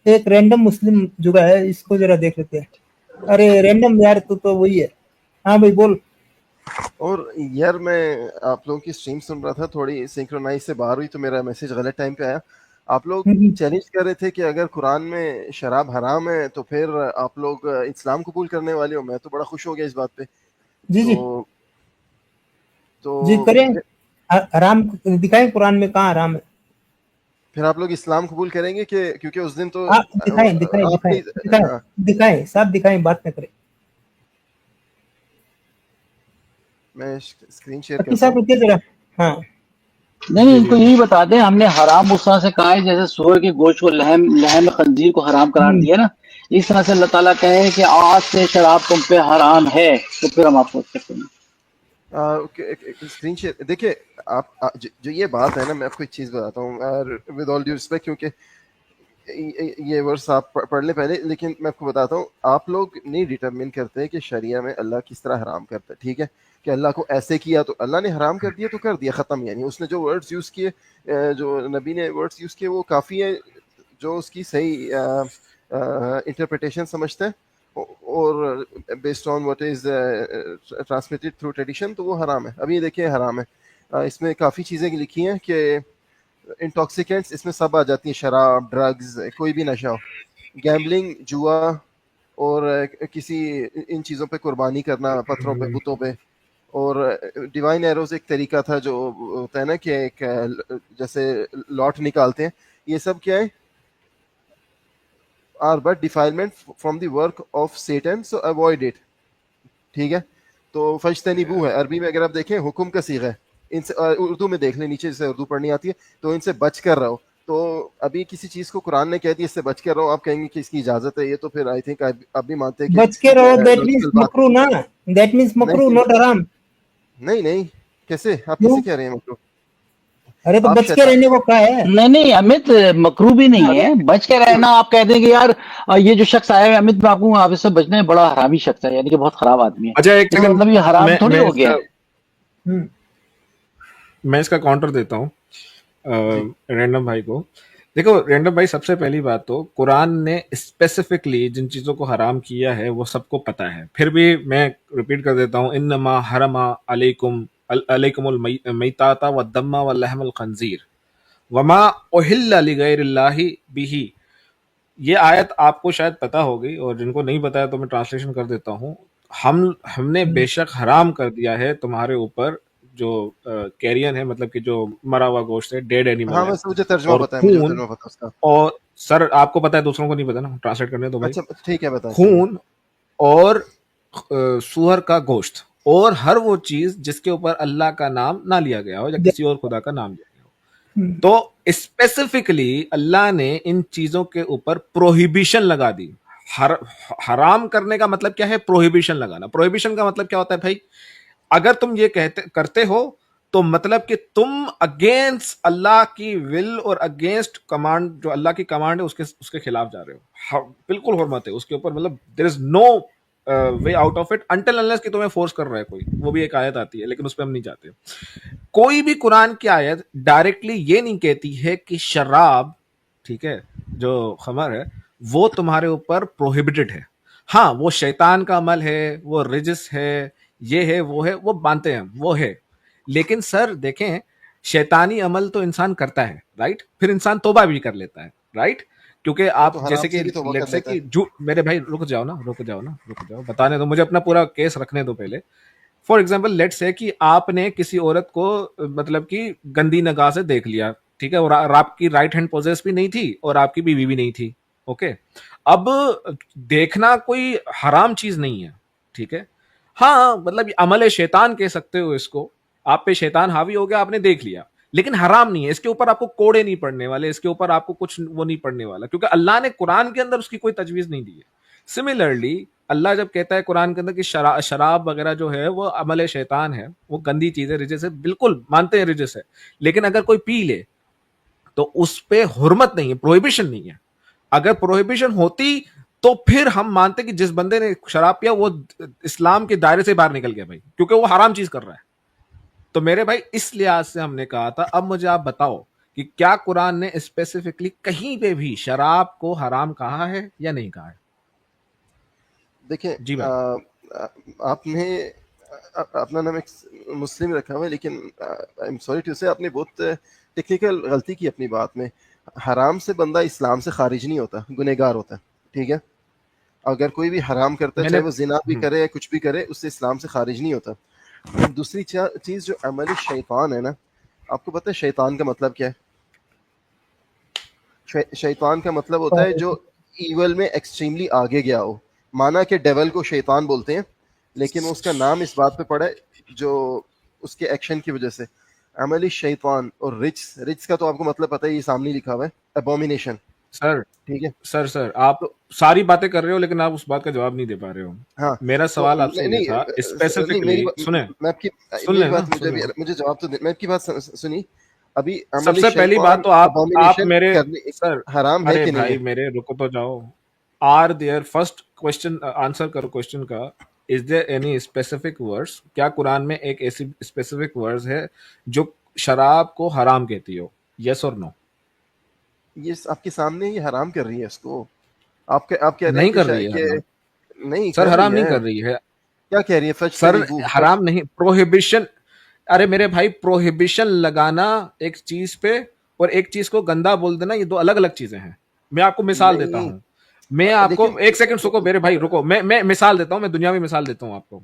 एक रैंडम मुस्लिम जुड़ा है, इसको जरा देख लेते हैं। अरे रैंडम यार, तू तो वही है। हाँ भाई बोल। और यार मैं आप लोगों की स्ट्रीम सुन रहा था, थोड़ी सिंक्रोनाइज से बाहर हुई तो मेरा मैसेज गलत टाइम पे आया। आप लोग हम्म, चैलेंज कर रहे थे कि अगर कुरान में शराब हराम है तो फिर आप लोग इस्लाम कबूल करने वाले हो। मैं तो बड़ा खुश हो गया इस बात पे। जी जी तो तो जी करें। हराम दिखाएं कुरान में कहाँ हराम है। फिर आप लोग इस्लाम कबूल करेंगे कि क्योंकि उस दिन तो हाँ दिखाएं दिखाएं आप दिखाएं नहीं। दिखाएं। हाँ, दिखाएं साहब, दिखाएं, बात न करें। मैं स्क्रीन शेयर पति करता साहब हूँ। रुकिए जरा। हाँ नहीं, जी जी इनको यही बता दें, हमने हराम उस तरह से कहा है जैसे सूअर के गोश्त को लहम लहम खंजीर को हराम करार हम्म, दिया ना। इस तरह से अल्लाह ताला कहे कि आज से शराब तुम पे हराम है, तो फिर हम आपको एक्सेप्ट करेंगे। स्क्रीन शेयर देखिए। जो ये बात है ना, मैं आपको एक चीज बताता हूँ विद ऑल ड्यू रिस्पेक्ट, क्योंकि ये वर्स आप पढ़ ले पहले, लेकिन मैं आपको बताता हूँ। आप लोग नहीं डिटरमिन करते कि शरिया में अल्लाह किस तरह हराम करता है, ठीक है? कि अल्लाह को ऐसे किया तो अल्लाह ने हराम कर दिया तो कर दिया, खत्म। यानी उसने जो वर्ड्स यूज किए, जो नबी ने वर्ड्स यूज किए वो काफ़ी है जो उसकी सही इंटरप्रिटेशन समझते हैं। और based on what is transmitted through tradition तो वो हराम है। अभी ये देखिए हराम है। इसमें काफ़ी चीज़ें लिखी हैं कि इंटॉक्सिकेंट्स इसमें सब आ जाती हैं, शराब, ड्रग्स, कोई भी नशा हो, गैम्बलिंग, जुआ, और किसी इन चीज़ों पे कुर्बानी करना, पत्थरों पे, बुतों पे। और डिवाइन एरोज एक तरीका था जो होता है ना कि एक जैसे लॉट निकालते हैं। ये सब क्या है? Are but defilement from the work of Satan, so avoid it. ठीक है? तो फजतनीबू है अरबी में, अगर आप देखें हुक्म का सीगा है। इनसे उर्दू में देख लें नीचे, जैसे उर्दू पढ़नी आती है तो इनसे बच कर रहो। तो अभी किसी चीज को कुरान ने कह दिया इससे बच कर रहो, आप कहेंगे कि इसकी इजाजत है, ये तो फिर आई थिंक आप भी मानते हैं कि बच के रहो, दैट मीन्स लॉजिकल बात मकरू ना। दैट मीन्स मकरू, नहीं। नॉट हराम। नहीं नहीं, कैसे आप क्यों? कैसे कह रहे हैं? मतलब अरे तो आप बच के शैतान। रहने को क्या है। नहीं नहीं अमित, मकरू भी नहीं अरे है। बच के रहना, आप कहते हैं कि यार ये जो शख्स आया है अमित, मैं आपको आप इससे बचने में बड़ा हरामी शख्स है, यानी कि बहुत खराब आदमी है। अच्छा एक इसका सेकंड, मतलब ये हराम मैं थोड़ी मैं हो गया इसका है। हम्म मैं इसका काउंटर देता हूँ जी रैंडम भाई को। देखो रैंडम भाई, सबसे पहली बात तो कुरान ने स्पेसिफिकली जिन चीजों को हराम किया है वो सबको पता है। फिर भी मैं रिपीट कर देता हूँ, इन्नमा हरमा अलैकुम अलैकुमुल मैताता व दम्मा व लहमुल खंजीर वमा उहिल्ला लिगैरिल्लाहि बिही। ये आयत आपको शायद पता होगी, और जिनको नहीं पता है तो मैं ट्रांसलेशन कर देता हूँ। हमने हम्म बेशक हराम कर दिया है तुम्हारे ऊपर जो कैरियन है, मतलब कि जो मरा हुआ गोश्त है, डेड एनिमल हाँ, है, बस मुझे तर्जुमा और पता है, मुझे खून। तर्जुमा पता है उसका। और सर आपको पता है, दूसरों को नहीं पता ना, ट्रांसलेट करने दो भाई। अच्छा ठीक है, बताएं, चलिए। खून और सूअर का गोश्त और हर वो चीज जिसके ऊपर अल्लाह का नाम ना लिया गया हो या किसी और खुदा का नाम लिया गया हो। हम्म तो स्पेसिफिकली अल्लाह ने इन चीजों के ऊपर प्रोहिबिशन लगा दी। हराम करने का मतलब क्या है? प्रोहिबिशन लगाना। प्रोहिबिशन का मतलब क्या होता है भाई? अगर तुम ये कहते करते हो तो मतलब कि तुम अगेंस्ट अल्लाह की विल और अगेंस्ट कमांड, जो अल्लाह की कमांड है उसके उसके खिलाफ जा रहे हो। बिल्कुल हुर्मत है उसके ऊपर, मतलब there is no way out of it until unless कि तुम्हें फोर्स कर रहा है कोई। वो भी एक आयत आती है, लेकिन उस पर हम नहीं जाते। कोई भी कुरान की आयत डायरेक्टली ये नहीं कहती है कि शराब, ठीक है, जो खमर है वो तुम्हारे ऊपर प्रोहिबिटेड है। हाँ, वो शैतान का अमल है, वो रिजिस है, ये है वो है, वो मानते हैं, वो है। लेकिन सर देखें, शैतानी अमल तो इंसान करता है, राइट? फिर इंसान तौबा भी कर लेता है, राइट? क्योंकि वो आप तो हराम जैसे कि से भी तौबा लेट्स कर से लेता कि है। झूठ, मेरे भाई रुक जाओ ना, रुक जाओ ना, रुक जाओ, बताने दो मुझे, अपना पूरा केस रखने दो पहले। फॉर एग्जाम्पल लेट्स से कि आपने किसी औरत को मतलब कि गंदी निगाह से देख लिया, ठीक है, और आपकी राइट हैंड पोजेस भी नहीं थी और आपकी बीवी भी नहीं थी, ओके। अब देखना कोई हराम चीज नहीं है, ठीक है। हाँ, मतलब अमल शैतान कह सकते हो इसको, आप पे शैतान हावी हो गया, आपने देख लिया, लेकिन हराम नहीं है। इसके ऊपर आपको कोड़े नहीं पड़ने वाले, इसके ऊपर आपको कुछ वो नहीं पड़ने वाला, क्योंकि अल्लाह ने कुरान के अंदर उसकी कोई तजवीज नहीं दी है। सिमिलरली अल्लाह जब कहता है कुरान के अंदर कि शराब वगैरह जो है वो अमल शैतान है, वो गंदी चीज है, रिजिस है, बिल्कुल मानते हैं रिजिस है, लेकिन अगर कोई पी ले तो उस पे हुर्मत नहीं है, प्रोहिबिशन नहीं है। अगर प्रोहिबिशन होती तो फिर हम मानते कि जिस बंदे ने शराब पिया वो इस्लाम के दायरे से बाहर निकल गया भाई, क्योंकि वो हराम चीज कर रहा है। तो मेरे भाई इस लिहाज से हमने कहा था। अब मुझे आप बताओ कि क्या कुरान ने स्पेसिफिकली कहीं पे भी शराब को हराम कहा है या नहीं कहा है? देखिए जी भाई। आपने अपना नाम एक मुस्लिम रखा हुआ है, लेकिन आई एम सॉरी टू से आपने बहुत टेक्निकल गलती की अपनी बात में। हराम से बंदा इस्लाम से खारिज नहीं होता, गुनहगार होता है, ठीक है। अगर कोई भी हराम करता है, मैंने चाहे वो जिना भी करे या कुछ भी करे, उससे इस्लाम से खारिज नहीं होता। दूसरी चीज जो अमल शैतान है ना, आपको पता है शैतान का मतलब क्या है? शैतान का मतलब होता है जो ईवल में एक्सट्रीमली आगे गया हो। माना कि डेवल को शैतान बोलते हैं, लेकिन वो उसका नाम इस बात पे पड़ा है जो उसके एक्शन की वजह से। अमली शैतान और रिच का तो आपको मतलब पता है, ये सामने लिखा हुआ है, एबोमिनेशन, सर ठीक है। सर आप सारी बातें कर रहे हो लेकिन आप उस बात का जवाब नहीं दे पा रहे हो। हाँ, मेरा तो सवाल आपसे ये नहीं था नहीं स्पेसिफिकली, सुने, मैं आपकी सुन मेरी लेना, बात सुन लेना। मुझे जवाब तो मैं आपकी बात सुनी। अभी अमली सबसे पहली बात शैतान तो आप अबोमिनेशन मेरे, करने सर, हराम है अरे कि नहीं भाई है? मेरे, रुको तो जाओ। Are there, first question answer करो क्वेश्चन का। Is there any specific words, क्या कुरान में एक ऐसी स्पेसिफिक वर्ड्स है जो शराब को हराम कहती हो? यस और नो? ये आपके सामने ये हराम कर रही है इसको। आप कह रहे हैं नहीं कि कर रही है हराम, नहीं सर कर रही हराम नहीं है। कर रही है क्या कह रही है? सर, फज्तनिबू हराम नहीं, प्रोहिबिशन। अरे मेरे भाई, प्रोहिबिशन लगाना एक चीज पे और एक चीज को गंदा बोल देना, ये दो अलग अलग चीजें हैं। मैं आपको मिसाल देता नहीं, हूं। मैं आपको लेकिन एक सेकंड रुको मेरे भाई, रुको, मैं मिसाल देता हूं, मैं दुनियावी मिसाल देता हूं आपको।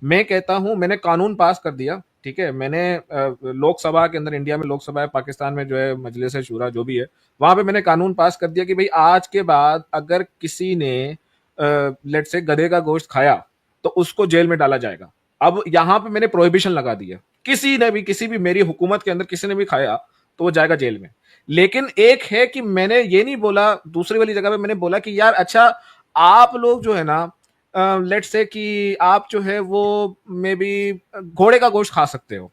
मैं कहता हूं मैंने कानून पास कर दिया, ठीक है। मैंने लोकसभा के अंदर, इंडिया में लोकसभा है, पाकिस्तान में जो है मजलिस है शूरा जो भी है, वहां पे मैंने कानून पास कर दिया कि भाई आज के बाद अगर किसी ने लेट से गधे का गोश्त खाया तो उसको जेल में डाला जाएगा। अब यहां पे मैंने प्रोहिबिशन लगा दिया, किसी ने भी, किसी भी मेरी हुकूमत के अंदर किसी ने भी खाया तो वो जाएगा जेल में। लेकिन एक है कि मैंने ये नहीं बोला, दूसरी वाली जगह पे मैंने बोला कि यार अच्छा, आप लोग जो है ना, लेट से कि आप जो है वो मे बी घोड़े का गोश्त खा सकते हो,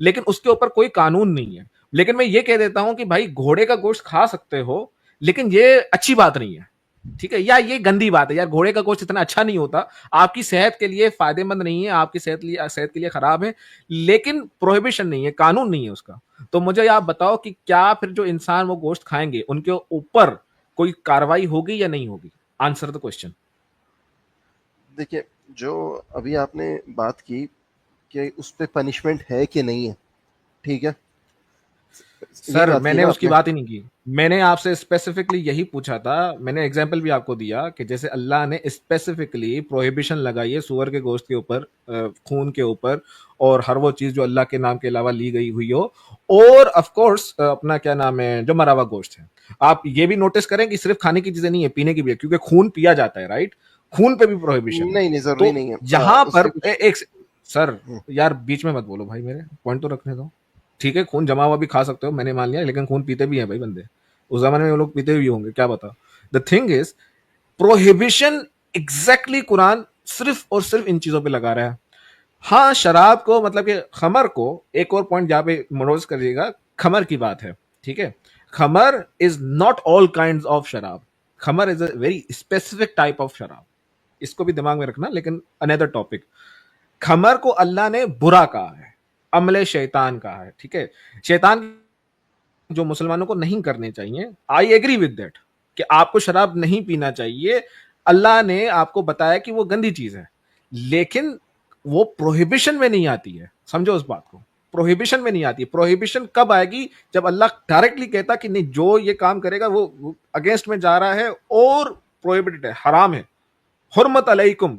लेकिन उसके ऊपर कोई कानून नहीं है। लेकिन मैं ये कह देता हूं कि भाई घोड़े का गोश्त खा सकते हो, लेकिन ये अच्छी बात नहीं है, ठीक है, या ये गंदी बात है यार, घोड़े का गोश्त इतना अच्छा नहीं होता, आपकी सेहत के लिए फायदेमंद नहीं है, आपकी सेहत के लिए खराब है, लेकिन प्रोहिबिशन नहीं है, कानून नहीं है उसका। तो मुझे आप बताओ कि क्या फिर जो इंसान वो गोश्त खाएंगे उनके ऊपर कोई कार्रवाई होगी या नहीं होगी? Answer the question. देखिए, जो अभी आपने बात की कि उस पे पनिशमेंट है कि नहीं है, ठीक है, ये सर बात की मैंने ना उसकी आपने। बात ही नहीं की, मैंने आपसे स्पेसिफिकली यही पूछा था। मैंने एग्जाम्पल भी आपको दिया कि जैसे अल्लाह ने स्पेसिफिकली प्रोहिबिशन लगाई है सुअर के गोश्त के ऊपर, खून के ऊपर, और हर वो चीज जो अल्लाह के नाम के अलावा ली गई हुई हो, और ऑफ कोर्स अपना क्या नाम है, जो मरा हुआ गोश्त है। आप ये भी नोटिस करें कि सिर्फ खाने की चीजें नहीं है, पीने की भी है, क्योंकि खून पिया जाता है, राइट? खून पे भी प्रोहिबिशन है। नहीं जरूरी तो नहीं है, यहां पर उससे कुछ एक, सर यार बीच में मत बोलो भाई, मेरे पॉइंट तो रखने दो। ठीक है, खून जमा हुआ भी खा सकते हो, मैंने मान लिया, लेकिन खून पीते भी हैं भाई बंदे, उस जमाने में वो लोग पीते भी होंगे, क्या बता। The thing is, prohibition exactly Quran सिर्फ और सिर्फ इन चीजों पे लगा रहा है। हाँ, शराब को, मतलब कि खमर को, एक और पॉइंट जहां पे नोटिस करिएगा, खमर की बात है, ठीक है। खमर is not all kind of शराब, खमर is a very specific type of शराब, इसको भी दिमाग में रखना। लेकिन अनदर टॉपिक, खमर को अल्लाह ने बुरा कहा है, अमले शैतान कहा है, ठीक है। शैतान जो मुसलमानों को नहीं करने चाहिए, आई एग्री विद दैट कि आपको शराब नहीं पीना चाहिए, अल्लाह ने आपको बताया कि वो गंदी चीज है, लेकिन वो प्रोहिबिशन में नहीं आती है, समझो उस बात को, प्रोहिबिशन में नहीं आती। प्रोहिबिशन कब आएगी? जब अल्लाह डायरेक्टली कहता कि नहीं, जो ये काम करेगा वो अगेंस्ट में जा रहा है और प्रोहिबिटेड है, हराम है, हुर्मत अलैकुम,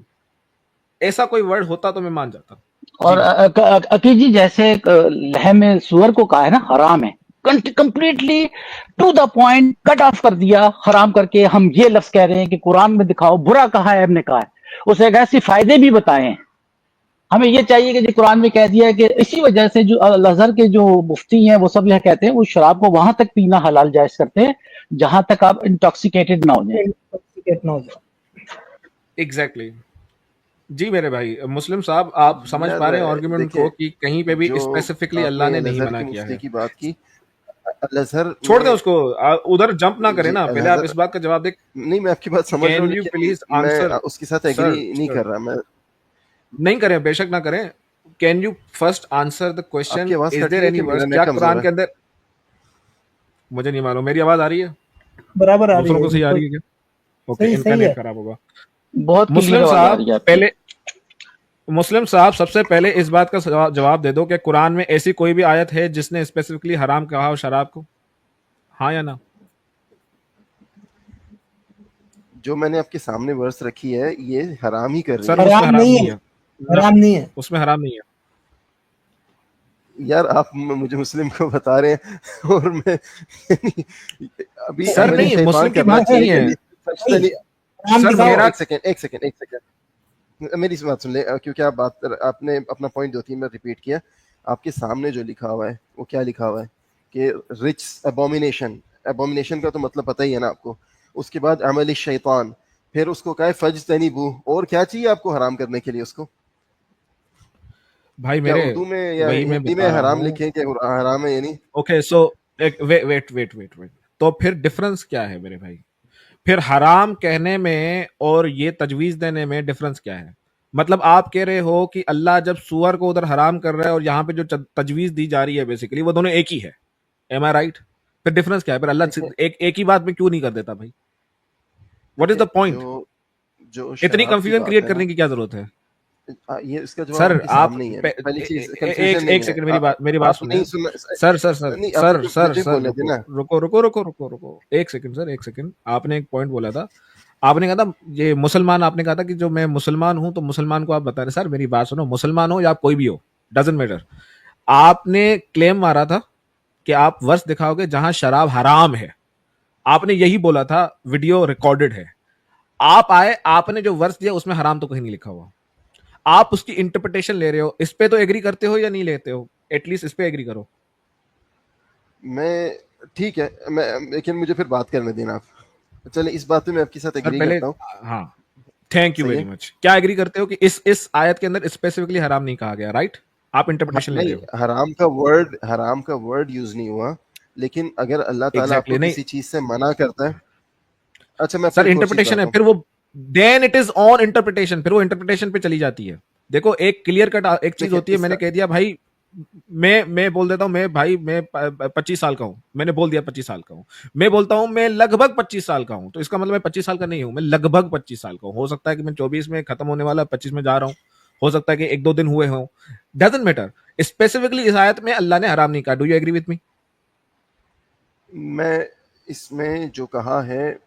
ऐसा कोई वर्ड होता तो मैं मान जाता। और जी भाई। अकीब जी, जैसे लहम सुअर को कहा है ना हराम है, completely to the point cut off कर दिया हराम करके। हम ये लफ्ज कह रहे हैं कि कुरान में दिखाओ बुरा कहा है, हमने कहा है, उसे एक ऐसे फायदे भी बताए हैं। हमें ये चाहिए कि जो कुरान में कह दिया है कि इसी वजह से जो अजहर के जो मुफ्ती हैं वो सब यह कहते हैं वो शराब को वहां तक पीना हलाल जायज करते हैं जहां तक आप इंटॉक्सिकेटेड ना हो जाए। इंटॉक्सिकेट ना हो जाए। एग्जैक्टली जी मेरे भाई, मुस्लिम साहब आप समझ यार पा रहे हैं आर्गुमेंट को देखिए, कि कहीं पे भी जो स्पेसिफिकली अल्लाह आपने ने अल नहीं अज़हर मना के किया मुफ्ती है। की बात की, अल अज़हर छोड़ दे में, उसको, उधर जंप ना करे जी ना, अल पहले आप अज़हर, इस बात का जवाब दे। नहीं मैं आपकी बात समझ रहा कैन हूँ, यू लेकिन प्लीज मैं आंसर? उसके साथ एग्री सर नहीं सर कर रहा। मैं नहीं करें, बेशक ना करें, can you first answer the question, आपकी आवाज इज कट देयर रही है एनी कि वर्स, मेरा क्या नेट कमजोर कुरान है? के अंदर, मुझे नहीं मालूम, मेरी आवाज आ रही है, बराबर आ रही दूसरों है को सही आ बिल्कुल रही है क्या? ओके, सही इनका सही नेट है। खराब होगा। बहुत क्लियर मुस्लिम आवाज आ साहब रही है आपकी। पहले, मुस्लिम साहब सबसे पहले इस बात का जवाब दे दो कि कुरान में ऐसी कोई भी आयत है जिसने स्पेसिफिकली हराम कहा हो शराब को, हाँ या ना? जो मैंने आपके सामने वर्स रखी है ये हराम ही कर रही सर है। उसमें हराम हराम नहीं नहीं है, है, हराम नहीं है। उसमें हराम नहीं है। यार आप मुझे मुस्लिम को बता रहे हैं और मैं अभी सर अमली नहीं, शैतान मुस्लिम की करना बात नहीं चाहिए कि है नहीं? सबसे नहीं, पहले हराम सर दिखाओ। मेरा, एक सेकंड मेरी इस बात सुन ले, क्योंकि आपने अपना पॉइंट 2-3 बार रिपीट किया। आपके सामने जो लिखा हुआ है वो क्या लिखा हुआ है कि रिच एबोमिनेशन, एबोमिनेशन का तो मतलब पता ही है ना आपको। उसके बाद अमली शैतान, फिर उसको कहा फज्तनिबू, और क्या चाहिए आपको हराम करने के लिए उसको? भाई क्या मेरे, उर्दू में या वही मैं हिंदी में बता रहा हराम हूँ। लिखे कि हराम है यानी? ओके सो एक वेट, तो फिर डिफरेंस क्या है मेरे भाई? फिर हराम कहने में और ये तजवीज देने में डिफरेंस क्या है? मतलब आप कह रहे हो कि अल्लाह जब सुअर को उधर हराम कर रहा है और यहाँ पे जो तजवीज दी जा रही है बेसिकली वो दोनों एक ही है, एम आई राइट? फिर डिफरेंस क्या है? फिर अल्लाह देखें एक ही बात में क्यों नहीं कर देता भाई? व्हाट इज देखें द पॉइंट? जो जो इतनी शराब की कंफ्यूजन बात क्रिएट है ना, करने की क्या जरूरत है? ये इसका जवाब सर आपके आप सामने ही है। पहली चीज कंफ्यूजन एक नहीं है। सेकंड, मेरी बात आप सुने। नहीं सुन, सर नहीं आप मुझे सर बोलने रुको देना। रुको रुको रुको रुको रुको एक सेकंड सर, एक सेकंड। आपने एक पॉइंट बोला था, आपने कहा था ये मुसलमान, आपने कहा था कि जो मैं मुसलमान हूं तो मुसलमान को आप बता रहे। सर मेरी बात सुनो, मुसलमान हो या आप कोई भी हो, डजेंट मैटर। आपने क्लेम मारा था कि आप वर्ष दिखाओगे जहां शराब हराम है, आपने यही बोला था, वीडियो रिकॉर्डेड है। आप आए, आपने जो वर्ष दिया उसमें हराम तो कहीं नहीं लिखा हुआ, आप उसकी इंटरप्रिटेशन ले रहे हो। इस पे तो एग्री करते हो या नहीं लेते हो? एटलीस्ट इस पे एग्री करो। मैं ठीक है, मैं लेकिन मुझे फिर बात करने देना आप। चले इस बात पे मैं आपके साथ सर एग्री पहले, करता हूँ। हाँ, थैंक यू सही वेरी है। मच। क्या एग्री करते हो कि इस आयत के अंदर स्पेसिफिकली हराम नहीं कहा गया, राइट? आप इंटरप्रिटेशन ले रहे नहीं, हो। हराम का वर्ड यूज नहीं हुआ, लेकिन अगर अल्लाह ताला एग्जैक्टली आपको नहीं किसी चीज से मना करता है। अच्छा मैं आपको सर, एक और चीज इंटरप्रिटेशन है, बताता हूँ। फिर वो then it is on interpretation, फिर वो इंटरप्रिटेशन पे चली जाती है। देखो एक क्लियर कट एक चीज देखिए होती है, इसका मैंने कह दिया भाई, मैं बोल देता हूँ, मैं भाई मैं 25 साल का हूं, मैंने बोल दिया 25 साल का हूं। मैं बोलता हूं मैं लगभग 25 साल का हूं, तो इसका मतलब मैं 25 साल का नहीं हूं, मैं लगभग 25 साल का हूं। हो सकता है कि मैं 24 में खत्म होने वाला 25 में जा रहा हूं, हो सकता है कि 1-2 दिन हुए हों, डजेंट मैटर। स्पेसिफिकली इस आयत में अल्लाह ने हराम नहीं कहा। Do you agree with me? मैं इसमें जो कहा है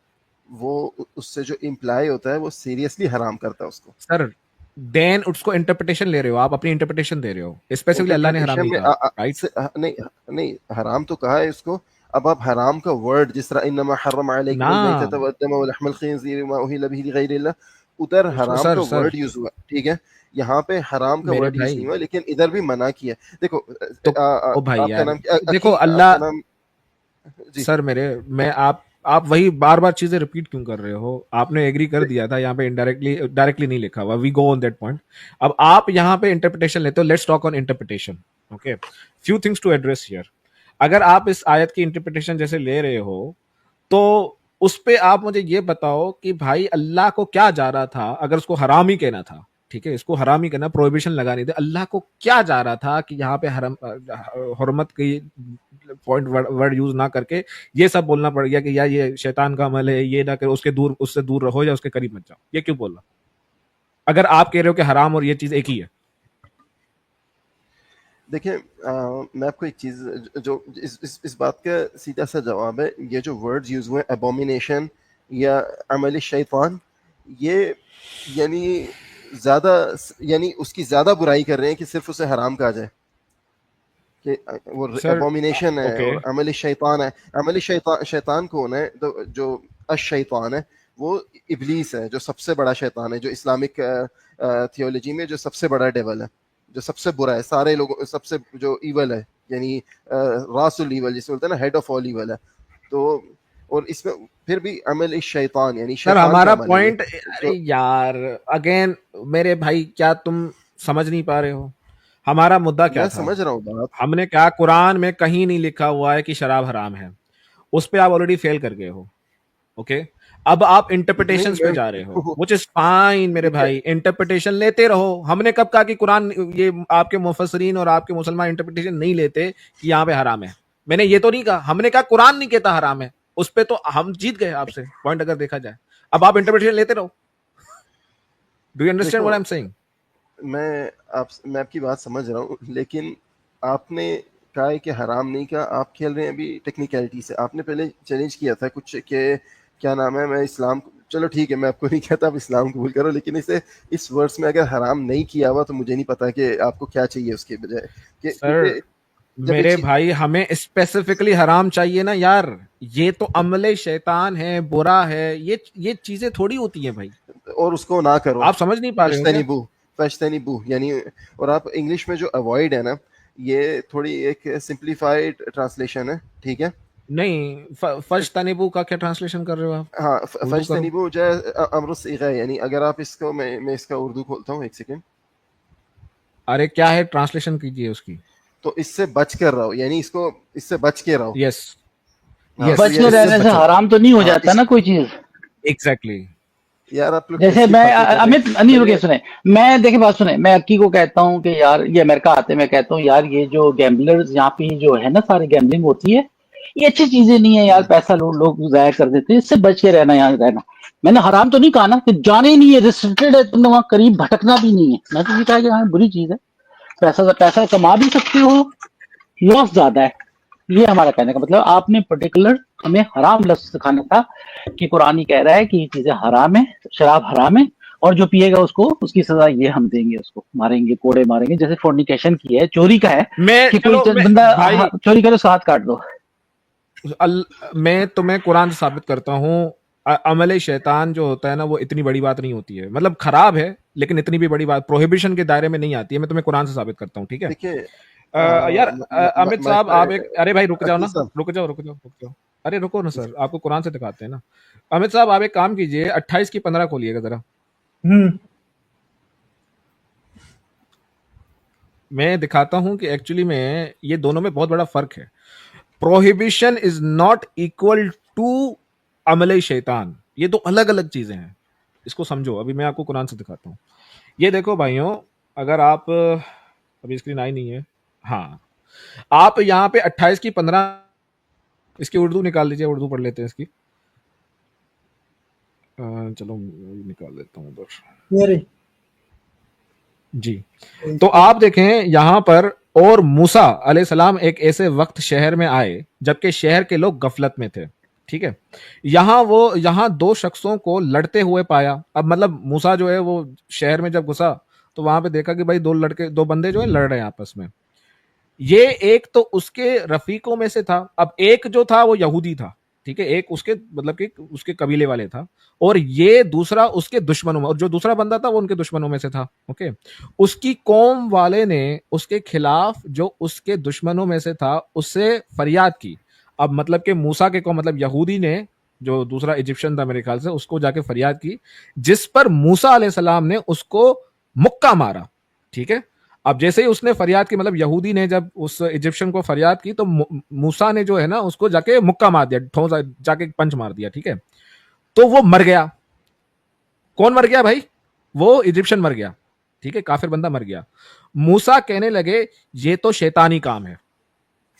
वो उससे जो इम्प्लाई होता है वो सीरियसली हराम करता है उसको। सर देन उसको इंटरप्रिटेशन ले रहे हो आप, अपनी इंटरप्रिटेशन दे रहे हो। स्पेसिफिकली अल्लाह ने हराम इंटरप्रिटेशन नहीं में कहा, राइट? नहीं नहीं, हराम तो कहा है इसको। अब आप हराम का वर्ड जिस तरह इन्नमा हर्रम ना, अलैकुमुल मैतत वद्दम वलहमल खिंज़ीर वमा उहिल्ला बिही लिगैरिल्लाह, उधर हराम सर का सर वर्ड यूज हुआ, ठीक है। यहाँ पे हराम का मेरे वर्ड यूज भाई, नहीं हुआ, लेकिन इधर भी मना किया। देखो तो ओ भाई आपका यार, नाम देखो अकी, अल्लाह, आपका नाम जी। सर मेरे, मैं आप वही बार बार चीजें रिपीट क्यों कर रहे हो? आपने एग्री कर दिया था, यहाँ पे इनडायरेक्टली डायरेक्टली नहीं लिखा हुआ, we go on that point. अब आप यहाँ पे इंटरप्रिटेशन लेते हो, let's talk on interpretation. Okay, few things to address here. अगर आप इस आयत की इंटरप्रिटेशन जैसे ले रहे हो, तो उस पे आप मुझे ये बताओ कि भाई अल्लाह को क्या जा रहा था? अगर उसको हराम ही कहना था, ठीक है, इसको हराम ही कहना, प्रोहिबिशन लगानी थी, अल्लाह को क्या जा रहा था कि यहाँ पे हरम हुर्मत की पॉइंट वर्ड यूज ना करके ये सब बोलना पड़ गया कि यार ये शैतान का अमल है, ये ना करो, उससे दूर रहो या उसके करीब मत जाओ? ये क्यों बोला, अगर आप कह रहे हो कि हराम और ये चीज एक ही है? देखिए मैं आपको एक चीज जो इस बात का सीधा सा जवाब है, ये जो वर्ड्स यूज हुए एबोमिनेशन या अमल शैतान, ये यानी ज्यादा, यानी उसकी ज्यादा बुराई कर रहे हैं कि सिर्फ उसे हराम कहा जाए कि वो सर एबोमिनेशन है ओके, और अमल शैतान है। अमल शैतान, शैतान कौन है? तो जो अश-शैतान है वो इब्लीस है, जो सबसे बड़ा शैतान है, जो इस्लामिक थियोलॉजी में जो सबसे बड़ा डेवल है, जो सबसे बुरा है सारे लोगों, सबसे जो ईवल है, यानी रासुल ईवल जिसे बोलते हैं ना, हेड ऑफ ऑल ईवल है। तो और इसमें फिर भी अमल इस शैतान, यानी सर शैतान का हमारा अमल है ये। पॉइंट, अरे तो यार अगेन मेरे भाई, क्या तुम समझ नहीं पा रहे हो? हमारा मुद्दा क्या मैं था? समझ रहा हूँ बात। हमने क्या, कुरान में कहीं नहीं लिखा हुआ है कि शराब हराम है, उस पे आप ऑलरेडी फेल कर गए हो। ओके, अब आप नहीं इंटरप्रिटेशंस पे मैं जा रहे हो, व्हिच इज फाइन मेरे देखिए भाई, इंटरप्रिटेशन लेते रहो। हमने कब कहा कि कुरान, ये आपके मुफस्सिरीन और आपके मुसलमान इंटरप्रिटेशन नहीं लेते कि यहाँ पे हराम है? मैंने ये तो नहीं कहा, हमने कहा कुरान नहीं कहता हराम है, उस पे तो हम जीत गए आपसे पॉइंट अगर देखा जाए। अब आप इंटरप्रिटेशन लेते रहो। डू यू अंडरस्टैंड देखो व्हाट आई एम सेइंग? मैं आपकी बात समझ रहा हूँ, लेकिन आपने कहा है कि हराम नहीं कहा, आप खेल रहे हैं अभी टेक्निकलिटी से। आपने पहले चैलेंज किया था कुछ के क्या नाम है, मैं इस्लाम, चलो ठीक है मैं आपको नहीं कहता आप इस्लाम कबूल करो, लेकिन इसे इस वर्ड्स में अगर हराम नहीं किया हुआ तो मुझे नहीं पता कि आपको क्या चाहिए उसके बजाय, कि सर क्योंकि जब एक मेरे चीज भाई हमें स्पेसिफिकली हराम चाहिए ना यार, ये तो अमले शैतान है, बुरा है, ये चीजें थोड़ी होती हैं भाई, और उसको ना करो, आप समझ नहीं पा रहे हो क्या? फजतनिबू फजतनिबू यानी, और आप इंग्लिश में जो अवॉइड है ना, ये थोड़ी एक सिंप्लीफाइड ट्रांसलेशन है, ठीक है। नहीं, फज तनिबू का क्या ट्रांसलेशन कर रहे हो आप? हाँ, उर्दू करो। फजतनिबू जो है अमर सीगा है, यानी अगर आप इसको, मैं इसका उर्दू खोलता हूँ एक सेकेंड। अरे क्या है, ट्रांसलेशन कीजिए उसकी। तो इससे बच कर रहो, यानी इसको इससे बच के रहो। यस, हाँ यस, तो बच यार के इससे रहने से बचो, हराम तो नहीं हो हाँ जाता ना कोई चीज। एग्जैक्टली। यार आप लोग जैसे कैसी मैं बातें कर रहे अमित हैं नहीं, रुके पहले। सुने, मैं देखिए बात सुने, मैं अक्की को कहता हूँ कि यार ये अमेरिका आते हैं, मैं कहता हूँ यार ये जो गैम्बलर्स यहाँ पे जो है ना, सारे गैम्बलिंग होती है, ये अच्छी चीजें नहीं है यार, पैसा लोग जाया कर देते हैं, इससे बच के रहना, यहाँ रहना। मैंने हराम तो नहीं कहा ना, कि जाना ही नहीं है, रिस्ट्रिक्टेड है, तुमने वहां करीब भटकना भी नहीं है। मैं तो ये कहा कि हाँ बुरी चीज है, पैसा पैसा कमा भी सकते हो, लॉस ज्यादा है। ये हमारा कहने का मतलब, आपने पर्टिकुलर हमें हराम लफ्ज सिखाना था कि कुरान ही कह रहा है कि ये चीजें हराम है, शराब हराम है, और जो पिएगा उसको उसकी सजा ये हम देंगे, उसको मारेंगे, कोड़े मारेंगे। जैसे फोर्निकेशन की है, चोरी का है मैं कि कोई चलो मैं बंदा भाई, चोरी करे उसका हाथ काट दो। मैं तुम्हें कुरान से साबित करता हूँ, अमले शैतान जो होता है ना, वो इतनी बड़ी बात नहीं होती है, मतलब खराब है लेकिन इतनी भी बड़ी बात प्रोहिबिशन के दायरे में नहीं आती है। मैं तुम्हें कुरान से साबित करता हूँ, ठीक है? देखिए यार अमित साहब आप एक, अरे भाई रुक जाओ अकील ना, साहब, रुक जाओ। अरे रुको ना सर, आपको कुरान से दिखाते हैं ना। अमित साहब आप एक काम कीजिए, 28 की 15 खोलिएगा जरा। मैं दिखाता हूं कि एक्चुअली में ये दोनों में बहुत बड़ा फर्क है। Prohibition is not equal to अमले शैतान, ये दो अलग अलग चीजें हैं, इसको समझो। अभी मैं आपको कुरान से दिखाता हूँ। ये देखो भाइयों, अगर आप, अभी स्क्रीन आई नहीं है, हाँ, आप यहाँ पे 28 की 15, इसकी उर्दू निकाल लीजिए, उर्दू पढ़ लेते हैं इसकी। चलो निकाल देता हूँ उधर जी। तो आप देखें यहां पर, और मूसा अलैहिस्सलाम एक ऐसे वक्त शहर में आए जबकि शहर के लोग गफलत में थे, ठीक है। यहां दो शख्सों को लड़ते हुए पाया। अब मतलब मूसा जो है वो शहर में जब घुसा तो वहां पे देखा कि भाई दो बंदे जो है लड़ रहे हैं आपस में। ये एक तो उसके रफीकों में से था, अब एक जो था वो यहूदी था, ठीक है, एक उसके मतलब कि उसके कबीले वाले था, और ये दूसरा उसके दुश्मनों में, और जो दूसरा बंदा था वो उनके दुश्मनों में से था, ओके। उसकी कौम वाले ने उसके खिलाफ, जो उसके दुश्मनों में से था, उससे फरियाद की। अब मतलब कि मूसा के कौम मतलब यहूदी ने, जो दूसरा इजिप्शियन था मेरे ख्याल से, उसको जाके फरियाद की, जिस पर मूसा अलैहिस्सलाम ने उसको मुक्का मारा, ठीक है। अब जैसे ही उसने फरियाद की, मतलब यहूदी ने जब उस इजिप्शियन को फरियाद की, तो मूसा ने जो है ना उसको जाके मुक्का मार दिया, ठोस जाके पंच मार दिया, ठीक है। तो वो मर गया। कौन मर गया भाई? वो इजिप्शियन मर गया, ठीक है, काफिर बंदा मर गया। मूसा कहने लगे ये तो शैतानी काम है,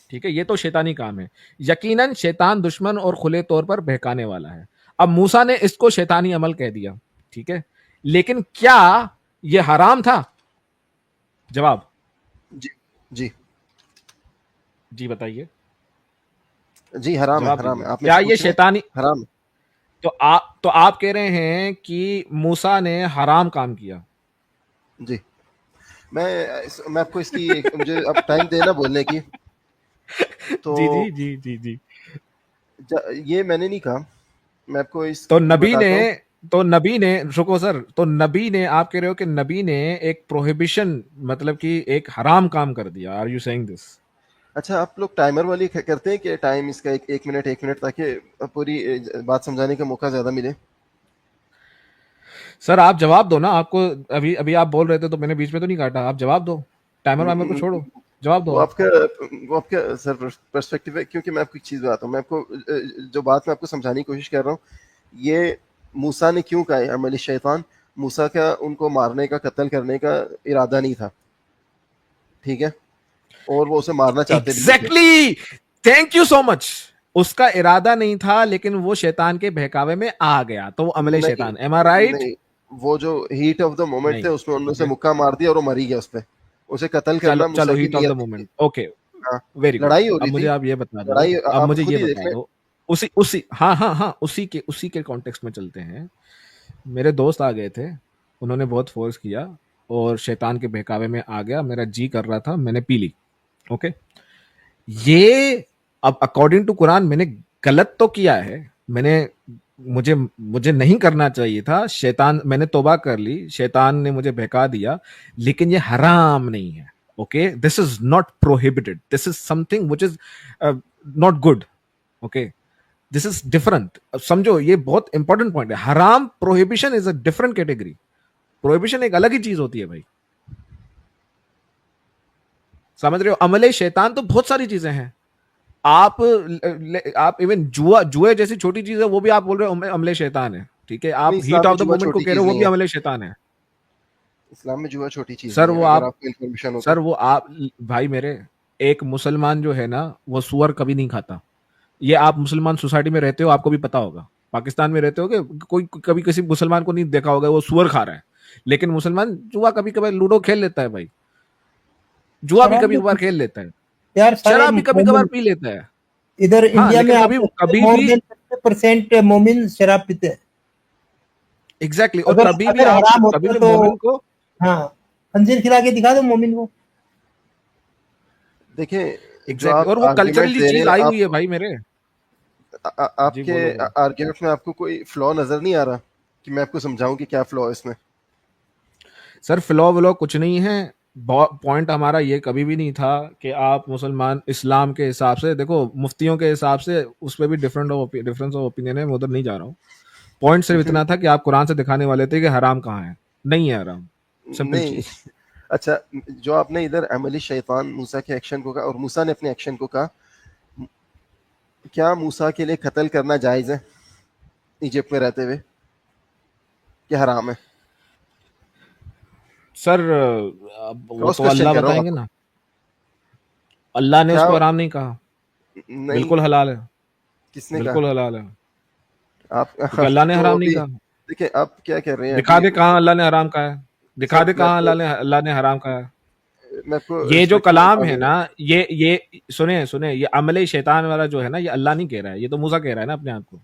ठीक है, ये तो शैतानी काम है, यकीनन शैतान दुश्मन और खुले तौर पर बहकाने वाला है। अब मूसा ने इसको शैतानी अमल कह दिया, ठीक है, लेकिन क्या ये हराम था? जवाब जी जी जी बताइए, जी, हराम है, जवाब हराम दीजिए, है, आप मेरे क्या से ये पूछ रहे हैं, शैतानी? हराम है। तो आप कह रहे हैं कि मूसा ने हराम काम किया? जी, मैं आपको मुझे अब टाइम देना बोलने की। तो जी जी जी जी जी। ये मैंने नहीं कहा, मैं आपको इस तो नबी ने बताता हूँ। तो नबी ने रुको सर, तो नबी ने, आप कह रहे हो कि नबी ने एक प्रोहिबिशन, मतलब कि एक हराम काम कर दिया, आर यू सेइंग दिस? अच्छा, आप लोग टाइमर वाली करते हैं कि टाइम इसका एक मिनट, एक मिनट, ताकि पूरी बात समझाने का मौका ज्यादा मिले। सर आप जवाब दो ना, आपको अभी अभी आप बोल रहे थे तो मैंने बीच में तो नहीं काटा, आप जवाब दो, टाइमर वाइमर को छोड़ो। जवाब वो दो। आपका सर पर्सपेक्टिव है, क्योंकि मैं आपको एक चीज बताता हूँ, मैं आपको जो बात मैं आपको समझाने की कोशिश कर रहा हूँ, ये मूसा ने क्यों कहा है अमली शैतान, मूसा का उनको मारने का, कत्ल करने का इरादा नहीं था, ठीक है, और वो उसे मारना चाहते भी नहीं थे। Exactly, thank you so much. उसका इरादा नहीं था, लेकिन वो शैतान के बहकावे में आ गया, तो वो अमले नहीं शैतान। एम आई राइट? नहीं, वो जो हीट ऑफ द मोमेंट थे नहीं, उसमें उन्होंने उसे ओके, मुक्का मार दिया और वो मरी गया उस पे, उसे कत्ल चलो करना मूसा चलो, की हीट ऑफ द नीयत थी। मोमेंट, ओके, हाँ, वेरी गुड। लड़ाई हो अब रही मुझे थी, आप ये बता दो, लड़ाई अब आप मुझे खुद ये ही देख बता लें। दो, उसी हाँ, उसी के कॉन्टेक्स्ट में चलते हैं। मेरे दोस्त आ गए थे, उन्होंने बहुत फोर्स किया और शैतान के बहकावे में आ गया, मेरा जी कर रहा था, मैंने पी ली, ओके। ये अब अकॉर्डिंग टू कुरान मैंने गलत तो किया है, मैंने मुझे मुझे नहीं करना चाहिए था, शैतान, मैंने तौबा कर ली, शैतान ने मुझे बहका दिया, लेकिन ये हराम नहीं है, okay. This is not prohibited, this is something which is not good, okay. This is different, समझो, ये बहुत इंपॉर्टेंट पॉइंट है। हराम, prohibition is a different category. Prohibition एक अलग ही चीज होती है भाई, समझ रहे हो? अमले शैतान तो बहुत सारी चीजें हैं। आप इवन जुए जैसी छोटी चीज है, वो भी आप बोल रहे हो अमले शैतान है, ठीक है। आप नहीं, हीट इस्लाम में ऑफ द जुआ मोमेंट को छोटी कह रहे चीज हो, वो नहीं भी है, अमले शैतान है। इस्लाम में जुआ छोटी चीज सर नहीं है, वो अगर आप आपको इन्फॉर्मेशन हो तो। सर वो आप भाई मेरे, एक मुसलमान जो है ना, वो सुअर कभी नहीं खाता। ये आप मुसलमान सोसाइटी में रहते हो, आपको भी पता होगा। पाकिस्तान में रहते हो कि कोई कभी किसी मुसलमान को नहीं देखा होगा वो सुअर खा रहा है, लेकिन मुसलमान जुआ कभी कभी लूडो खेल लेता है भाई, जुआ भी शराब कभी भी कभार खेल लेता है, यार सारे शराब भी कभी कभार मोमिन पी लेता है। इधर हाँ, इंडिया में लेकिन आप कभी देखते कभी मोर भी देन 50% मोमिन शराब पीते हैं। एग्जैक्टली, और अगर कभी भी अगर आप हराम कभी होता भी तो मोमिन को, हाँ, खंजीर खिला के दिखा दो मोमिन को। देखें, जो एग्जैक्टली, आप और वो आर्ग्यूमेंट कल्चरली दे रहे चीज हैं, आई हुई है आप भाई मेरे। जी आपके बोलो भाई। आर्ग्यूमेंट में आपको कोई फ्लॉ नजर नहीं आ रहा कि मैं आपको समझाऊं कि क्या फ्लॉ है इसमें? सर फ्लॉ व्लॉ कुछ नहीं है, पॉइंट हमारा ये कभी भी नहीं था कि आप मुसलमान इस्लाम के हिसाब से देखो, मुफ्तियों के हिसाब से उस पर भी डिफरेंस ऑफ ओपिनियन है, मैं उधर नहीं जा रहा हूँ। पॉइंट सिर्फ इतना था कि आप कुरान से दिखाने वाले थे कि हराम कहाँ है, नहीं है हराम, सिंपल नहीं, चीज। अच्छा, जो आपने इधर अमली शैतान मूसा के एक्शन को कहा और मूसा ने अपने एक्शन को कहा, क्या मूसा के लिए कत्ल करना जायज है इजिप्ट में रहते हुए, क्या हराम है? सर अब वो क्रॉस तो क्वेश्चन अल्लाह कर रहा हूँ बताएंगे आपको। ना, अल्लाह ने क्या? उसको हराम नहीं कहा, नहीं, बिल्कुल हलाल है, किसने कहा? बिल्कुल हलाल है, क्योंकि आप अल्लाह ने तो हराम नहीं अभी कहा। देखिए, आप क्या कर रहे हैं दिखा अभी। दे कहाँ अल्लाह ने हराम कहा है, दिखा सर दे मैं कहाँ आपको अल्लाह ने हराम कहा है। मैं आपको ये जो रिस्पेक्टफुली कलाम बता है दूंगा। ना, ये सुने सुने, ये अमले शैतान वाला जो है ना, ये अल्लाह नहीं कह रहा है, ये तो मूसा कह रहा है ना अपने आप को।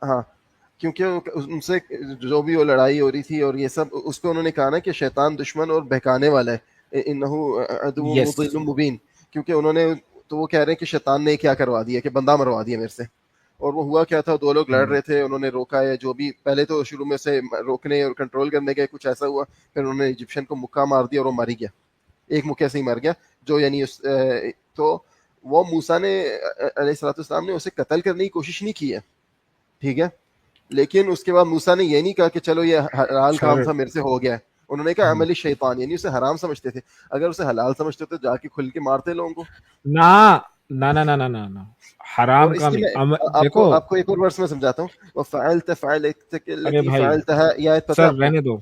हाँ, क्योंकि उनसे जो भी वो लड़ाई हो रही थी और ये सब, उस पर उन्होंने कहा ना कि शैतान दुश्मन और बहकाने वाला है, इन्नहु अदुव्वुम यस, मुदिल्लुम मुबीन। क्योंकि उन्होंने, तो वो कह रहे हैं कि शैतान ने क्या करवा दिया, कि बंदा मरवा दिया मेरे से। और वो हुआ क्या था, दो लोग लड़ रहे थे, उन्होंने रोका है, जो भी पहले तो शुरू में से रोकने और कंट्रोल करने के कुछ ऐसा हुआ, फिर उन्होंने इजिप्शियन को मुक्का मार दिया और वो मर गया, एक मुक्के से ही मर गया, जो यानी तो वो मूसा ने अलैहिस्सलाम ने उसे कत्ल करने की कोशिश नहीं की है, ठीक है, लेकिन उसके बाद मूसा ने ये नहीं कहा कि चलो ये हलाल काम सर था मेरे से हो गया है, उन्होंने कहा अमली शैतान, यानी उसे हराम समझते थे। अगर उसे हलाल समझते तो जाके खुल के मारते लोगों को। ना ना ना ना ना ना ना, हराम और काम इसलिए नहीं, मैं आपको देखो, आपको एक और वर्स में समझाता हूँ, वो फ़अलत फ़अलतक अरे लती भाई, फ़अलतहा, ये आयत पता है सर आपको? रहने दो,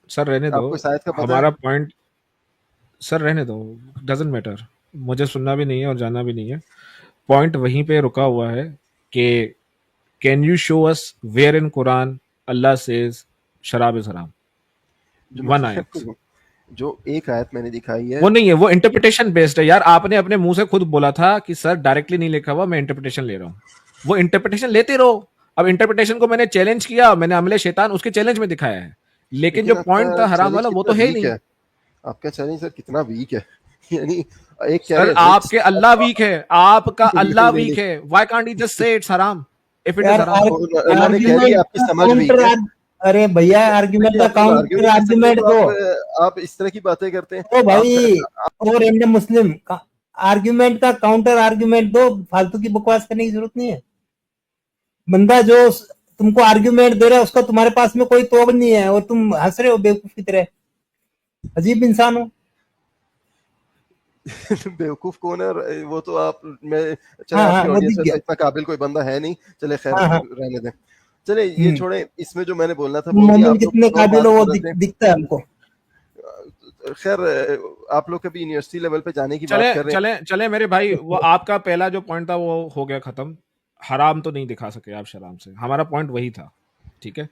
सर रहने दो, आपको इस आयत का पता है? हमारा पॉइंट, सर रहने दो, डजेंट मैटर, मुझे सुनना भी नहीं है और जानना भी नहीं है। पॉइंट वहीं पे रुका हुआ है कि can you show us where in Quran Allah says शराब इज हराम, जो वन मैं आयत। आपको, जो एक आयत मैंने दिखाई है, वो नहीं है, वो इंटरप्रिटेशन बेस्ड है यार, आपने अपने मुंह से खुद बोला था कि सर डायरेक्टली नहीं लिखा हुआ, मैं इंटरप्रिटेशन ले रहा हूँ, वो इंटरप्रिटेशन लेते रहो। अब इंटरप्रिटेशन को मैंने चैलेंज किया, मैंने अमले शैतान उसके चैलेंज में दिखाया है, लेकिन जो लेकिन पॉइंट था आपका हराम चैलेंज वाला वो तो कितना है ही वीक नहीं। है, आपका चैलेंज सर कितना वीक है। यानी एक कह रहे सर हैं आपके अल्लाह वीक है, आपका अल्लाह नहीं, वीक है, why can't you just say it's हराम इफ इट इज यार हराम। अल्लाह ने कह दिया आर्ग्यूमेंट आपकी का समझ वीक है। अरे भैया, देखिए आर्ग्यूमेंट देखिए, का आप लोग आर्ग्यू काउंटर नहीं कर सकते आर्ग्यूमेंट तो दो। आप इस तरह की बातें करते हैं। ओ आप भाई, और इंडियन मुस्लिम का आर्ग्यूमेंट का काउंटर आर्ग्यूमेंट दो, फालतू की बकवास करने की जरूरत नहीं है। बंदा जो तुमको आर्ग्यूमेंट दे रहा है उसका तुम्हारे पास में कोई तोड़ नहीं है और तुम हंस रहे हो बेवकूफ की तरह, अजीब इंसान हो। बेवकूफ कौन है? और वो तो आप, मैं चले हाँ हाँ आपकी वो ऑडियंस दिख में गया। तो इतना काबिल कोई बंदा है नहीं, चले खैर हाँ हाँ। रहने दें। चले ये छोड़े, इसमें जो मैंने बोलना था तुम वो ये, मोमिन आप लोग कितने एक और काबिल बात हो वो कर रहे थे। दिखता है हमको। खैर आप लोग कभी यूनिवर्सिटी लेवल पे जाने की चले बात कर रहे चले चले मेरे भाई, वो आपका पहला जो पॉइंट था वो हो गया खत्म। हराम तो नहीं दिखा सके आप शराब से, हमारा पॉइंट वही था, ठीक है।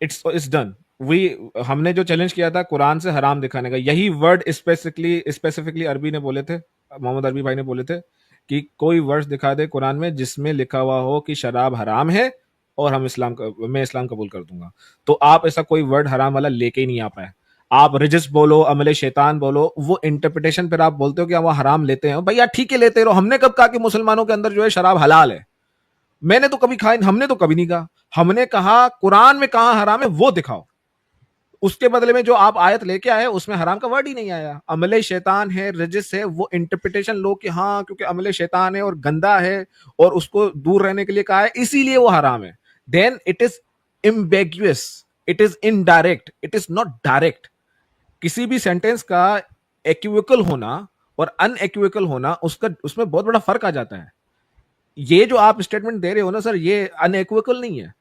It's done. वी हमने जो चैलेंज किया था कुरान से हराम दिखाने का, यही वर्ड स्पेसिफिकली अरबी ने बोले थे, मोहम्मद अरबी भाई ने बोले थे कि कोई वर्ड दिखा दे कुरान में जिसमें लिखा हुआ हो कि शराब हराम है और मैं इस्लाम कबूल कर दूंगा। तो आप ऐसा कोई वर्ड हराम वाला लेके ही नहीं आ पाए। आप रिजिस बोलो, अमले शैतान बोलो, वो इंटरप्रिटेशन पर आप बोलते हो कि वो हराम लेते हैं। भैया ठीक है, लेते रहो। हमने कब कहा कि मुसलमानों के अंदर जो है शराब हलाल है? मैंने तो कभी खाई, हमने तो कभी नहीं कहा। हमने कहा कुरान में कहां हराम है वो दिखाओ। उसके बदले में जो आप आयत लेके आए उसमें हराम का वर्ड ही नहीं आया। अमले शैतान है, रजिस है, वो इंटरप्रिटेशन लो कि हाँ क्योंकि अमले शैतान है और गंदा है और उसको दूर रहने के लिए कहा है इसीलिए वो हराम है। Then it is ambiguous, it is indirect, it is not direct. किसी भी सेंटेंस का इक्विवोकल होना और अनइक्विवोकल होना, उसका उसमें बहुत बड़ा फर्क आ जाता है। ये जो आप स्टेटमेंट दे रहे हो ना सर, ये अनइक्विवोकल नहीं है,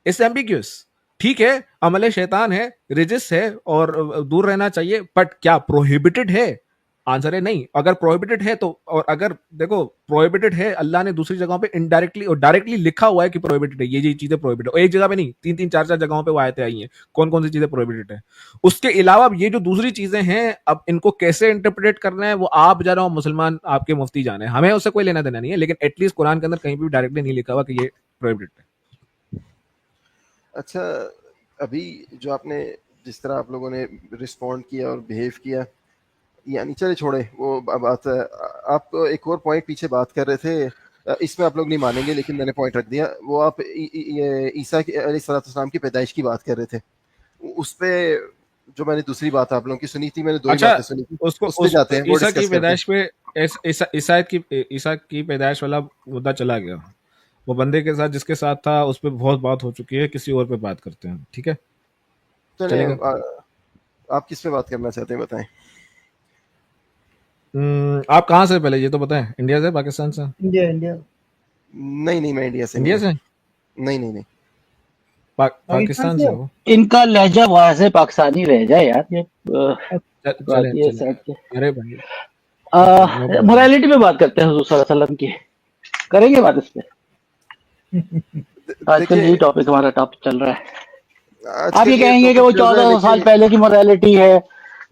इट्स एम्बिग्यूअस। ठीक है, अमले शैतान है, रिजिस है और दूर रहना चाहिए, बट क्या प्रोहिबिटेड है? आंसर है नहीं। अगर प्रोहिबिटेड है तो, और अगर देखो प्रोहिबिटेड है, अल्लाह ने दूसरी जगहों पे इनडायरेक्टली और डायरेक्टली लिखा हुआ है कि प्रोहिबिटेड है, ये चीजें प्रोहिबिटेड, और एक जगह पे नहीं, तीन तीन चार चार जगहों पे वो आयतें आई हैं कौन कौन सी चीजें प्रोहिबिटेड है। उसके अलावा ये जो दूसरी चीजें हैं, अब इनको कैसे इंटरप्रेट करना है वो आप जा रहा हो मुसलमान, आपके मुफ्ती जाने, हमें उससे कोई लेना देना नहीं है। लेकिन एटलीस्ट कुरान के अंदर कहीं भी डायरेक्टली नहीं लिखा हुआ कि ये प्रोहिबिटेड है। अच्छा, अभी जो आपने, जिस तरह आप लोगों ने रिस्पॉन्ड किया और बिहेव किया, यानी चले छोड़े वो बात। आप एक और पॉइंट पीछे बात कर रहे थे, इसमें आप लोग नहीं मानेंगे लेकिन मैंने पॉइंट रख दिया। वो आप ईसा अलैहिस्सलाम की पैदाइश की बात कर रहे थे। उस पे जो मैंने दूसरी बात आप लोगों की सुनी थी, मैंने दो ही अच्छा, बातें सुनी थी, उसको उस पे जाते हैं, वो ईसा की डिस्कस करते हैं। पैदाइश पे ईसा की पैदाइश वाला मुद्दा चला गया। वो बंदे के साथ जिसके साथ था उस पर बहुत बात हो चुकी है, किसी और पे बात करते हैं, ठीक है? चले चलेगा। आप किस पे बात करना चाहते हैं, बताएं। आप कहाँ से, पहले ये तो बताएं, इंडिया से, पाकिस्तान से? इंडिया इंडिया नहीं नहीं, मैं इंडिया से नहीं इंडिया हूँ। से? नहीं नहीं नहीं। पाकिस्तान पाकिस्तान से से हो? हो? इनका लहजा वहां से पाकिस्तानी रह जाए यार, ये चले बात ये चले। साइड के। अरे भाई, नो प्रॉब्लम। मोरालिटी पे बात करते हैं हुजूर सल्लल्लाहु अलैहि वसल्लम की, करेंगे बात इस पे? आजकल यही देखिए, टॉपिक, हमारा टॉपिक चल रहा है। आप आजकल ये ये कहेंगे कि टॉपिक वो चल रहा है 1400 साल लेकिन पहले की मोरालिटी है,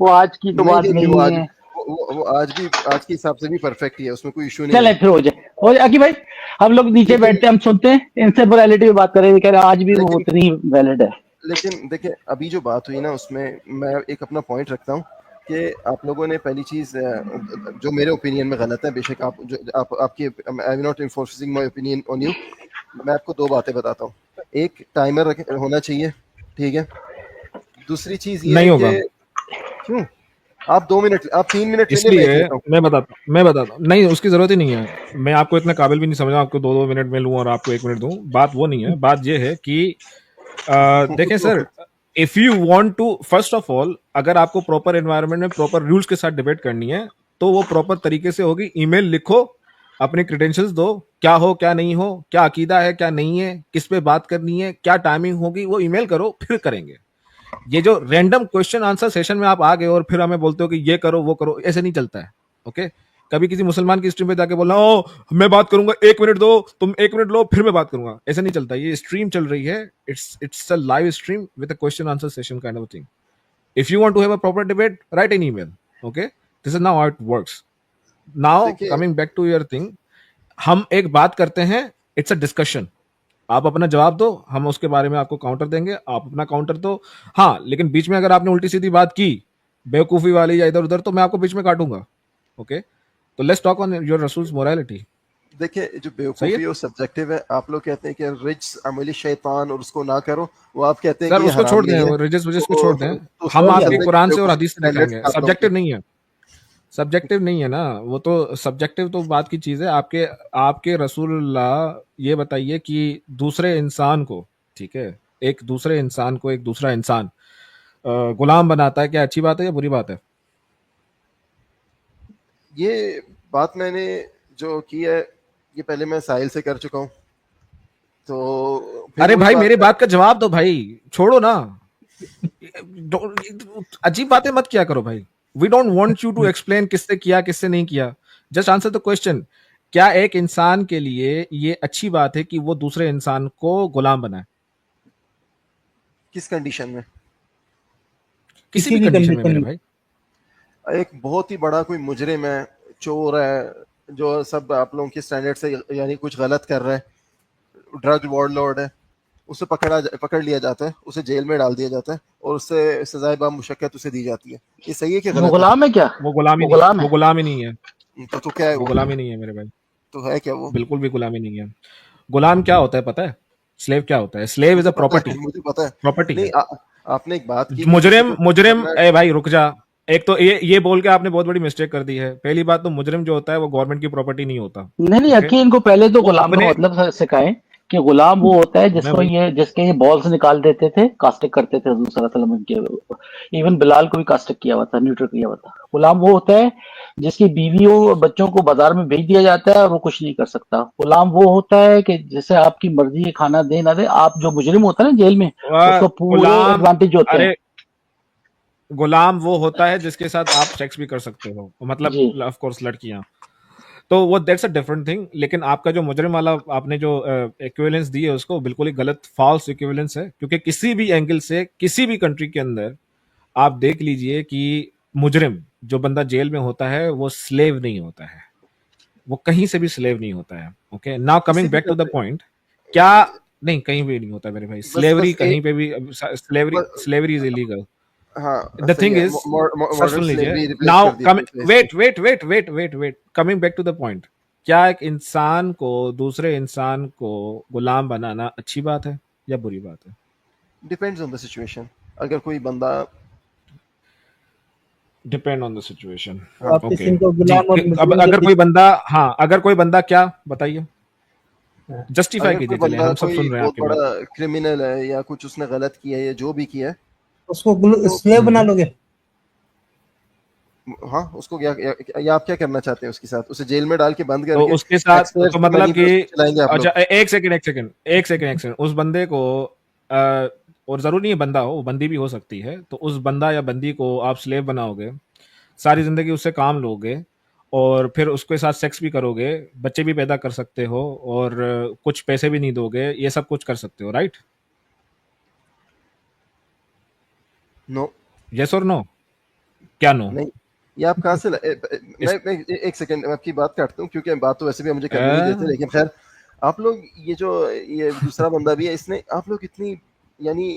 वो आज की तो नहीं बात नहीं नहीं, वो नहीं आज, है। वो आज भी, आज के हिसाब से भी परफेक्ट ही है, उसमें कोई इशू नहीं चले है। फिर हो जाए अकी भाई। हम लोग नीचे लेकिन बैठते हैं, हम सुनते हैं, इनसे मोरालिटी पे बात करेंगे, कह रहे हैं आज भी वो लेकिन उतनी वैलिड है। लेकिन देखिए, अभी जो बात हुई ना उसमें मैं एक अपना पॉइंट रखता हूँ कि आप लोगों ने पहली चीज, जो मेरे ओपिनियन में गलत है, बेशक आप जो आपकी, आई am not enforcing my opinion on you, मैं आपको दो बातें बताता हूँ। एक, टाइमर होना चाहिए, ठीक है। दूसरी चीज ये है नहीं कि होगा। क्यों, आप 2 मिनट, आप 3 मिनट ले लें, मैं एक इसलिए लेता हूँ। मैं बताता हूँ, नहीं उसकी जरूरत ही नहीं है। मैं आपको इतना काबिल भी नहीं समझा आपको 2-2 मिनट में लूँ और आपको 1 मिनट दूँ। बात वो नहीं है। बात ये है कि देखें sir, if you want to, first of all, अगर आपको प्रॉपर एनवायरनमेंट में प्रॉपर रूल्स के साथ डिबेट करनी है तो वो प्रॉपर तरीके से होगी। ईमेल लिखो, अपने क्रेडेंशियल्स दो, क्या हो क्या नहीं हो, क्या अकीदा है क्या नहीं है, किस पे बात करनी है, क्या टाइमिंग होगी, वो ईमेल करो, फिर करेंगे। ये जो रैंडम क्वेश्चन आंसर सेशन में आप आ गए और फिर हमें बोलते हो कि ये करो वो करो, ऐसे नहीं चलता है। ओके, कभी किसी मुसलमान की स्ट्रीम पे जाके बोलना ओ मैं बात करूंगा, 1 मिनट दो, तुम 1 मिनट लो फिर मैं बात करूंगा, ऐसा नहीं चलता। ये स्ट्रीम चल रही है, it's a live stream with a question answer session kind of thing. If you want to have a proper debate, write an email. Okay, this is now how it works. Now देखिए, coming back to your thing, हम एक बात करते हैं, it's a discussion. आप अपना जवाब दो, हम उसके बारे में आपको काउंटर देंगे, आप अपना काउंटर दो। हाँ, लेकिन बीच में अगर आपने उल्टी सीधी बात की, बेवकूफी वाली या इधर उधर, तो मैं आपको बीच में काटूंगा। ओके, तो let's talk on your Rasool's morality. देखिए, जो सही है बेवकूफ़ी और सब्जेक्टिव है, आप लोग कहते हैं कि रिज अमली शैतान और उसको ना करो, वो आप कहते हैं सर, कि ये उसको हराम छोड़ दें, नहीं है, वो रिजिस विजिस को तो छोड़ दें। उसका हम हो गया। आपके चलने की कुरान से और बेवकूफ़ी हदीस से स्टैंडर्ड्स दिखाएंगे। आप लोगों सब्जेक्टिव के। नहीं है, सब्जेक्टिव नहीं है ना वो तो। सब्जेक्टिव तो बात की चीज है। आपके आपके रसूलुल्लाह ये बताइए कि दूसरे इंसान को, ठीक है, एक दूसरे इंसान को एक दूसरा इंसान गुलाम बनाता है, क्या अच्छी बात है या बुरी बात है? ये बात मैंने जो की है ये पहले मैं साहिल से कर चुका हूँ, तो फिर अरे वही भाई बात मेरी बात का जवाब दो भाई, छोड़ो ना, अजीब बातें मत किया करो भाई। We don't want you to explain किससे किया किससे नहीं किया, जस्ट आंसर द क्वेश्चन। क्या एक इंसान के लिए ये अच्छी बात है कि वो दूसरे इंसान को गुलाम बनाए? किस कंडीशन में? किसी किसी भी भी कंडीशन में कंडीशन मेरे में। भाई। एक बहुत ही बड़ा कोई मुजरिम है, चोर है, जो सब आप लोगों के स्टैंडर्ड से यानी कुछ गलत कर रहा है, ड्रग वॉरलॉर्ड है, उसे पकड़ लिया जाता है, उसे जेल में डाल दिया जाता है और उससे सजाए बामुशक्कत उसे दी जाती है। ये सही है कि वो गलत गुलाम है क्या? वो गुलामी वो नहीं, गुलाम वो है? गुलामी नहीं है, है? तो क्या है वो वो? गुलामी नहीं है मेरे भाई, तो है क्या वो? बिल्कुल भी गुलामी नहीं है। गुलाम क्या होता है पता है? स्लेव क्या होता है? स्लेव इज अ मुझे पता प्रॉपर्टी, है, मुझे पता है। प्रॉपर्टी नहीं है। आपने एक बात की कि किसी मुजरिम, को मुजरिम, करना ए भाई रुक जा। एक तो ये बोल के आपने बहुत बड़ी मिस्टेक कर दी है। पहली बात तो मुजरिम जो होता है वो गवर्नमेंट की प्रॉपर्टी नहीं होता, नहीं ओके? अकी, इनको पहले तो वो गुलाम का अपने, मतलब सिखाएं कि गुलाम वो होता है मैं जिसको वही, ये जिसके ये बॉल्स निकाल देते थे, कास्टिक करते थे हजूर सल्लल्लाहु अलैहि वसल्लम के। इवन बिलाल को भी कास्टिक किया हुआ था, न्यूट्रल किया हुआ था। गुलाम वो होता है जिसकी बीवियों और बच्चों को बाजार में भेज दिया जाता है और वो कुछ नहीं कर सकता। गुलाम वो होता है कि जैसे आपकी मर्जी है, खाना दे ना दे, आप जो मुजरिम होता है ना जेल में, उसको पूरे गुलाम, एडवांटेज होते हैं। अरे गुलाम वो होता है जिसके साथ आप सेक्स भी कर सकते हो, मतलब जी ऑफ कोर्स लड़कियां, तो वो दैट्स अ डिफरेंट थिंग। लेकिन आपका जो मुजरिम वाला आपने जो इक्विवेलेंस दी है उसको बिल्कुल ही गलत, फॉल्स इक्विवेलेंस है। क्योंकि किसी भी एंगल से किसी भी कंट्री के अंदर आप देख लीजिए कि मुजरिम जो बंदा जेल में होता है वो स्लेव नहीं होता है, वो कहीं से भी स्लेव नहीं होता है। ओके, नाउ किसी कमिंग भी बैक टू द करते पॉइंट, क्या, नहीं कहीं भी नहीं होता मेरे भाई, बस स्लेवरी बस कहीं एक पे भी, स्लेवरी, बस, स्लेवरी इज इलीगल। हाँ द सही थिंग है। इज, सर मॉडर्न सुन लीजिए, स्लेवरी रिप्लेस नाउ कर दी कम, थी इसको। Wait, coming back to the point, क्या एक इंसान को दूसरे इंसान को गुलाम बनाना अच्छी बात है या बुरी बात है? Depends on the situation. अगर कोई बंदा, डिपेंड ऑन द सिचुएशन। तो आप ओके किसी को जी, गुलाम और अब मुजरिम के अगर कोई बीच। बंदा, हाँ अगर कोई बंदा, क्या बताइए, हाँ, जस्टिफाई अगर कोई कीजिए, चले बंदा हम सब कोई सुन रहे हैं बहुत आपकी बात। बड़ा क्रिमिनल है या कुछ उसने गलत किया है या जो भी किया है, उसको तो स्लेव बना हम्म, लोगे? हाँ उसको या आप क्या करना चाहते हैं उसके साथ? उसे जेल में डाल के बंद तो करके उसके साथ, टैक्स पेयर्स तो की मतलब मनी पे कि, उसको चलाएंगे आप अच्छा लोग? एक सेकंड, उस बंदे को और जरूरी नहीं है बंदा हो, वो बंदी भी हो सकती है, तो उस बंदा या बंदी को आप स्लेव बनाओगे, सारी जिंदगी उससे काम लोगे, और फिर उसके साथ सेक्स भी करोगे, बच्चे भी पैदा कर सकते हो, और कुछ पैसे भी नहीं दोगे, ये सब कुछ कर सकते हो, राइट? नो, यस और नो? क्या नो? नहीं। ये आप कहाँ से मैं एक सेकंड आपकी बात काटता हूँ, क्योंकि बात तो वैसे भी मुझे करनी नहीं देते, लेकिन खैर आप लोग ये दूसरा बंदा भी है, इसने आप लोग इतनी यानी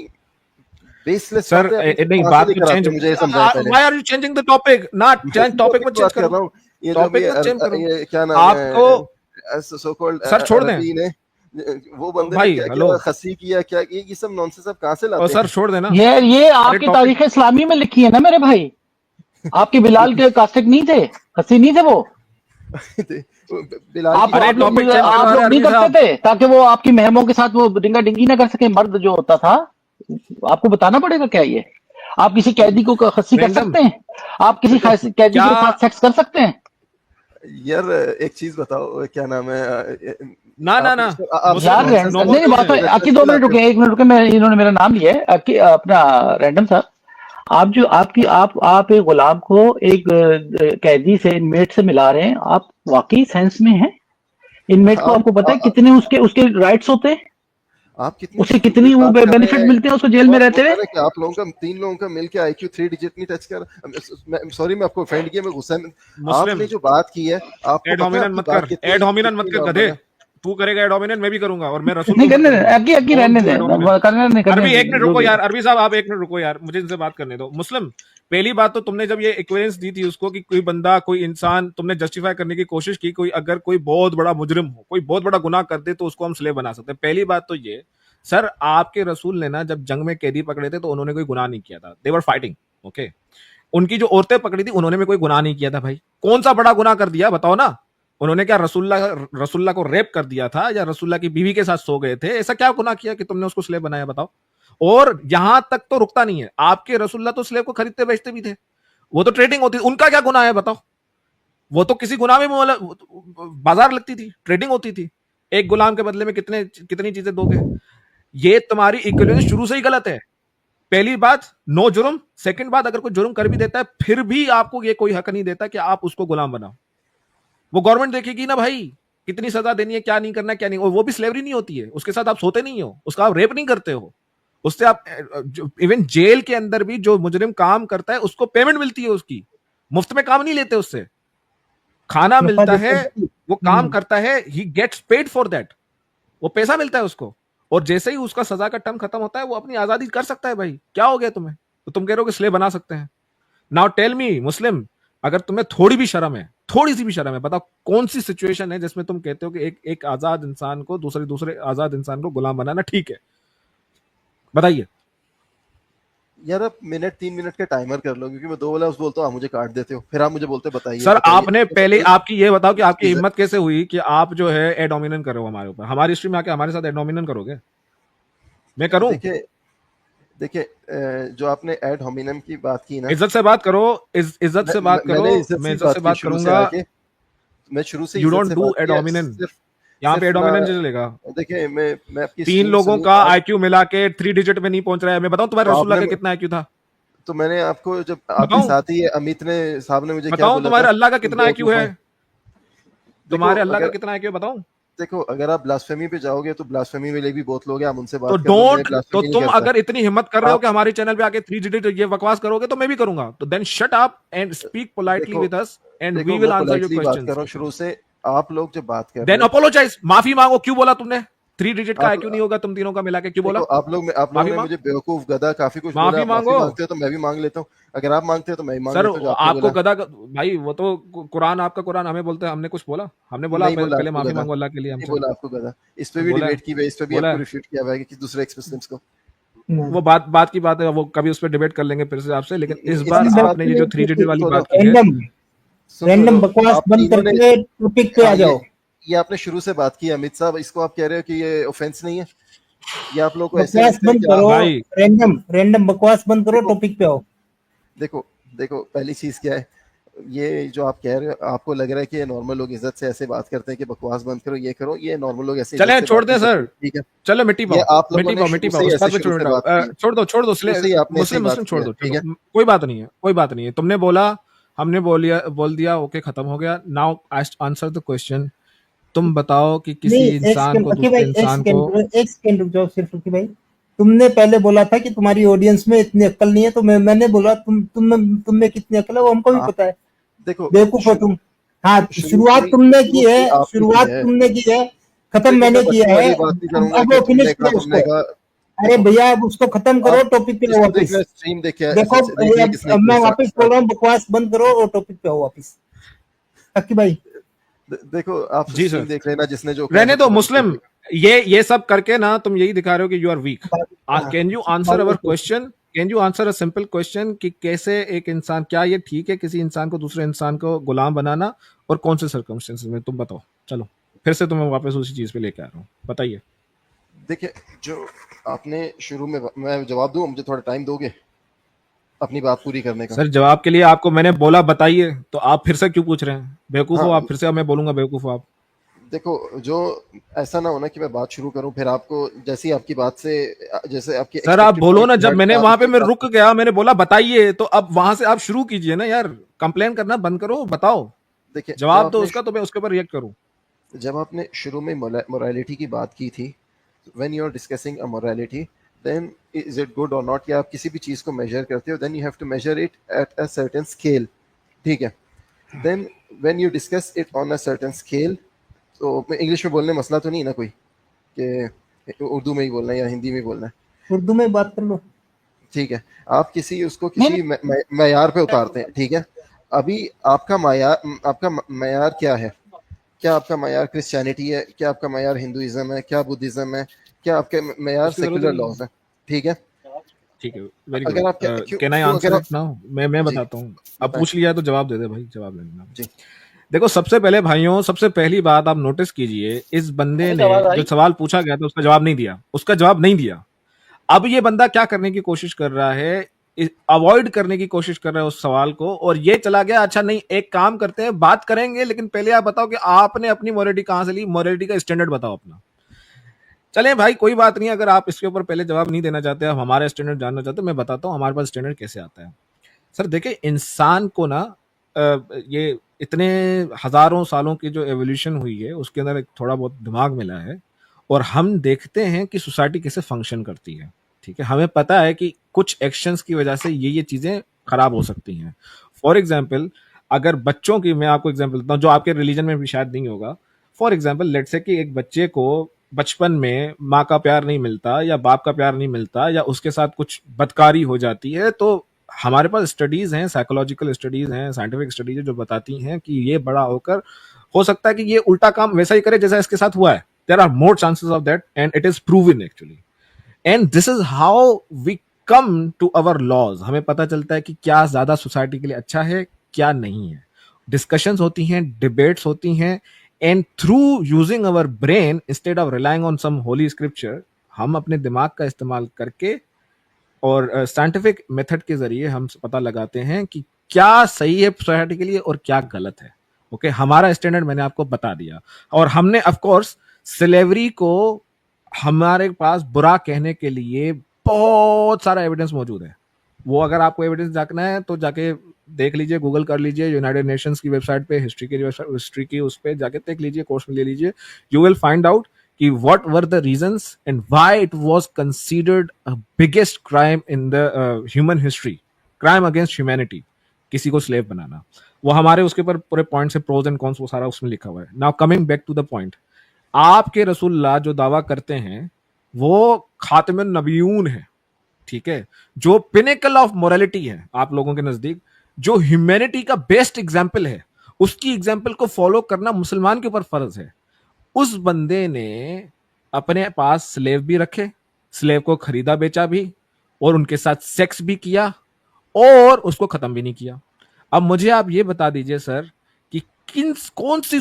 बेसलेस सर बातें अपने से नहीं, कहाँ से बात को लेकर आते चेंज, हो, मुझे ये समझाएं पहले। Why are you changing the topic? ना चेंज, मैं टॉपिक टॉपिक मत की चेंज बात कर करो, रहा हूँ। ये जो टॉपिक मत चेंज करो। ये क्या नाम आपको, है, सो कॉल्ड सर छोड़ दें, अरबी ने, वो बंदे ने भाई क्या हेलो, क्या खसी किया, क्या ये सब नॉनसेंस आप कहाँ से और लाते सर हैं? छोड़ देना। ये अरे आपकी टॉपिक, तारीख इस्लामी में लिखी है ना मेरे भाई। आपके बिलाल के कास्टिक नहीं थे, खसी नहीं थे वो। बिलाल की अरे टॉपिक चेंज करो, आप अरे लोग नहीं अरबी करते साहब। थे ताकि वो आपकी महमों के साथ वो डिंगा डिंगी ना कर सके, मर्द जो होता था। आपको बताना पड़ेगा क्या ये। आप किसी कैदी को खस्सी कर रैंडम, सकते हैं? आप किसी कैदी क्या, के साथ सेक्स कर सकते हैं? यार एक चीज बताओ, क्या नाम है, ना ना आप ना, आप यार मुस्लिम, नॉनसेंस नो नहीं करते नहीं, हो, बात तो आकी, रेफरेंस 2 क्यों मिनट लाते रुके, हो? 1 मिनट रुके, मैं इन्होंने मेरा नाम लिया है अपना रैंडम साहब। आप जो आप एक गुलाम को एक कैदी से, इनमेट से मिला रहे हैं, आप वाकई सेंस में हैं? इनमेट को आप आपको पता है कितने उसके उसके राइट्स होते हैं? आप कितनी उसे स्टूपिड कितनी वो बात कर रहे बेनिफिट हैं। मिलते हैं उसको जेल में और रहते होता हुए? है ना कि आप लोगों का 3 लोगों का मिलके IQ 3 डिजिट नहीं टच कर। सॉरी मैं आपको ऑफेंड किया, मैं गुस्सा में। मुस्लिम, आपने जो बात की है, आपको एड पता है होमिनन आपकी मत बात कर, कितनी एड होमिनन मत कितनी कर गधे। नॉर्मल है। तू करेगा एड होमिनन, मैं भी करूंगा, और मैं रसूल नहीं को मत करने करूंगा। दे, अक्की कौन रहने तू दे, एड होमिनन? करने अरबी एक दे मिनट जो रुको भी है। यार, अरबी साहब आप एक मिनट रुको यार, मुझे इनसे बात करने दो। मुस्लिम, पहली बात तो तुमने जब ये इक्विवेलेंस दी थी उसको कि कोई बंदा, कोई इंसान, तुमने जस्टिफाई करने की कोशिश की, कोई अगर कोई बहुत बड़ा मुजरिम हो, कोई बहुत बड़ा गुनाह कर दे, तो उसको हम स्लेव बना सकते हैं। पहली बात तो ये, सर आपके रसूल ने ना जब जंग में कैदी पकड़े थे तो उन्होंने कोई गुनाह नहीं किया था, दे वर फाइटिंग, ओके। उनकी जो औरतें पकड़ी थी उन्होंने भी कोई गुनाह नहीं किया था भाई। कौन सा बड़ा गुनाह कर दिया बताओ ना? उन्होंने क्या रसुल्ला को रेप कर दिया था, या रसुल्ला की बीवी के साथ सो गए थे? ऐसा क्या गुनाह किया कि तुमने उसको स्लेव बनाया, बताओ? और यहां तक तो रुकता नहीं है, आपके रसुल्ला तो स्लेव को खरीदते बेचते भी थे, वो तो ट्रेडिंग होती, उनका क्या गुनाह है बताओ? वो तो किसी गुलाम में बाजार लगती थी, ट्रेडिंग होती थी, एक गुलाम के बदले में कितनी चीजें दोगे। ये तुम्हारी इक्विवेलेंस शुरू से ही गलत है। पहली बात, नो जुर्म। सेकंड बात, अगर कोई जुर्म कर भी देता है फिर भी आपको ये कोई हक नहीं देता कि आप उसको गुलाम बनाओ। वो गवर्नमेंट देखेगी ना भाई कितनी सजा देनी है, क्या नहीं करना, क्या नहीं। और वो भी स्लेवरी नहीं होती है, उसके साथ आप सोते नहीं हो, उसका आप रेप नहीं करते हो, उससे आप इवन जेल के अंदर भी जो मुजरिम काम करता है उसको पेमेंट मिलती है, उसकी मुफ्त में काम नहीं लेते, उससे खाना मिलता है, वो काम करता है, he gets paid for that, वो पैसा मिलता है उसको। और जैसे ही उसका सजा का टर्म खत्म होता है वो अपनी आजादी कर सकता है। भाई क्या हो गया तुम्हें? तो तुम कह रहे हो कि स्लेव बना सकते हैं। नाउ टेल मी मुस्लिम, अगर तुम्हें थोड़ी भी शर्म है, थोड़ी सी भी शर्म है, बताओ कौन सी सिचुएशन है जिसमें तुम कहते हो कि एक आजाद इंसान को दूसरे आजाद इंसान को गुलाम बनाना ठीक है? बताइए। यार आप 3 मिनट का टाइमर कर लो, क्योंकि मैं 2 लफ्ज बोलता हूँ आप मुझे काट देते हो, फिर आप मुझे बोलते बताइए सर बताइए। आपने पहले आपकी ये बताओ कि आपकी हिम्मत कैसे हुई कि आप जो है एड डोमिनेंट करो हमारे ऊपर, हमारी हिस्ट्री में आके हमारे साथ एड डोमिनेंट करोगे? मैं करूं? देखिए जो आपने एड होमिनम की बात की ना, इज्जत से बात करो, इज्जत से बात करो। मैं इज्जत से बात करूंगा। मैं शुरू से यू इज्जत डोंट से डू बात एड किया, डोमिनेंट। सिर्फ यहाँ पे सिर्फ ना। डोमिनेंट चलेगा। देखिए मैं आपकी 3 स्ट्रीम लोगों का सुनूंगा। आईक्यू मिला के 3 डिजिट में नहीं पहुंच रहा है। मैं बताऊं तुम्हारे तो रसूलुल्लाह आपने का कितना आईक्यू था? तो मैंने आपको जब आपके बताऊं साथ ही अमित ने साहब ने मुझे क्या बताऊं बोला था, तुम्हारे अल्लाह का तुम कितना आईक्यू बेवकूफ है? हो। तुम्हारे अल्लाह का अगर कितना आईक्यू बताऊं? देखो अगर आप ब्लास्फेमी पे जाओगे तो ब्लास्फेमी में भी बहुत लोग हैं, आप उनसे तो बात कर लो। मैं तो ब्लास्फेमी नहीं तुम करता। अगर इतनी हिम्मत कर रहे हो आप कि हमारे चैनल पे आके 3 डिजिट ये बकवास करोगे तो मैं भी करूंगा। तो then shut up and speak politely देखो विद अस एंड वी देखो विल मैं आंसर योर पोलाइटली बात कर क्वेश्चंस। रहा हूँ शुरू से। आप लोग जब बात कर देन रहे हो, अपोलोजाइज, माफी मांगो। क्यों बोला तुमने 3 डिजिट का आप आईक्यू नहीं होगा तुम तीनों का मिला के? क्यों बोला? देखो आप लोगों माफी ने मांग, मुझे बेवकूफ, गधा, काफी कुछ बोला। माफी आप माफी मांगो। मांगते हो तो मैं भी मांग लेता हूँ। अगर आप मांगते हो तो मैं भी मांग सर लेता हूँ जो आपने आपको बोला। भाई वो तो कुरान, आपका कुरान हमें बोलते हैं, हमने कुछ बोला? हमने बोला नहीं बोला पहले आपको माफी गधा, मांगो अल्लाह के लिए नहीं हमसे? बोला आपको गधा। इस पे भी बोला है? डिबेट की हुई है, इस पे भी बोला आपको है? रिफ्यूट किया हुआ है कि दूसरे एक्स मुस्लिम्स को। वो बात की बात है, वो कभी उस पर डिबेट कर लेंगे फिर से आपसे। लेकिन इस बार इस बात आपने पे ये जो 3 डिजिट वाली सुनो बात की है, रैंडम सुनो रैंडम बकवास आप बंद तीनों ने, करके टॉपिक पे आ हाँ जाओ। ये आपने शुरू से बात की अमित साहब, इसको आप कह रहे हो कि ये ऑफेंस नहीं है? ये आप लोग को ऐसे बकवास लगता है बंद कि आप करो, भाई रैंडम बकवास बंद करो, देखो टॉपिक पे आओ। देखो देखो पहली चीज क्या है, ये जो आप कह रहे हो, आपको लग रहा है कि ये नॉर्मल लोग इज्जत से ऐसे बात करते हैं कि बकवास बंद करो, ये करो। ये नॉर्मल लोग ऐसे चले इज्जत से छोड़ बात दें नहीं सर, करते, ठीक है? चलो मिट्टी ये पाओ, आप लोगों ने मिट्टी शुरू पाओ, से ही उस बात ऐसे पे शुरू छोड़ से बात हटाओ। की, छोड़ दो शुरू से ही आपने ऐसे ही मुस्लिम बात छोड़ की दो, है, ठीक है? कोई बात नहीं है, कोई बात नहीं है। तुमने बोला, हमने बोल दिया, ओके खत्म हो गया। Now answer the question. तुम बताओ कि नहीं, किसी एक इंसान सेकंड को अकी दूसरे भाई, इंसान को, एक सेकंड रुक जाओ सिर्फ अकी भाई। तुमने पहले बोला था कि तुम्हारी ऑडियंस में इतनी अक्ल नहीं है, तो मैंने बोला तुम में कितनी अक्ल है वो हमको भी आप पता है। देखो बेवकूफ हो शुरू तुम। हाँ, शुरू से ही शुरू से ही आपने की है। शुरुआत तुमने की है, खत्म देखो मैं मैंने किया बच्चों है। वाली बात नहीं करूंगा अब कि वो फिनिश करो तुमने उसको। कहा। अरे देखो भैया अब उसको खत्म करो, आप टॉपिक पे आओ जिसको देख रहे वापिस। हैं स्ट्रीम देखिए, देखो देख लिया किसने अब की मैं है, वापिस बोल रहा हूँ, बकवास बंद करो और टॉपिक पे आओ वापिस। अक्की भाई देखो आप जी स्ट्रीम सर देख लेना, जिसने जो कहा रहने दो बच्चों वाली मुस्लिम। बात। ये सब करके ना तुम यही दिखा रहे हो कि you are weak. Can you answer our question? Can you answer a simple question कि कैसे एक इंसान, क्या ये ठीक है किसी इंसान को दूसरे इंसान को गुलाम बनाना, और कौन से सर्कमस्टेंसेस में? तुम बताओ। चलो फिर से तुम्हें वापस उसी चीज पे लेके आ रहा हूँ, बताइए। देखिए जो आपने शुरू में, मैं जवाब दूं, मुझे थोड़ा टाइम दोगे अपनी बात पूरी करने का? सर जवाब के लिए आपको मैंने बोला बताइए, तो आप फिर से क्यों पूछ रहे हैं? बेवकूफ हो हाँ आप, फिर से मैं बोलूंगा बेवकूफ हो आप। देखो, जो ऐसा ना होना कि मैं बात शुरू करूं फिर आपको जैसी आपकी बात से, जैसे आपकी सर आप expected बोलो point ना, से जब हट मैंने के आप वहां उस पे मैं हिसाब रुक से- गया, मैंने बोला बताइए, तो अब वहां से आप शुरू कीजिए ना यार, कंप्लेन करना बंद करो, बताओ, देखिए जवाब दो उसका, तो मैं उसके ऊपर रिएक्ट करूं। जब आपने शुरू में मोरालिटी की बात की थी, when you are discussing a morality, then is it good or not, कि आप किसी भी चीज को मेजर करते हो, then you have to measure it at a certain scale, ठीक है? Then when you discuss it on a certain scale, तो इंग्लिश में बोलने मसला तो नहीं ना कोई, कि उर्दू में ही बोलना है या हिंदी में ही बोलना है? उर्दू में बात कर लो। ठीक है, आप उसको किसी मैयार पे उतारते हैं, ठीक है? अभी आपका मैयार क्या है? क्या आपका मैयार क्रिश्चियनिटी है? क्या आपका मैयार हिंदुइज्म है? क्या बुद्धिज्म है? क्या आपके मैयार उसकी जरूरत सेक्युलर नहीं है। लॉज है? ठीक है? ठीक है, वेरी अगर आप good. Can I answer it now? मैं जी बताता हूँ। अब बताएं पूछ लिया है तो जवाब दे दे भाई, जवाब दे देना। जी। देखो सबसे पहले भाइयों, सबसे पहली बात आप नोटिस कीजिए, इस बंदे ने जो सवाल पूछा गया था उसका जवाब नहीं दिया, उसका जवाब नहीं दिया। अब ये बंदा क्या करने की कोशिश कर रहा है, अवॉइड करने की कोशिश कर रहे हैं उस सवाल को, और ये चला गया अच्छा नहीं एक काम करते हैं बात करेंगे लेकिन पहले आप बताओ कि आपने अपनी मोरालिटी कहां से ली, मोरालिटी का स्टैंडर्ड बताओ अपना। चले भाई कोई बात नहीं, अगर आप इसके ऊपर पहले जवाब नहीं देना चाहते, आप हमारा स्टैंडर्ड जानना चाहते हो, मैं बताता हूं हमारे पास स्टैंडर्ड कैसे आता है। सर देखिए इंसान को ना ये इतने हजारों सालों की जो एवोल्यूशन हुई है उसके अंदर एक थोड़ा बहुत दिमाग मिला है, और हम देखते हैं कि सोसाइटी कैसे फंक्शन करती है। ठीक है, हमें पता है कि कुछ एक्शंस की वजह से ये चीजें खराब हो सकती हैं। फॉर एग्जाम्पल अगर बच्चों की मैं आपको एग्जाम्पल देता हूँ जो आपके रिलीजन में भी शायद नहीं होगा। फॉर एग्जाम्पल लेट से कि एक बच्चे को बचपन में माँ का प्यार नहीं मिलता या बाप का प्यार नहीं मिलता या उसके साथ कुछ बदकारी हो जाती है, तो हमारे पास स्टडीज हैं, साइकोलॉजिकल स्टडीज हैं, साइंटिफिक स्टडीज है जो बताती हैं कि ये बड़ा होकर हो सकता है कि ये उल्टा काम वैसा ही करे जैसा इसके साथ हुआ है। There are more chances of that and it is proven actually, and this is how we come to our laws. हमें पता चलता है कि क्या ज्यादा सोसाइटी के लिए अच्छा है क्या नहीं है। डिस्कशंस होती हैं, डिबेट्स होती हैं, and through using our brain instead of relying on some holy scripture, हम अपने दिमाग का इस्तेमाल करके और साइंटिफिक मेथड के जरिए हम पता लगाते हैं कि क्या सही है सोसाइटी के लिए और क्या गलत है। ओके, हमारा स्टैंडर्ड मैंने आपको बता दिया, और हमने ऑफ कोर्स स्लेवरी को हमारे पास बुरा कहने के लिए बहुत सारा एविडेंस मौजूद है। वो अगर आपको एविडेंस जानना है तो जाके देख लीजिए, गूगल कर लीजिए, यूनाइटेड नेशंस की वेबसाइट पे हिस्ट्री की उस पे जाके देख लीजिए, कोर्स में ले लीजिए, यू विल फाइंड आउट कि what were the reasons and why it was considered a biggest crime in the human history, crime against humanity, किसी को स्लेव बनाना। वो हमारे उसके ऊपर पूरे पॉइंट्स है, प्रोज एंड कॉन्स, वो सारा उसमें लिखा हुआ है। Now coming back to the point, आपके रसूलुल्लाह जो दावा करते हैं वो खातिमुन नबियून है, ठीक है, जो पिनेकल ऑफ मोरालिटी है आप लोगों के नजदीक, जो ह्यूमैनिटी का बेस्ट एग्जाम्पल है, उसकी एग्जाम्पल को फॉलो करना मुसलमान के ऊपर फर्ज है। उस बंदे ने अपने पास स्लेव भी रखे, स्लेव को खरीदा बेचा भी, और उनके साथ सेक्स भी किया, और उसको खत्म भी नहीं किया। अब मुझे आप ये बता दीजिए सर कि कौन सी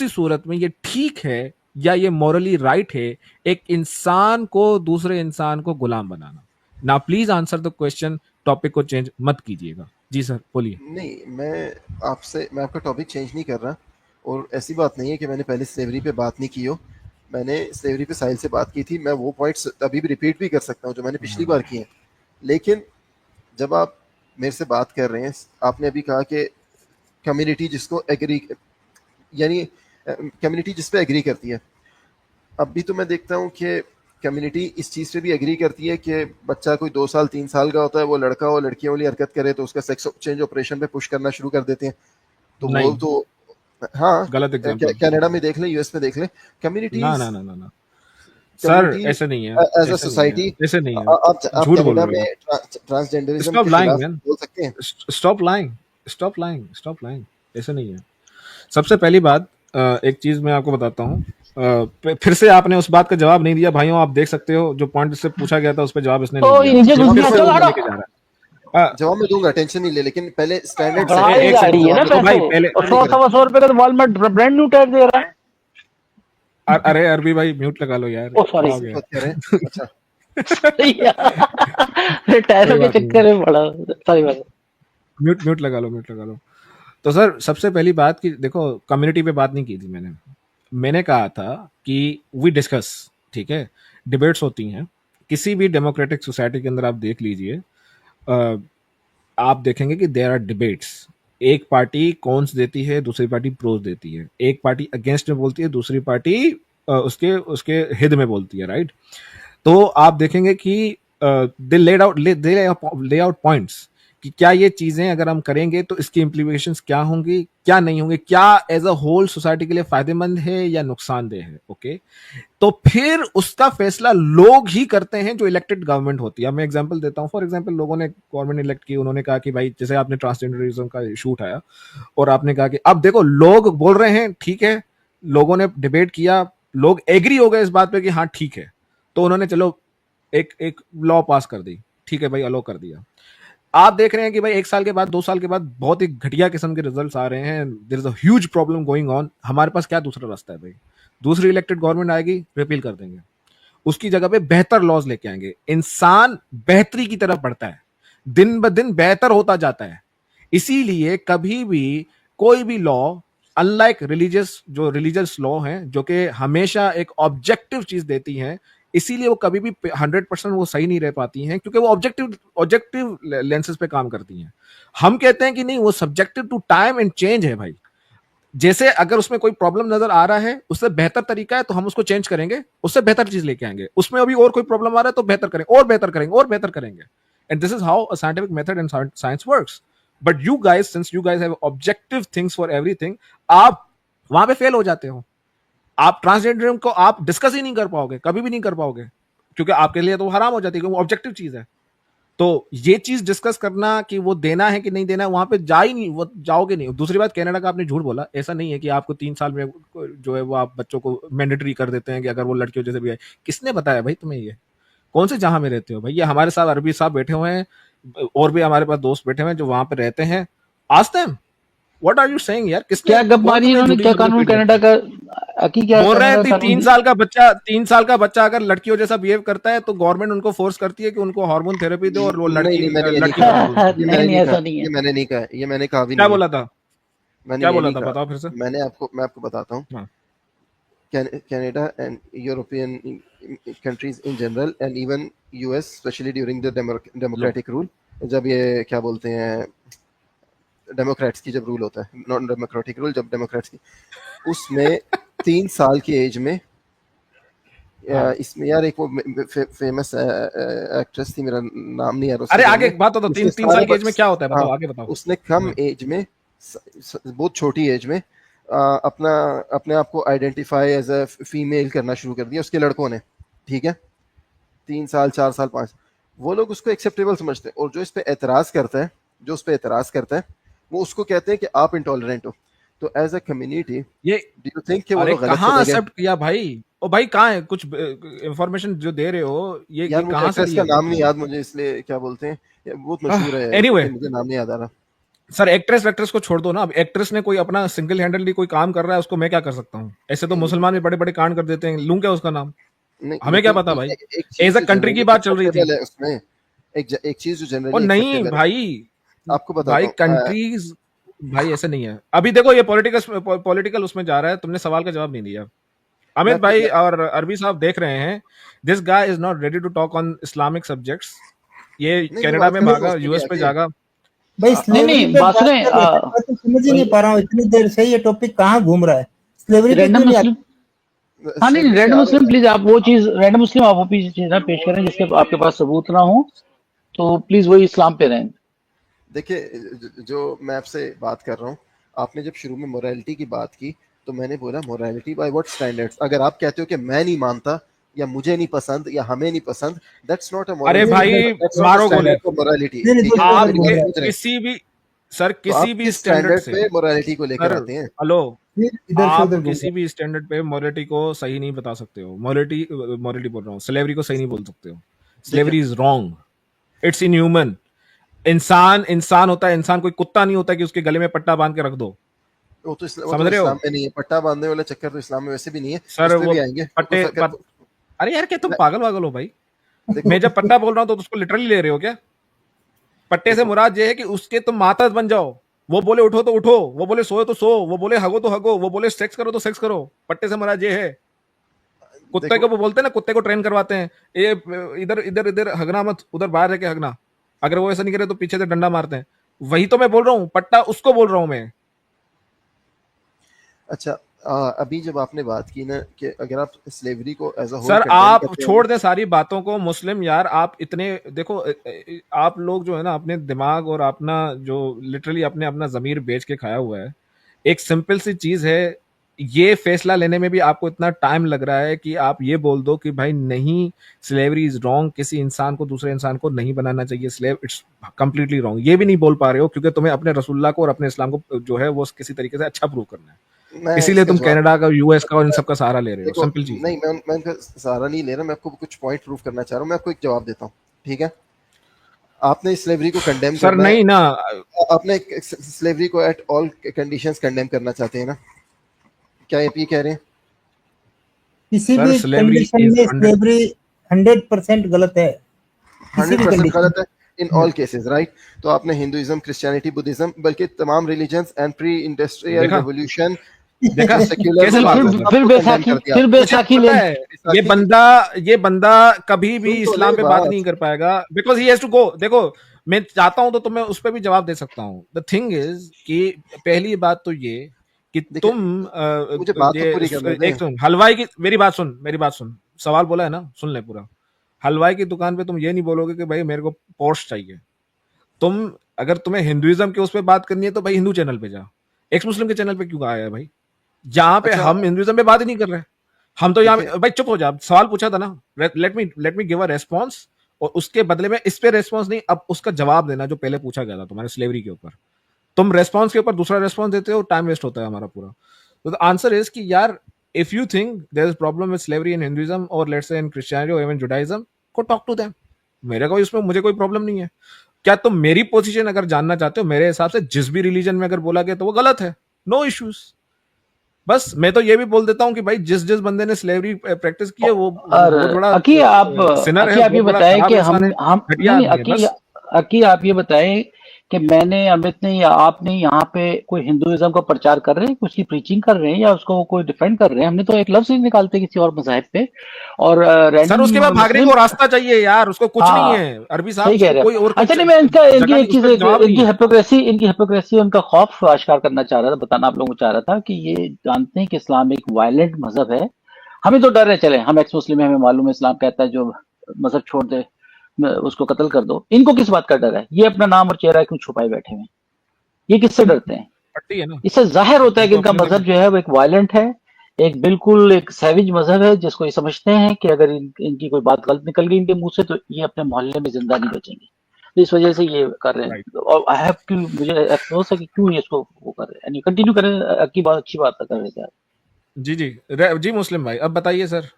सूरत में ये ठीक है या ये मॉरली राइट है एक इंसान को दूसरे इंसान को गुलाम बनाना। ना please answer the question, topic को चेंज मत कीजिएगा। जी सर बोलिए। नहीं, मैं आपका टॉपिक चेंज नहीं कर रहा, और ऐसी बात नहीं है कि मैंने पहले स्लेवरी पे बात नहीं की हो। मैंने स्लेवरी पे साहिल से बात की थी, मैं वो पॉइंट्स अभी भी रिपीट भी कर सकता हूँ जो मैंने पिछली बार किए हैं। लेकिन जब आप मेरे से बात कर रहे हैं, आपने अभी कहा कि कम्युनिटी जिसको एग्री, यानी कम्युनिटी जिस पे एग्री करती है, अब भी तो मैं देखता हूँ कि कम्युनिटी इस चीज़ पे भी एग्री करती है कि बच्चा कोई 2 साल 3 साल का होता है, वो लड़का और लड़कियों वाली हरकत करे तो उसका सेक्स चेंज ऑपरेशन पे पुश करना शुरू कर देते हैं। तो नहीं, वो तो हाँ, गलत एग्जांपल। कनाडा में देख लें, यूएस में देख लें, कम्युनिटी ना ना ना ना ना सर, ऐसे नहीं है, एज अ सोसाइटी। ऐसे नहीं है, आप झूठ बोल कनाडा रहे हो। में ट्रांसजेंडरिज्म स्टॉप के लाइंग खिलाफ मैन, बोल सकते हैं। स्टॉप लाइंग, ऐसे नहीं है। सबसे पहली बात, एक चीज मैं आपको बताता हूँ, फिर से आपने उस बात का जवाब नहीं दिया भाइयों। आप देख सकते हो जो पॉइंट इससे पूछा गया था उस पर जवाब इसने तो नहीं नीचे दिया, घुस फिर गया, से चलो वो हटो। लेके जा रहा है। जवाब मैं दूंगा, टेंशन नहीं ले, लेकिन पहले स्टैंडर्ड बढ़ाई एक जा सेकंड, रही है ना तो भाई पैसे, पहले और 100-125 रुपए का तो वॉलमार्ट ब्रांड न्यू टायर दे रहा है। अरे अरबी भाई म्यूट लगा लो यार, ओ सॉरी, क्या हो गया? बात कर रहे हैं। अच्छा, टायरों के बात नहीं चक्कर में पड़ा, सॉरी बात। म्यूट लगा लो। तो सर सबसे पहली बात कि देखो, कम्युनिटी पे बात नहीं की थी मैंने कहा था कि वी डिस्कस, ठीक है, डिबेट्स होती हैं किसी भी डेमोक्रेटिक सोसाइटी के अंदर। आप देख लीजिए, आप देखेंगे कि देयर आर डिबेट्स। एक पार्टी कॉन्स देती है, दूसरी पार्टी प्रोज देती है, एक पार्टी अगेंस्ट में बोलती है, दूसरी पार्टी उसके हित में बोलती है, राइट। तो आप देखेंगे कि दे ले आउट पॉइंट्स कि क्या ये चीजें अगर हम करेंगे तो इसकी इम्प्लीकेशंस क्या होंगी, क्या नहीं होंगे, क्या एज अ होल सोसाइटी के लिए फायदेमंद है या नुकसानदेह है। ओके, तो फिर उसका फैसला लोग ही करते हैं जो इलेक्टेड गवर्नमेंट होती है। मैं एग्जांपल देता हूं, फॉर एग्जांपल लोगों ने गवर्नमेंट इलेक्ट की, उन्होंने कहा कि भाई जैसे आपने ट्रांसजेंडरिज्म का इशू उठाया और आपने कहा कि अब देखो लोग बोल रहे हैं, ठीक है, लोगों ने डिबेट किया, लोग एग्री हो गए इस बात पे कि हाँ ठीक है, तो उन्होंने चलो एक लॉ पास कर दी, ठीक है भाई, अलो कर दिया। आप देख रहे हैं कि भाई 1 साल के बाद 2 साल के बाद बहुत ही घटिया किस्म के रिजल्ट्स आ रहे हैं, there is a huge problem going on. हमारे पास क्या दूसरा रास्ता है भाई? दूसरी इलेक्टेड गवर्नमेंट आएगी, रिपील कर देंगे। उसकी जगह पे बेहतर लॉज लेके आएंगे। इंसान बेहतरी की तरफ बढ़ता है, दिन ब दिन बेहतर होता जाता है। इसीलिए कभी भी कोई भी लॉ, अनलाइक रिलीजियस लॉ हैं जो कि हमेशा एक ऑब्जेक्टिव चीज देती हैं, इसीलिए वो कभी भी 100% वो सही नहीं रह पाती हैं, क्योंकि वो ऑब्जेक्टिव लेंसेज पे काम करती हैं। हम कहते हैं कि नहीं, वो subjective to time and change है भाई। जैसे अगर उसमें कोई प्रॉब्लम नजर आ रहा है, उससे बेहतर तरीका है तो हम उसको चेंज करेंगे, उससे बेहतर चीज लेके आएंगे। उसमें अभी और कोई प्रॉब्लम आ रहा है तो बेहतर करेंगे और बेहतर करेंगे और बेहतर करेंगे। And this is how a scientific method and science works. But you guys, since you guys have objective things for everything, आप वहां पे फेल हो जाते हो। आप ट्रांसजेंडरिज्म को आप डिस्कस ही नहीं कर पाओगे, कभी भी नहीं कर पाओगे, क्योंकि आपके लिए तो हराम हो जाती है, क्योंकि वो ऑब्जेक्टिव चीज है। तो ये चीज डिस्कस करना कि वो देना है कि नहीं देना है, वहां पे जा ही नहीं, वो जाओगे नहीं। दूसरी बात, कनाडा का आपने झूठ बोला। ऐसा नहीं है कि आपको 3 साल में जो है वो आप बच्चों को मैंडेटरी कर देते हैं कि अगर वो लड़कियों जैसे भी है। किसने बताया भाई तुम्हें? ये कौन से जहां में रहते हो भाई? ये हमारे साथ अरबी साहब बैठे हुए हैं, और भी हमारे पास दोस्त बैठे हुए हैं जो वहां पे रहते हैं। Ask them what are you saying यार। किसने, क्या गप कौन मारी तुम्हें इन्होंने? झूठी क्या खबरें कानून फीड करता कनाडा है? का? क्या बोल रहे हैं कनाडा तीन कानून? साल का बच्चा अगर लड़कियों जैसा बिहेव करता है तो गवर्नमेंट उनको फोर्स करती है कि उनको हार्मोन थेरेपी दो और वो नहीं नहीं, मैंने ये नहीं लड़की कहा, बना दो। ये नहीं मैंने नहीं, नहीं कहा, ऐसा नहीं है। ये मैंने नहीं कहा, ये मैंने कहा भी क्या नहीं है, बोला था? मैंने क्या ये बोला नहीं था? कहा। बताओ फिर से। मैं आपको बताता हूँ। हाँ। Canada and European countries in general and even US especially during the low. democratic rule, जब ये क्या बोलते हैं, डेमोक्रेट्स की जब रूल होता है, नॉन डेमोक्रेटिक रूल, जब डेमोक्रेट्स की, उसमें 3 साल की एज में हाँ। इसमें यार एक वो फेमस एक्ट्रेस थी, मेरा नाम नहीं आ रहा उसके अरे ज़हन आगे में, एक बात तो उसने 3 सारे साल की एज में क्या होता है? हाँ, बताओ, आगे बताओ। उसने कम हाँ। एज में, बहुत छोटी एज में अपना अपने आप को आइडेंटिफाई एज अ फीमेल करना शुरू कर दिया उसके लड़कों ने। ठीक है, 3 साल 4 साल 5, वो लोग उसको एक्सेप्टेबल समझते हैं, और जो इस पे एतराज करता है, वो उसको कहते हैं कि आप इंटॉलरेंट हो। तो एज अ कम्युनिटी ये डू यू थिंक कि वो अरे लोग गलत कहाँ चले गए? एक्सेप्ट किया भाई? ओ भाई कहाँ है? कुछ इंफॉर्मेशन जो दे रहे हो, ये यार मुझे कहाँ से एक्ट्रेस का लिया नाम भाई नहीं तुमने? याद, मुझे इसलिए क्या बोलते हैं, ये बहुत मशहूर है, एनीवे, लेकिन मुझे नाम नहीं याद आ रहा। सर एक्ट्रेस को छोड़ दो ना। अब एक्ट्रेस ने कोई अपना सिंगल हैंडलली कोई काम कर रहा है, उसको मैं क्या कर सकता हूँ? ऐसे तो नहीं मुसलमान भी बड़े बड़े कांड कर देते हैं, लूं क्या उसका नाम? नहीं, हमें क्या लेकिन पता भाई? एक चीज एज अ जो कंट्री की जनरली बात चल रही थी। एक्सेप्टेबल है उसमें, एक चीज जो और जनरली नहीं एक्सेप्टेबल है, भाई, आपको बताता भाई हूँ। कंट्रीज, भाई ऐसे नहीं है। अभी देखो ये पॉलिटिकल उसमें जा रहा है, तुमने सवाल का जवाब नहीं दिया। मैं अमित आपको भाई और अरबी साहब देख रहे हैं, this guy is not ready to talk on Islamic subjects. ये नहीं, वो कनाडा बात में कर रहा हूँ भागा, उसमें भी यूएस पे आगे। जागा। भाई आ- नहीं स्लेवरी नहीं, पे बात बासुरें कर रहे हैं, मैं तो समझ ही नहीं पा रहा हूँ इतनी देर से ये टॉपिक कहाँ घूम रहा है, स्लेवरी पे रैंडम क्यों नहीं मुस्लिम। हाँ नहीं, slavery पे रैंडम आ रहे मुस्लिम हैं। प्लीज, आप वो चीज रैंडम मुस्लिम आप वो चीज ना पेश करें जिसके आपके पास सबूत ना हो, तो प्लीज वही इस्लाम पे रहें। देखिए, जो मैं आपसे बात कर रहा हूँ, आपने जब शुरू में मोरालिटी की बात की, तो मैंने बोला मोरालिटी बाय व्हाट स्टैंडर्ड्स। अगर आप कहते हो कि मैं नहीं मानता, या मुझे नहीं पसंद, या हमें नहीं पसंद, दैट्स नॉट अ अरे मोरल, भाई दैट्स नॉट अ मारो गोली। Standard of morality. नहीं नहीं, ठीक है, दूसरा आप सर बोल मेरी आपके रहा है, बात समझ रहे हैं? किसी भी, सर तो किसी आप भी किस स्टैंडर्ड स्टैंडर्ड से, पे मोरालिटी को लेकर सर आते हैं? हेलो, फिर इधर से आप उधर घूम किसी भी स्टैंडर्ड पे मोरालिटी को सही नहीं बता सकते हो। मोरालिटी बोल रहा हूँ, स्लेवरी को सही नहीं बोल सकते हो। देखिए, slavery is wrong, it's inhuman. इंसान इंसान होता है, इंसान कोई कुत्ता नहीं होता कि उसके गले में पट्टा बांध के रख दो। वो समझ तो रहे हो इस्लाम में नहीं है, पट्टा बांधने वाला चक्कर तो इस्लाम में वैसे भी नहीं है, सर? उस पे वो भी आएंगे। पट्टे अरे यार क्या तुम मैं- पागल वागल हो भाई? देखो मैं जब पट्टा बोल रहा हूँ तो उसको लिटरली ले रहे हो क्या? पट्टे से देखो मुराद ये है कि उसके तुम मातहत बन जाओ। वो बोले उठो तो उठो, वो बोले सोए तो सो, वो बोले हगो तो हगो, वो बोले सेक्स करो तो सेक्स करो। पट्टे से मुराद ये है। कुत्ते को देखो वो बोलते हैं ना, कुत्ते को ट्रेन करवाते हैं, ये इधर इधर इधर हगना मत, उधर बाहर रह के हगना। अगर वो ऐसा नहीं करे तो पीछे से डंडा मारते हैं। वही तो मैं बोल रहा हूँ, पट्टा उसको बोल रहा हूँ मैं। अच्छा, अभी जब आपने बात की ना कि अगर आप स्लेवरी को as a whole sir condemn आप करते हैं छोड़ ना, दें सारी बातों को। मुस्लिम यार, आप इतने देखो, आप लोग जो है ना अपने दिमाग और अपना जो लिटरली अपने अपना जमीर बेच के खाया हुआ है। एक सिंपल सी चीज है, ये फैसला लेने में भी आपको इतना टाइम लग रहा है कि आप ये बोल दो कि भाई नहीं, स्लेवरी इज रॉन्ग, किसी इंसान को दूसरे इंसान को नहीं बनाना चाहिए स्लेव, इट्स कंप्लीटली रॉन्ग। ये भी नहीं बोल पा रहे हो क्योंकि तुम्हें अपने रसूलुल्लाह को और अपने इस्लाम को जो है वो किसी तरीके से अच्छा प्रूव करना है। मैं इसीलिए इसका तुम जवाब, कनाडा का, यूएस का और इन सब का सहारा ले रहे हो। देखो, सिंपल चीज है। नहीं, मैं उनका सहारा नहीं ले रहा, मैं आपको कुछ पॉइंट प्रूव करना चाह रहा हूँ, मैं आपको एक जवाब देता हूँ। ठीक है, आपने स्लेवरी को कंडेम सर करना है, नहीं ना, आपने स्लेवरी को एट ऑल कंडीशंस कंडेम करना चाहते हैं ना? क्या आप ये कह रहे हैं? किसी सर भी स्लेवरी कंडीशन इज में 100 स्लेवरी 100% गलत है, किसी भी 100% कंडीशन गलत है इन ऑल केसेस, राइट? तो आपने हिंदुइज्म, क्रिश्चियनिटी, बुद्धिज्म, बल्कि तमाम रिलीजन्स एंड प्री इंडस्ट्रियल देखा रेवोल्यूशन, देखा सेक्युलर कैसे फिर बात फिर है वर्ल्ड सर। फिर सबको कंडेम बैसाखी कर दिया फिर आपने। मुझे बैसाखी पता ले है बैसाखी ये बंदा कभी भी सुन तो ले इस्लाम पे बात नहीं बात। कर पाएगा because he has to go. देखो मैं चाहता हूं तो मैं उस पर भी जवाब दे सकता हूँ। द थिंग इज कि पहली बात तो ये कि देखिए, तुम मुझे बात तो ये पूरी करने दें। एक सुन हलवाई की मेरी बात सुन। सवाल बोला है ना, सुन ले पूरा। हलवाई की दुकान पे तुम ये नहीं बोलोगे कि भाई मेरे को पोर्श चाहिए। तुम अगर तुम्हें हिंदुइज्म के उस पर बात करनी है तो भाई हिंदू चैनल पे जा। एक्स मुस्लिम के चैनल पे क्यों आया है भाई? जहां पे अच्छा, हम हिंदुइज्म पे बात ही नहीं कर रहे। हम तो देखिए, यहाँ भाई चुप हो जा। सवाल पूछा था ना, let me give a response और उसके बदले में इस पे रेस्पॉन्स नहीं, अब उसका जवाब देना जो पहले पूछा गया था तुम्हारे स्लेवरी के ऊपर। तुम रेस्पॉन्स के ऊपर दूसरा रेस्पॉन्स देते हो, टाइम वेस्ट होता है हमारा पूरा। तो द आंसर इज कि यार if you think there is problem with slavery in Hinduism और लेट्स से इन क्रिश्चियनिटी और इवन जुडाइज्म, को टॉक टू देम। मेरे को इसमें मुझे कोई प्रॉब्लम नहीं है। क्या तुम मेरी पोजीशन अगर जानना चाहते हो, मेरे हिसाब से जिस भी रिलीजन में अगर बोला गया तो वो गलत है, नो इश्यूज। बस मैं तो ये भी बोल देता हूँ कि भाई जिस जिस बंदे ने स्लेवरी प्रैक्टिस की है वो और बहुत बड़ा अकी सिनर है, आप ये बहुत बड़ा बताएं खराब कि इंसान है, हम घटिया नहीं आदमी है। बस अकी आप ये बताएं कि मैंने अमित ने या आपने यहाँ पे कोई हिंदुइज्म का प्रचार कर रहे हैं, उसकी प्रीचिंग कर रहे हैं या उसको कोई डिफेंड कर रहे हैं? हमने तो एक लफ्ज ही निकालते किसी और मजहब पे और सर रैंडम उसके बाद भागने मुस्लिम। को रास्ता चाहिए यार, उसको कुछ नहीं हाँ, है अरबी साहब, सही कह उसको रहे कोई हैं। और अच्छा कुछ नहीं, मैं इनकी जगह एक नहीं, उस चीज पर जवाब नहीं है। इनकी हिपोक्रेसी उनका खौफ आश्कार करना चाह रहा था, बताना आप लोगों को चाह रहा था कि ये जानते हैं कि इस्लाम एक वायलेंट मजहब है। हमें तो डर है, चले हम एक्स मुस्लिम है, हमें मालूम है इस्लाम कहता है जो मजहब छोड़ दे उसको कत्ल कर दो। इनको किस बात का डर है? ये अपना नाम और चेहरा क्यों छुपाए बैठे हैं? ये किससे डरते हैं? पट्टी है ना, इससे जाहिर होता है कि उनको इनका अपने मजहब देखो। जो है वो एक वायलेंट है, एक बिल्कुल एक सैविज मजहब है, जिसको ये समझते हैं कि अगर इनकी कोई बात गलत निकल गई इनके मुंह से तो ये अपने मोहल्ले में जिंदा नहीं बचेंगे। तो इस वजह से ये कर रहे राइट, हैं और आई हैव टू, मुझे अफसोस है कि क्यों ये इसको वो कर रहे हैं। कंटिन्यू करें, की बात अच्छी बात कर रहे थे आप। जी जी जी मुस्लिम भाई अब बताइए सर,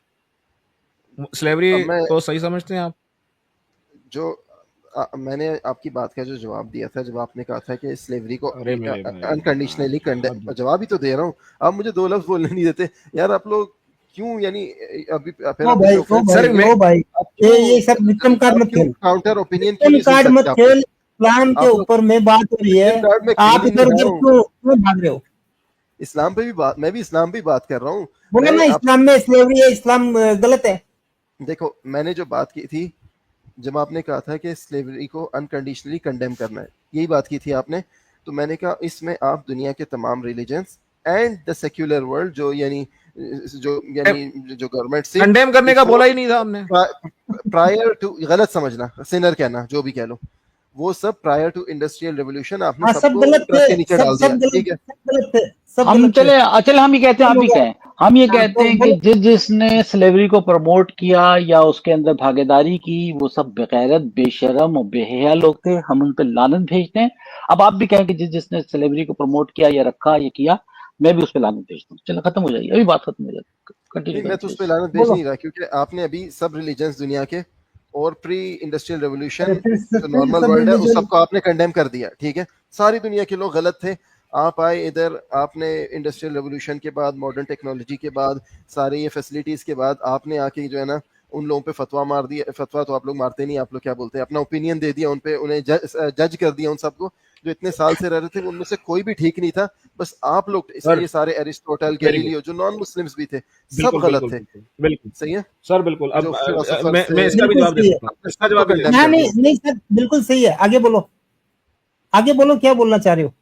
स्लेवरी अब मैं को सही समझते हैं आप? जो मैंने आपकी बात का जो जवाब दिया था, जब आपने कहा था कि स्लेवरी को अरे मेरे भाई अनकंडीशनली अब जवाब ही तो दे रहा हूँ। आप मुझे 2 लफ्ज बोलने नहीं देते यार। आप लोग क्यों, यानी अभी फिर ओ आप भाई मुझे ओ ऑफेंस भाई सर करेंगे। मैं ओ भाई, आप क्यों ये सब विक्टिम कार्ड मत खेल, काउंटर ओपिनियन क्यों विक्टिम नहीं सुन कार्ड मत सकते आप लोग? खेल। इस्लाम के आप लोग ऊपर में बात हो रही है, विक्टिम कार्ड में खेल आप ही नहीं इधर रहा उधर हूँ। क्यों क्यों भाग रहे हो? इस्लाम पे भी बात, मैं भी इस्लाम पे बात कर रहा हूँ। बोलो मैं ना आप इस्लाम में स्लेवरी है, इस्लाम गलत है। देखो, मैंने जो बात की थी, जब आपने कहा था कि स्लेवरी को अनकंडीशनली कंडेम करना है, यही बात की थी आपने। तो मैंने कहा इसमें आप दुनिया के तमाम religions and the secular world, जो जो गवर्नमेंट से कंडेम करने का बिफोर बोला ही नहीं था हमने। प्रायर टू, गलत समझना, सिनर कहना, जो भी कह लो, वो सब प्रायर टू इंडस्ट्रियल रेवोल्यूशन आपने हाँ सब सबको गलत ट्रक थे, के नीचे डाल दिया, सब गलत, ठीक है? सब गलत थे, सब हम गलत थे। चले हम ये कहते हैं, आप खत्म हो भी गया। कहें, हम ये हाँ, कहते तो हैं कि बोलो। जिसने स्लेवरी को प्रमोट किया या उसके अंदर भागीदारी की वो सब बेगैरत, बेशरम और बेहया लोग थे, हम उन पर लानत भेजते हैं। अब आप भी कहें कि जिसने स्लेवरी को प्रमोट किया या रखा या किया, मैं भी उस पर लानत भेजता हूँ। चलो खत्म हो जाएगी, अभी बात खत्म हो जाएगी, कंटिन्यू नहीं, मैं करें तो उस प्लीज, पर लानत भेज बोलो। नहीं रहा, क्योंकि आपने अभी सब रिलीजन्स दुनिया के और प्री इंडस्ट्रियल अरे रेवोल्यूशन फिर जो नॉर्मल सब वर्ल्ड है उस रिलीजन, सबको आपने कंडेम कर दिया, ठीक है? सारी दुनिया के लोग गलत थे। आप आए इधर, आपने इंडस्ट्रियल रेवोल्यूशन के बाद, मॉडर्न टेक्नोलॉजी के बाद, सारे ये फैसिलिटीज के बाद, आपने आके जो है ना उन लोगों पे फतवा मार दिया। फतवा तो आप लोग मारते नहीं, आप लोग क्या बोलते हैं, अपना ओपिनियन दे दिया उन पे, उन्हें जज कर दिया उन सबको जो इतने साल से रह रहे थे। उनमें से कोई भी ठीक नहीं था, बस आप लोग, सर ये सारे एरिस्टोटल, वेरी गुड, गैलीलियो, जो नॉन मुस्लिम्स भी थे, सब बिल्कुल गलत बिल्कुल थे। बिल्कुल बिल्कुल सही है? सर बिल्कुल। जो अब फिलोसोफर्स मैं थे, इसका भी बिल्कुल जवाब दे सही है। सकता हूँ, आपने इसका सबको जवाब भी दे कंडेम सकता हाँ कर नहीं दिया। नहीं सर, बिल्कुल सही है, आगे बोलो, आगे बोलो, क्या बोलना चाह रहे हो?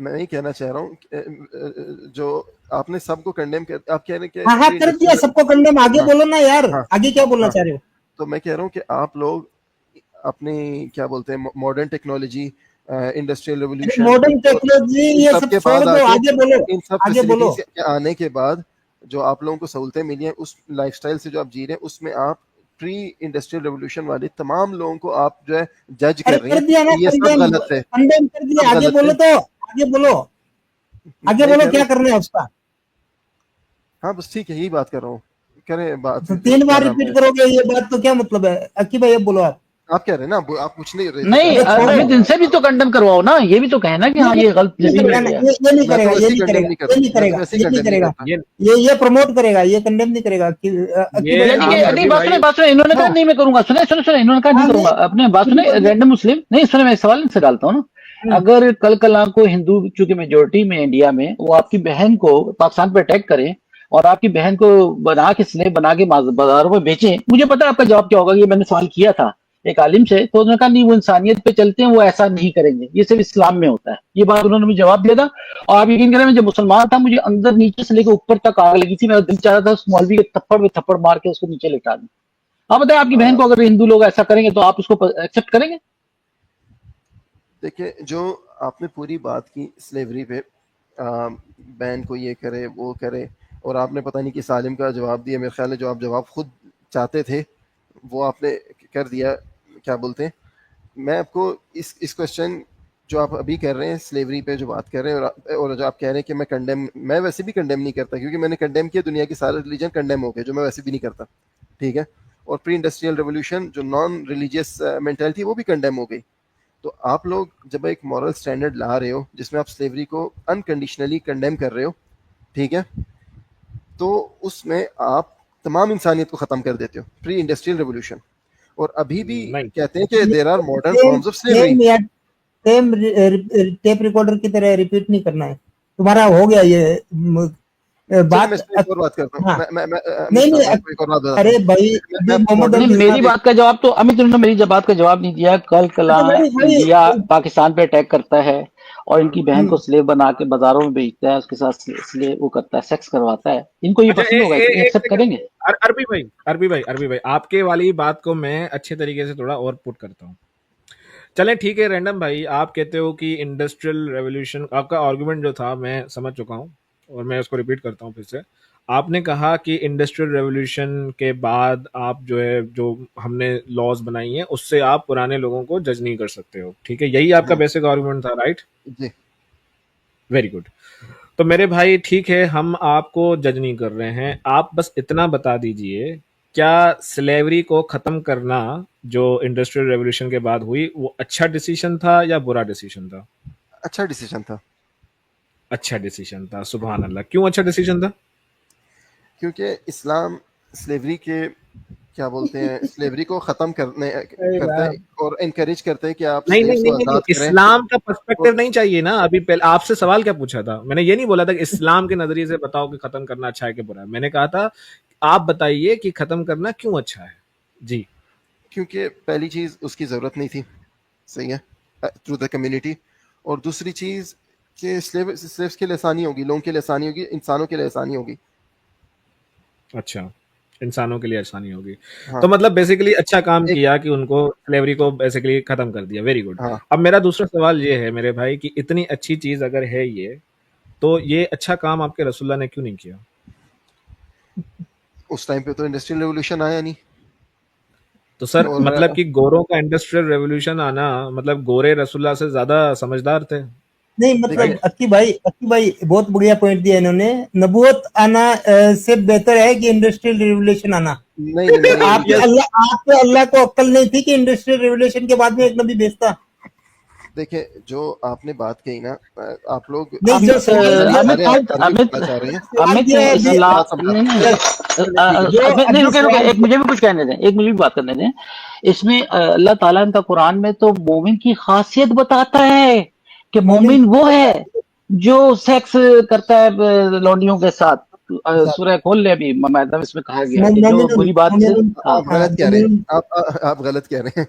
मैं ये कहना चाह रहा हूँ जो आपने सबको कंडेम कर, आप कह रहे हैं हाँ कि हाँ प्री कर दिया इंडस्ट्रियल। सबको कंडेम, आगे हाँ, बोलो ना यार, हाँ, आगे क्या बोलना हाँ। चाह रहे हो? तो मैं कह रहा हूँ कि आप लोग अपनी, क्या बोलते हैं, मॉडर्न टेक्नोलॉजी, इंडस्ट्रियल अरे रेवोल्यूशन मॉडर्न और टेक्नोलॉजी इन ये सब सब के छोड़ बाद दो, आके, आगे बोलो, इन सब आगे बोलो। फैसिलिटीज के आने के बाद जो आप लोगों को सहूलतें मिली हैं, उस लाइफस्टाइल से जो आप जी रहे हैं, उसमें आप प्री इंडस्ट्रियल रेवोल्यूशन वाले तमाम लोगों को आप जो है जज अरे कर रही कर हैं दिया ना कि ये सब कंडेम, गलत है, कंडेम कर दिया, सब आगे गलत बोलो है। तो, आगे बोलो, आगे मैं बोलो कह रहा क्या हूँ, करना है उसका। हाँ बस ठीक है, यही बात कर रहा हूँ, करें बात, तो जो 3 बार क्या नाम रिपीट है। करोगे ये बात तो क्या मतलब है? अक्की भाई अब बोलो आप। आप कह रहे हैं ना, आप कुछ नहीं रहे नहीं ये छोड़ो। अमित, इनसे भी तो कंडम करवाओ ना, ये भी तो कहे ना कि हाँ ये गलत नहीं जैसे करेगा ना, ये नहीं मैं करेगा, तो ये वैसे नहीं कंडेम करेगा, नहीं करता, ये नहीं मैं तो करेगा, वैसे ये नहीं कंडेम नहीं करेगा, करता। ये ये प्रमोट करेगा, ये कंडेम नहीं करेगा कि ये यानी कि आप नहीं, अरबी भाई बात सुने, इन्होंने कहा हाँ नहीं मैं करूंगा, सुने सुने सुने, इन्होंने कहा नहीं हाँ करूंगा, अपने बात सुने, बिल्कुल रैंडम मुस्लिम नहीं सुने, मैं सवाल इनसे डालता हूँ ना, अगर कल कल को हिंदू चूंकि मेजोरिटी में इंडिया में, वो आपकी बहन को पाकिस्तान पे अटैक करें और आपकी बहन को बना के स्लेव बना के बाजारों में बेचें, मुझे पता है आपका जवाब क्या होगा, ये मैंने सवाल किया था एक आलिम से, तो उन्होंने कहा नहीं वो इंसानियत पे चलते हैं, वो ऐसा नहीं करेंगे, ये सिर्फ इस्लाम में होता है, ये बात उन्होंने मुझे जवाब दिया था। और आप यकीन करें मैं जब मुसलमान था, मुझे अंदर नीचे से लेकर ऊपर तक आग लगी थी, मेरा दिल चाह रहा था उस मौलवी के थप्पड़ में थप्पड़ मार के उसको नीचे लेटा दूं। आप बताएं आपकी बहन को अगर हिंदू लोग ऐसा करेंगे तो आप उसको एक्सेप्ट करेंगे? देखिए, जो आपने पूरी बात की स्लेवरी पे, बैन को ये करे वो करे, और आपने पता नहीं कि सालिम का जवाब दिया, मेरे ख्याल है जो आप जवाब खुद चाहते थे वो आपने कर दिया। क्या बोलते हैं, मैं आपको इस क्वेश्चन जो आप अभी कर रहे हैं स्लेवरी पे जो बात कर रहे हैं, और जो आप कह रहे हैं कि मैं कंडेम, मैं वैसे भी कंडेम नहीं करता, क्योंकि मैंने कंडेम किया, दुनिया के सारे रिलीजन कंडेम हो गए, जो मैं वैसे भी नहीं करता, ठीक है। और प्री इंडस्ट्रियल रेवोल्यूशन जो नॉन रिलीजियस मेंटालिटी वो भी कंडेम हो गई। तो आप लोग जब एक मॉरल स्टैंडर्ड ला रहे हो जिसमें आप स्लेवरी को अनकंडीशनली कंडेम कर रहे हो, ठीक है, तो उसमें आप तमाम इंसानियत को ख़त्म कर देते हो, प्री इंडस्ट्रियल रेवोल्यूशन। और अभी भी नहीं कहते हैं कि there are modern same forms of slavery. Same यार, सेम टेप रिकॉर्डर की तरह रिपीट नहीं करना है, तुम्हारा हो गया ये चलिए, बात। मैं इस पे एक और बात करता हूँ। हाँ मैं नहीं अमित साहब, नहीं मैं आपको एक और बात बताता अरे हूँ। भाई मैं अभी मोहम्मद नहीं मॉडर्न अली मेरी साहब, बात का जवाब तो अमित, उन्होंने मेरी बात का जवाब नहीं दिया। कल कला अच्छा भाई भाई इंडिया पाकिस्तान पे अटैक करता है और इनकी बहन को हम्म, स्लेव बना के बाजारों में बेचता है, उसके साथ स्लेव वो करता है, सेक्स करवाता है, इनको ये अच्छा पसंद होगा, ये एक एक्सेप्ट सेकंड, करेंगे? अरबी भाई आपके वाली बात को मैं अच्छे तरीके से थोड़ा और पुट करता हूँ। चलें ठीक है, रैंडम भाई आप कहते हो कि इंडस्ट्रियल रेवोल्यूशन, आपका आर्गुमेंट जो था मैं समझ चुका हूँ और मैं उसको रिपीट करता हूँ फिर से। आपने कहा कि इंडस्ट्रियल रेवोल्यूशन के बाद आप जो है, जो हमने लॉज बनाई हैं उससे आप पुराने लोगों को जज नहीं कर सकते हो, ठीक है, यही आपका हाँ बेसिक आर्गुमेंट था, राइट? जी। Very good. तो मेरे भाई ठीक है, हम आपको जज नहीं कर रहे हैं, आप बस इतना बता दीजिए, क्या स्लेवरी को खत्म करना जो इंडस्ट्रियल रेवोल्यूशन के बाद हुई वो अच्छा डिसीजन था या बुरा डिसीजन था? अच्छा डिसीजन था, अच्छा डिसीजन था, सुभान अल्लाह। क्यों अच्छा डिसीजन था? क्योंकि इस्लाम स्लेवरी के, क्या बोलते हैं, स्लेवरी को ख़त्म करने अरे करता है वाह, और इनकरेज करता है कि आप नहीं नहीं स्लेव्स नहीं को नहीं नहीं, आज़ाद करें। इस्लाम का और पर्सपेक्टिव नहीं चाहिए ना। अभी पहले आपसे सवाल क्या पूछा था, मैंने ये नहीं बोला था कि इस्लाम के नजरिए से बताओ कि खत्म करना अच्छा है कि बुरा है, मैंने कहा था आप बताइए कि खत्म करना क्यों अच्छा है। जी। क्योंकि पहली चीज़ उसकी ज़रूरत नहीं थी, सही है, थ्रू द कम्युनिटी। और दूसरी चीज़ कि स्लेव्स के लिए आसानी होगी, लोगों के लिए आसानी होगी, इंसानों के लिए आसानी होगी। अच्छा, इंसानों के लिए आसानी होगी। हाँ तो मतलब बेसिकली अच्छा काम एक, किया कि उनको स्लेवरी को बेसिकली खत्म कर दिया। Very good. हाँ अब मेरा दूसरा सवाल ये है मेरे भाई कि इतनी अच्छी चीज अगर है ये, तो ये अच्छा काम आपके रसूलुल्लाह ने क्यों नहीं किया? उस टाइम पे तो इंडस्ट्रियल रेवोल्यूशन आया नहीं। तो सर और मतलब कि गोरों का इंडस्ट्रियल रेवोल्यूशन आना मतलब गोरे रसूलुल्लाह से ज्यादा समझदार थे, नहीं मतलब राइट? अक्की भाई बहुत बढ़िया पॉइंट दिया इन्होंने, नबूवत आना से बेहतर है कि इंडस्ट्रियल रिवोल्यूशन आना। नहीं नहीं नहीं, आपके यस। अल्लाह को अक्ल नहीं थी कि इंडस्ट्रियल रिवोल्यूशन के बाद में एक नबी भेजता। देखिए जो आपने बात कही ना, आप लोग नहीं जो अमित सवाल ये अमित सारे अरबी अमित बोलना चाह रहे हैं। सवाल अमित ये है मैं अभी, आपकी इस्लाम बात समझा नहीं रहा हूँ। नहीं जो अमित नहीं, अभी रुके रुके, सवाल एक मुझे भी कुछ कहने दें, एक मुझे भी बात करने दें। इसमें अल्लाह ताला का कुरान में तो मोमिन की खासियत बताता है कि मोमिन मोमिन वो है जो सेक्स करता है लौंडियों के साथ। सूरह खोल ले अभी, मैदा में इसमें कहा गया है कि जो मोमिन बुरी बात से, मोमिन हाँ। आप हाँ गलत कह रहे हैं, मोमिन। आप गलत कह रहे हैं।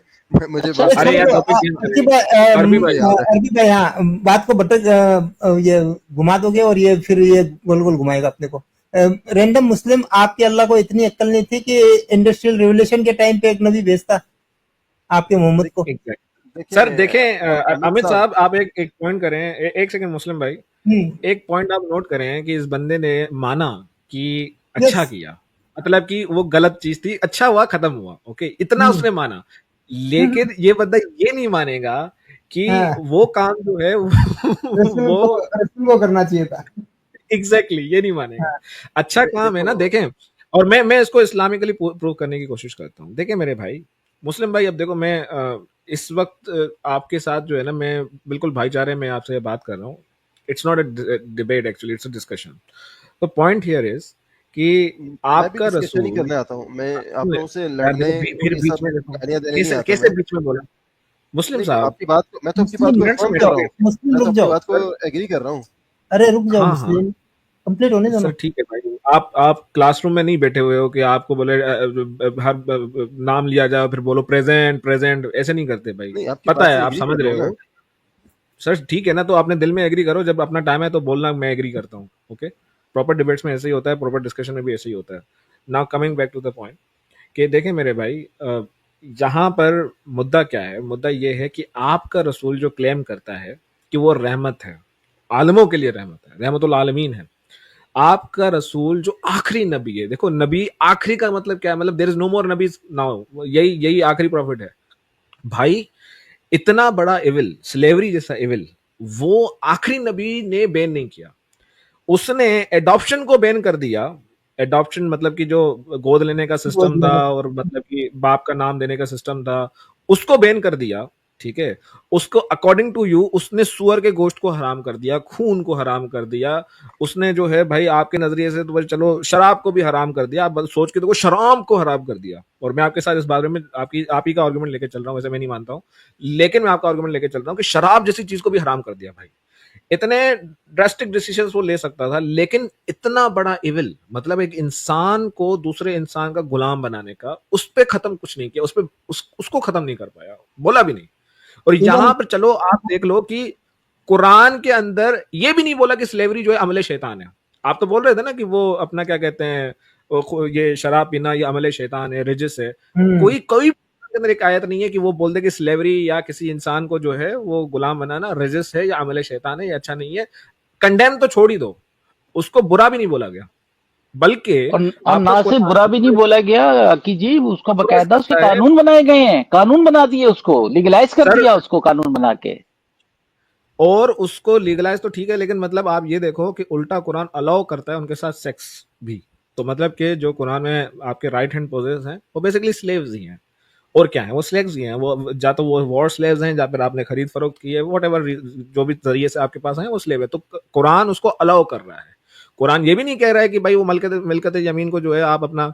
मुझे अच्छा बात अरे यार छोड़ो टॉपिक चेंज अक्की करें। भाई, अरबी भाई, मुझे याद है। अरबी भाई, हाँ बात को भटक ये घुमा दोगे और ये फिर ये गोल गोल घुमाएगा अपने को। रैंडम मुस्लिम, आपके अल्लाह को इतनी अक्ल नहीं थी कि इंडस्ट्रियल रिवोल्यूशन के टाइम पे एक नबी भेजता आपके मोहम्मद को। एग्जैक्ट। सर देखिए देखें अमित अमित साहब, साहब आप एक पॉइंट करें, एक सेकंड मुस्लिम भाई, हम्म, एक पॉइंट आप नोट करें कि इस बंदे ने माना कि यस, अच्छा किया, मतलब कि वो गलत चीज थी, अच्छा हुआ, खत्म हुआ, ओके, इतना हम्म, उसने माना। लेकिन ये बंदा ये नहीं मानेगा कि हाँ वो काम जो है वो रसूल को करना चाहिए था। एग्जैक्टली ये नहीं मानेगा। हाँ, अच्छा काम है ना, देखो देखें। और मैं इसको इस्लामिकली प्रूव करने की कोशिश करता हूँ। देखें मेरे भाई, मुस्लिम भाई अब देखो मैं इस वक्त आपके साथ जो है ना, मैं बिल्कुल भाईचारे में आपसे बात कर रहा हूँ. It's not a debate, actually it's a discussion. तो पॉइंट हियर इज कि मैं भी आपका डिस्कशन ही रसूल, करने आता हूँ, मैं आप लोगों से यार लड़ने देखो और फिर ये बीच सब में देखो गालियां देने नहीं कैसे आता कैसे मैं. बीच में बोला मुस्लिम नहीं, साहब. आपकी बात मैं तो आपकी बात मुस्लिम को रुक अफर्म कर जाओ, रहा हूँ. मुस्लिम मैं तो रुक आपकी जाओ, बात को एग्री कर रहा हूँ. अरे रुक जाओ हाँ हाँ मुस्लिम, कंप्लीट होने दो सर, ना. ठीक है भाई. आप क्लासरूम में नहीं बैठे हुए हो कि आपको बोले हर नाम लिया जाए फिर बोलो प्रेजेंट प्रेजेंट, ऐसे नहीं करते भाई. नहीं, आपकी पता बात है, से आप एग्री समझ कर रहा रहे हूँ ना. हो सर. ठीक है ना, तो आपने दिल में एग्री करो. जब अपना टाइम है तो बोलना मैं एग्री करता हूँ. ओके, प्रॉपर डिबेट्स में ऐसे ही होता है, प्रॉपर डिस्कशन में भी ऐसे ही होता है. Now coming back to the point कि देखें मेरे भाई, यहाँ पर मुद्दा क्या है. मुद्दा ये है कि आपका रसूल जो क्लेम करता है कि वो रहमत है, आलमों के लिए रहमत है, रहमतुल आलमीन है. आपका रसूल जो आखिरी नबी है, देखो नबी आखिरी का मतलब क्या है, मतलब there is no more Nabi now, यही यही आखिरी प्रॉफिट है भाई. इतना बड़ा इविल, स्लेवरी जैसा इविल, वो आखिरी नबी ने बैन नहीं किया. उसने एडॉप्शन को बैन कर दिया. एडॉप्शन मतलब कि जो गोद लेने का गोद सिस्टम था लेने. और मतलब कि बाप का नाम देने का सिस्टम था, उसको बैन कर दिया. ठीक है, उसको अकॉर्डिंग टू यू उसने सुअर के गोश्त को हराम कर दिया, खून को हराम कर दिया. उसने जो है भाई आपके नजरिए से तो भाई चलो शराब को भी हराम कर दिया. आप बस सोच के देखो, शराब को हराम कर दिया. और मैं आपके साथ इस बारे में आपकी आप ही का आर्गुमेंट लेके चल रहा हूँ, वैसे मैं नहीं मानता हूँ, लेकिन मैं आपका आर्गुमेंट लेके चल रहा हूँ कि शराब जैसी चीज को भी हराम कर दिया भाई. इतने ड्रास्टिक डिसीजंस वो ले सकता था, लेकिन इतना बड़ा इविल, मतलब एक इंसान को दूसरे इंसान का गुलाम बनाने का, उस पे खत्म कुछ नहीं किया. उसको खत्म नहीं कर पाया, बोला भी नहीं. और इवन यहां पर चलो आप देख लो कि कुरान के अंदर ये भी नहीं बोला कि स्लेवरी जो है अमले शैतान है. आप तो बोल रहे थे ना कि वो अपना क्या कहते हैं, ये शराब पीना ये अमले शैतान है, रिजिस है. कोई कोई के अंदर एक आयत नहीं है कि वो बोल दे कि स्लेवरी या किसी इंसान को जो है वो गुलाम बनाना रजिस है या अमले शैतान है या अच्छा नहीं है. कंडेम तो छोड़ ही दो, उसको बुरा भी नहीं बोला गया, बल्कि और आपका ना सिर्फ बुरा भी नहीं बोला गया कि जी, उसको बकायदा उसके है कानून बनाए गए हैं, कानून बना दिए, उसको लीगलाइज कर सर. दिया उसको कानून बना के. और उसको लीगलाइज तो ठीक है, लेकिन मतलब आप ये देखो कि उल्टा कुरान अलाउ करता है उनके साथ सेक्स भी. तो मतलब कि जो कुरान में आपके राइट हैंड पोजेस हैं वो बेसिकली स्लेव्स ही हैं. और क्या है, वो स्लेव्स ही हैं. वो या तो वो वॉर स्लेव्स हैं, या फिर आपने खरीद फरोख्त की है, वट एवर जो भी जरिए से आपके पास है वो स्लेव है. तो कुरान उसको अलाउ कर रहा है. कुरान ये भी नहीं कह रहा है कि भाई वो मिलकत जमीन को जो है आप अपना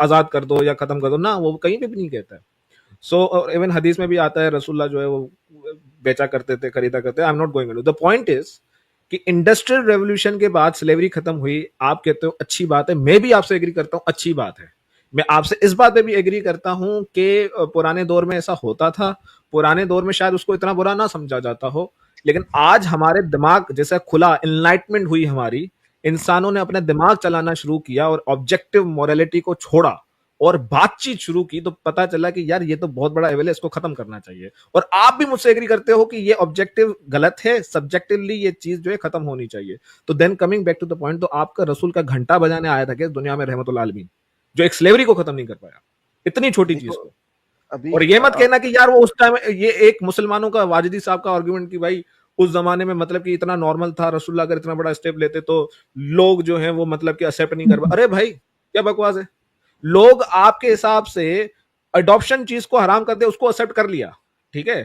आजाद कर दो या खत्म कर दो ना, वो कहीं पे भी नहीं कहता है. सो इवन हदीस में भी आता है रसूलुल्लाह जो है वो बेचा करते थे, खरीदा करते. I am not going to the point is कि इंडस्ट्रियल रेवोल्यूशन के बाद स्लेवरी खत्म हुई. आप कहते हो अच्छी बात है, मैं भी आपसे एग्री करता हूं, अच्छी बात है. मैं आपसे इस बात पे भी एग्री करता हूं कि पुराने दौर में ऐसा होता था. पुराने दौर में शायद उसको इतना बुरा ना समझा जाता हो, लेकिन आज हमारे दिमाग जैसा खुला, इनलाइटमेंट हुई हमारी, इंसानों ने अपना दिमाग चलाना शुरू किया और ऑब्जेक्टिव मोरालिटी को छोड़ा और बातचीत शुरू की, तो पता चला कि यार ये तो बहुत बड़ा एविल है, इसको खत्म करना चाहिए. और आप भी मुझसे एग्री करते हो कि ये ऑब्जेक्टिव गलत है, सब्जेक्टिवली ये चीज जो है खत्म होनी चाहिए. तो then coming back to the point, तो आपका रसूल का घंटा बजाने आया था कि दुनिया में रहमतुल आलमीन, जो एक स्लेवरी को खत्म नहीं कर पाया, इतनी छोटी चीज देखो को. अभी और ये मत कहना कि यार वो उस टाइम, ये एक मुसलमानों का, वाजिदी साहब का आर्गुमेंट कि भाई उस जमाने में मतलब कि इतना नॉर्मल था, रसूलुल्लाह अगर इतना बड़ा स्टेप लेते तो लोग जो हैं वो मतलब कि एक्सेप्ट नहीं कर पा. अरे भाई क्या बकवास है. लोग आपके हिसाब से अडॉप्शन चीज को हराम कर दे, उसको एक्सेप्ट कर लिया. ठीक है,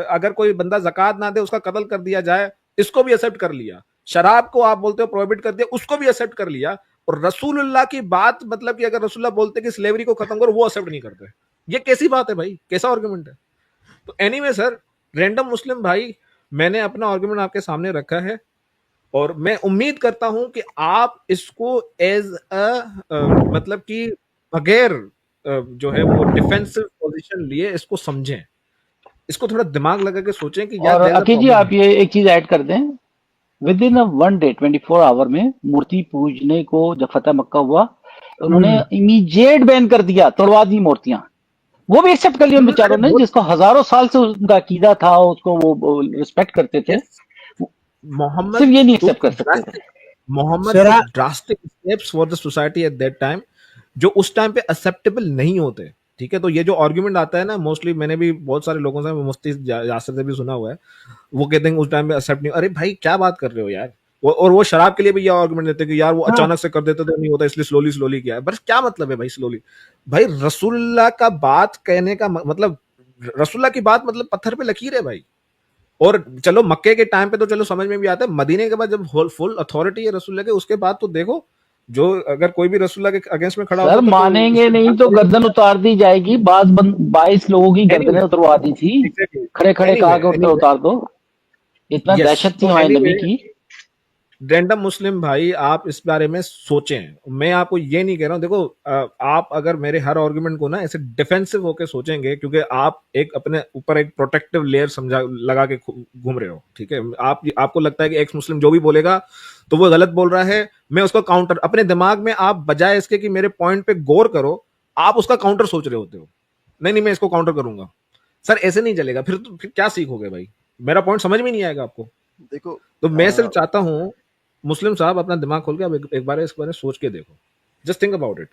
अगर कोई बंदा जक़ात ना दे उसका कत्ल कर दिया जाए, इसको भी एक्सेप्ट कर लिया. शराब को आप बोलते हो प्रोहिबिट कर दिया, उसको भी एक्सेप्ट कर लिया. और रसूलुल्लाह की बात, मतलब कि अगर रसूलुल्लाह बोलते कि स्लेवरी को खत्म करो, वो एक्सेप्ट नहीं करते. ये कैसी बात है भाई, कैसा आर्गुमेंट है. तो एनीवे सर, रैंडम मुस्लिम भाई, मैंने अपना आर्गुमेंट आपके सामने रखा है और मैं उम्मीद करता हूं कि आप इसको एज मतलब कि बगैर जो है वो डिफेंसिव पोजीशन लिए इसको समझें, इसको थोड़ा दिमाग लगा के सोचें कि यार और there is a Aqeel ji, problem. आप ये एक चीज ऐड कर दें, विद इन 1 डे 24 आवर में मूर्ति पूजने को जब फतेह मक्का हुआ, उन्होंने इमीडिएट बैन कर दिया, तोड़वा दी मूर्तियां. वो भी एक्सेप्ट कर लिया उन बेचारों ने, जिसको हजारों साल से उनका अकीदा था, उसको वो रिस्पेक्ट करते थे. मोहम्मद सिर्फ ये नहीं एक्सेप्ट कर सकते थे. मोहम्मद शरा took drastic steps for the society at that time, जो उस टाइम पे एक्सेप्टेबल नहीं होते. ठीक है, तो ये जो आर्गुमेंट आता है ना, मोस्टली मैंने भी बहुत सारे लोगों से, मुफ्ती यासिर से भी सुना हुआ है, वो कहते हैं उस टाइम पे एक्सेप्ट नहीं. अरे भाई क्या बात कर रहे हो यार, और वो शराब के लिए भी ये आर्गुमेंट देते कि यार वो हाँ। अचानक से कर देते तो नहीं होता, इसलिए स्लोली स्लोली किया है। बस क्या मतलब है भाई स्लोली? भाई रसूलुल्लाह का बात कहने का मतलब, रसूलुल्लाह की बात मतलब पत्थर पे लकीर है भाई। और चलो मक्के के टाइम पे तो चलो समझ में भी आता है, मदीने के बाद जब फुल अथॉरिटी है रसूलुल्लाह के, उसके बाद तो देखो जो अगर कोई भी रसूलुल्लाह के अगेंस्ट में खड़ा सर होगा मानेंगे नहीं तो गर्दन उतार दी जाएगी। 22 लोगों की गर्दनें उतरवा दी थी, एग्जैक्टली खड़े खड़े कहा के उठकर उतार दो। इतना यस। दहशत थी तो हमारे नबी एनीवे की। रैंडम मुस्लिम भाई, आप इस बारे में सोचें। मैं आपको ये नहीं कह रहा हूँ, देखो आप अगर मेरे हर आर्गुमेंट को ना ऐसे डिफेंसिव होकर सोचेंगे, क्योंकि आप एक अपने ऊपर एक प्रोटेक्टिव लेयर समझा लगा के घूम रहे हो, ठीक है। आपको लगता है कि एक्स मुस्लिम जो भी बोलेगा तो वो गलत बोल रहा है, मैं उसका काउंटर अपने दिमाग में, आप बजाय इसके कि मेरे पॉइंट पे गौर करो, आप उसका काउंटर सोच रहे होते हो। नहीं नहीं मैं इसको काउंटर करूंगा। सर ऐसे नहीं चलेगा, फिर क्या सीखोगे भाई? मेरा पॉइंट समझ में नहीं आएगा आपको। देखो तो मैं सिर्फ चाहता हूं मुस्लिम साहब अपना दिमाग खोल के आप एक बार इस बारे में सोच के देखो, जस्ट थिंक अबाउट इट।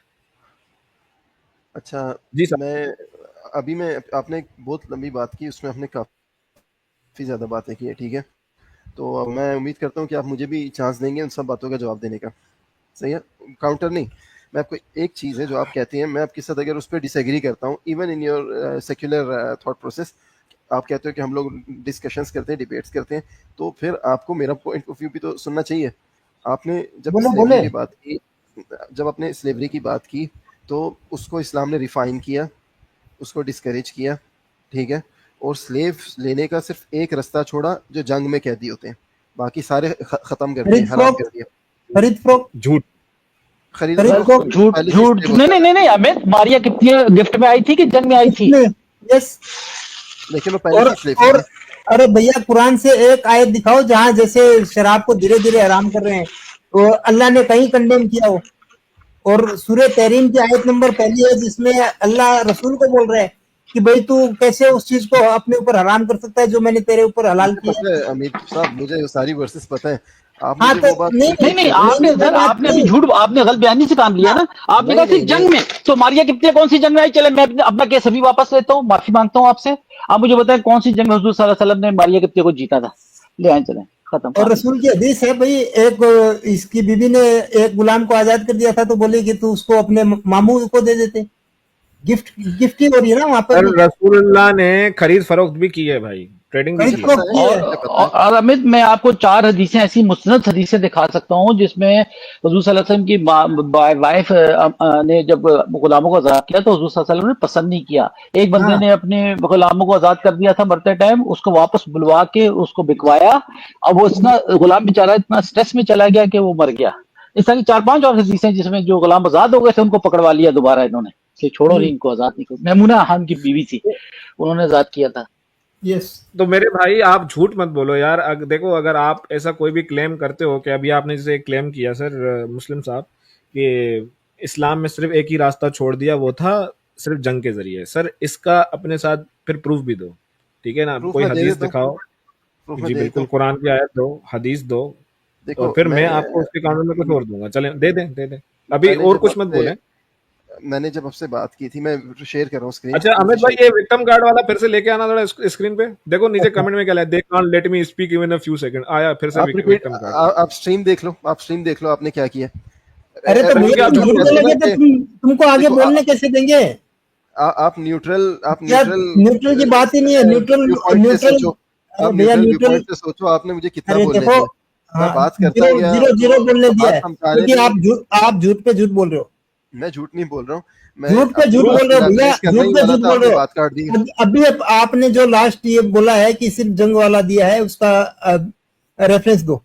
अच्छा, जी सर। मैं आपने एक बहुत लंबी बात की, उसमें हमने काफ़ी ज़्यादा बातें की है, ठीक है। तो अब मैं उम्मीद करता हूँ कि आप मुझे भी चांस देंगे उन सब बातों का जवाब देने का, सही है। काउंटर नहीं, मैं आपको एक चीज़ है जो आप कहती हैं, मैं आपके साथ अगर उस पर डिसएग्री करता हूँ, even in your secular thought process, आप कहते हो कि हम लोग डिस्कशंस करते हैं, डिबेट्स करते हैं, तो फिर आपको मेरा पॉइंट ऑफ व्यू भी तो सुनना चाहिए। आपने जब बोले स्लेवरी बोले की बात की, जब आपने स्लेवरी की बात की, तो उसको इस्लाम ने रिफाइन किया, उसको डिस्करेज किया, ठीक है। और स्लेव लेने का सिर्फ एक रास्ता छोड़ा जो जंग में कैदी होते हैं, बाकी सारे खत्म कर दिए, खरीद हराम फरोख्त, कर दिया। खरीद फरोख्त, झूठ। खरीद खरीद फरोख्त फरोख्त। झूठ पहले से झूठ slave नहीं होता नहीं है, नहीं नहीं अमित, मारिया कितनी गिफ्ट में आई थी कि जंग में आई थी? इसमें यस। लेकिन वो पहले और से स्लेव और थे। अरे भैया कुरान से एक आयत दिखाओ जहां जैसे शराब को धीरे धीरे हराम कर रहे हैं, तो अल्लाह ने कहीं कंडेम किया हो। और सूरह तहरीम की आयत नंबर पहली है जिसमें अल्लाह रसूल को बोल रहे हैं कि भाई तू कैसे उस चीज को अपने ऊपर हराम कर सकता है जो मैंने तेरे ऊपर हलाल मुझे की है। पता है अमित साहब, मुझे सारी वर्सेस पता है। आप हाँ मुझे तो वो बात नहीं रिपीट नहीं कर रहे हैं। आपने नहीं वो सर, बात आपने अभी नहीं। झूठ, आपने गलत बयानी से काम लिया हाँ, ना। आपने कहा नहीं कि नहीं जंग नहीं, में, तो मारिया कितनी कौन सी जंग में आई? चले मैं अपना केस अभी वापस लेता हूँ, माफी मांगता हूँ आपसे। आप मुझे बताएं कौन सी जंग में हुजूर सल्लल्लाहु अलैहि वसल्लम ने मारिया कितने को जीता था? ले आए, चले, खत्म और कहानी। रसूल की हदीस है भाई, एक इसकी बीवी ने एक गुलाम को आजाद कर दिया था तो बोली कि तू उसको अपने मामू को दे देते। गिफ्ट गिफ्ट ही हो रही है ना वहां पर सर भी, रसूलुल्लाह ने खरीद फरोख्त भी की है भाई, ट्रेडिंग भी खरीद की है। पता फरोख्त है, की है। मुझे पता है। और अमित मैं आपको 4 हदीसें, ऐसी मुस्नद हदीसें दिखा सकता हूँ जिसमें हुजूर सल्लल्लाहु अलैहि वसल्लम की वाइफ ने जब गुलामों को आजाद किया तो हुजूर सल्लल्लाहु अलैहि वसल्लम ने पसंद नहीं किया। एक बंदे हाँ ने अपने गुलामों को आजाद कर दिया था मरते टाइम, उसको वापस बुलवा के उसको बिकवाया। अब वो इतना गुलाम बेचारा इतना स्ट्रेस में चला गया कि वो मर गया। इस तरह की 4-5 और हदीसें जिसमें जो गुलाम आजाद हो गए थे उनको पकड़वा लिया दोबारा इन्होंने कि छोड़ो नहीं इनको, आजाद नहीं करो। मैमुना खान की बीवी थी, उन्होंने आजाद किया था। यस। तो मेरे भाई आप झूठ मत बोलो यार। देखो अगर आप ऐसा कोई भी क्लेम करते हो कि अभी आपने जैसे क्लेम किया सर मुस्लिम साहब कि इस्लाम में सिर्फ एक ही रास्ता छोड़ दिया, वो था सिर्फ जंग के जरिए। सर इसका अपने साथ फिर प्रूफ भी दो, ठीक है ना? प्रूफ कोई मैं दे हदीस देता हूँ, दिखाओ। प्रूफ मैं जी दे देता बिल्कुल, हूँ। कुरान की आयत दो, हदीस दो, और देखो फिर मैं मैं आपको उसके काउंटर में कुछ और दूंगा। चले दे दें, दे दें। अभी मैंने और जब कुछ मत आपसे बोलें। मैंने जब आपसे बात की थी, मैं शेयर कर रहा हूँ स्क्रीन, अच्छा मुझे अमित भाई, शेयर ये विक्टिम कार्ड वाला फिर से लेके आना थोड़ा स्क्रीन पे। देखो नीचे कमेंट में क्या है, they can't let me speak even a few second. आया फिर से आप रिपीट, विक्टिम कार्ड। आप स्ट्रीम देख लो, आप स्ट्रीम देख लो आपने क्या किया। अरे तो सर क्योंकि भैया आप तुम झूठ झूठ बोल रहे हो बोलोगे ना। तो तुमको आगे देखो बोलने कैसे देंगे आप न्यूट्रल, आप यार। न्यूट्रल न्यूट्रल की बात ही नहीं है, न्यूट्रल व्यू पॉइंट से न्यूट्रल। सोचो, अरे आप भैया न्यूट्रल व्यू न्यूट्रल, पॉइंट से सोचो, आपने मुझे कितना अरे बोलने देखो, दिया। मैं हाँ बात करता जीरो गया जीरो जीरो बोलने तो दिया बात है समझाने क्योंकि दिए। आप झूठ पे झूठ बोल रहे हो। मैं झूठ नहीं बोल रहा हूँ, मैं झूठ पे झूठ अपनी बोल बात रहे हो भैया, इलैबोरेट करना झूठ ही पे वाला झूठ था, बोल आपने रहे हो। बात काट दी। अभी आपने जो लास्ट ये बोला है कि सिर्फ जंग वाला दिया है उसका रेफरेंस दो।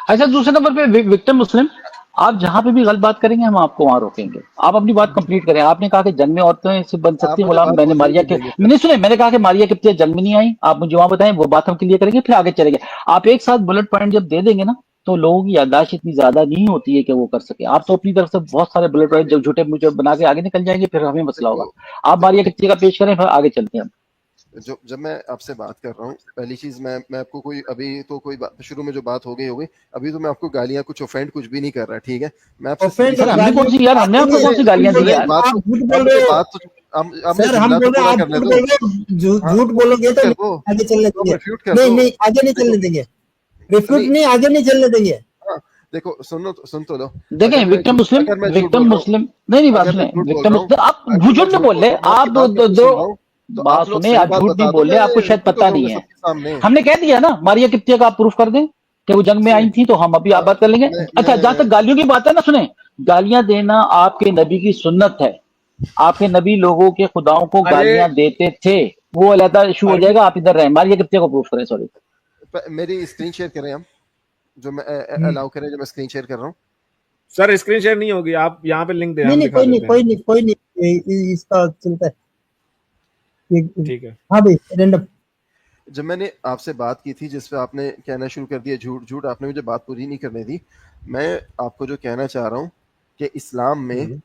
अच्छा, दूसरे नंबर पे विक्टिम मुस्लिम, आप जहां पे भी गलत बात करेंगे हम आपको वहां रोकेंगे। आप अपनी बात कंप्लीट करें। आपने कहा कि जंग में औरतें सिर्फ बन आप सकती हैं मुझे गुलाम, बात मैंने बोलने मारिया नहीं के, देंगे फिर। मैंने सुने, मैंने कहा कि मारिया कितनी जंग में नहीं आई। आप मुझे वहां बताएं, वो बात हम क्लियर करेंगे, फिर आगे चलेंगे। आप एक साथ बुलेट पॉइंट जब दे देंगे ना तो लोगों की याददाश्त इतनी ज्यादा नहीं होती है कि वो कर सके। आप तो अपनी तरफ से बहुत सारे बुलेट पॉइंट जब झूठे मुझे बना के आगे निकल जाएंगे, फिर हमें मसला होगा। देखो आप देखो मारिया कितनी का पेश करें, फिर आगे चलते हैं हम। जब मैं आपसे बात कर रहा हूँ, पहली चीज मैं आपको कोई अभी तो कोई शुरू में जो बात हो गई, अभी तो मैं आपको गालियां कुछ ऑफेंड कुछ भी नहीं कर रहा, ठीक है। मैं आपसे सीधी ऑफेंड सी सर और बात हमने कौन गालियों सी की यार, बात हमने नहीं आपको है। कौन सी हम गालियां बोल दी रहे यार? बात आप तो झूठ आप बोल मुझे रहे हो। बात तो आप मुझे सर हम जुमला तो बोल रहे पूरा हैं आप करने झूठ दो। बोल रहे हो, हाँ झूठ बोलोगे तो refute कर नहीं दो, आगे चलने तो देंगे। रिफ्यूट कर नहीं दो। नहीं आगे नहीं देखो चलने देंगे। रिफ्यूट अभी नहीं, आगे नहीं चलने देंगे। हाँ, देखो सुन तो लो। देखें अगर मैं विक्टिम झूठ मुस्लिम, अगर मैं झूठ विक्टिम बोल रहा हूँ, मुस्लिम नहीं बात अगर मैं सुने, झूठ बोल विक्टिम रहा हूँ, मुस्लिम आप अगर झूठ मैं नहीं झूठ बोल रहे, मैं आपकी आप बात दो सुन रहा हूँ, तो बात आप लोग सुने, सही आप बात झूठ बता नहीं दो, बोल रहे, आपको मैं शायद रिपीट हो पता नहीं जाऊंगा है। सबके सामने। हमने कह दिया ना, मारिया किप्तिया का आप प्रूफ कर दें कि वो जंग में आई सुने, थी, तो हम अभी आप बात कर लेंगे। अच्छा, जहां तक मैं गालियों की बात है ना, सुने, गालियां देना आपके नबी की सुन्नत है। आपके नबी लोगों के खुदाओं को अरे गालियां देते थे, वो अलग इशू हो अरबी जाएगा। आप इधर रहे, मारिया किप्तिया को प्रूफ करें, सॉरी। मेरी स्क्रीन शेयर करें हम, जो मैं हम्म। अलाउ करें, जो मैं स्क्रीन शेयर कर रहा हूँ। सर स्क्रीन शेयर नहीं होगी, आप यहाँ पे लिंक दें, नहीं हम नहीं, दिखा कोई नहीं देते हैं। कोई नहीं कोई नहीं, इसका चलता है। ठीक है। हाँ भाई, रैंडम। जब मैंने आपसे बात की थी जिस पे आपने कहना शुरू कर दिया झूठ झूठ, आपने मुझे बात पूरी नहीं करने दी। मैं आपको जो कहना चाह रहा हूँ कि इस्लाम में हम्म,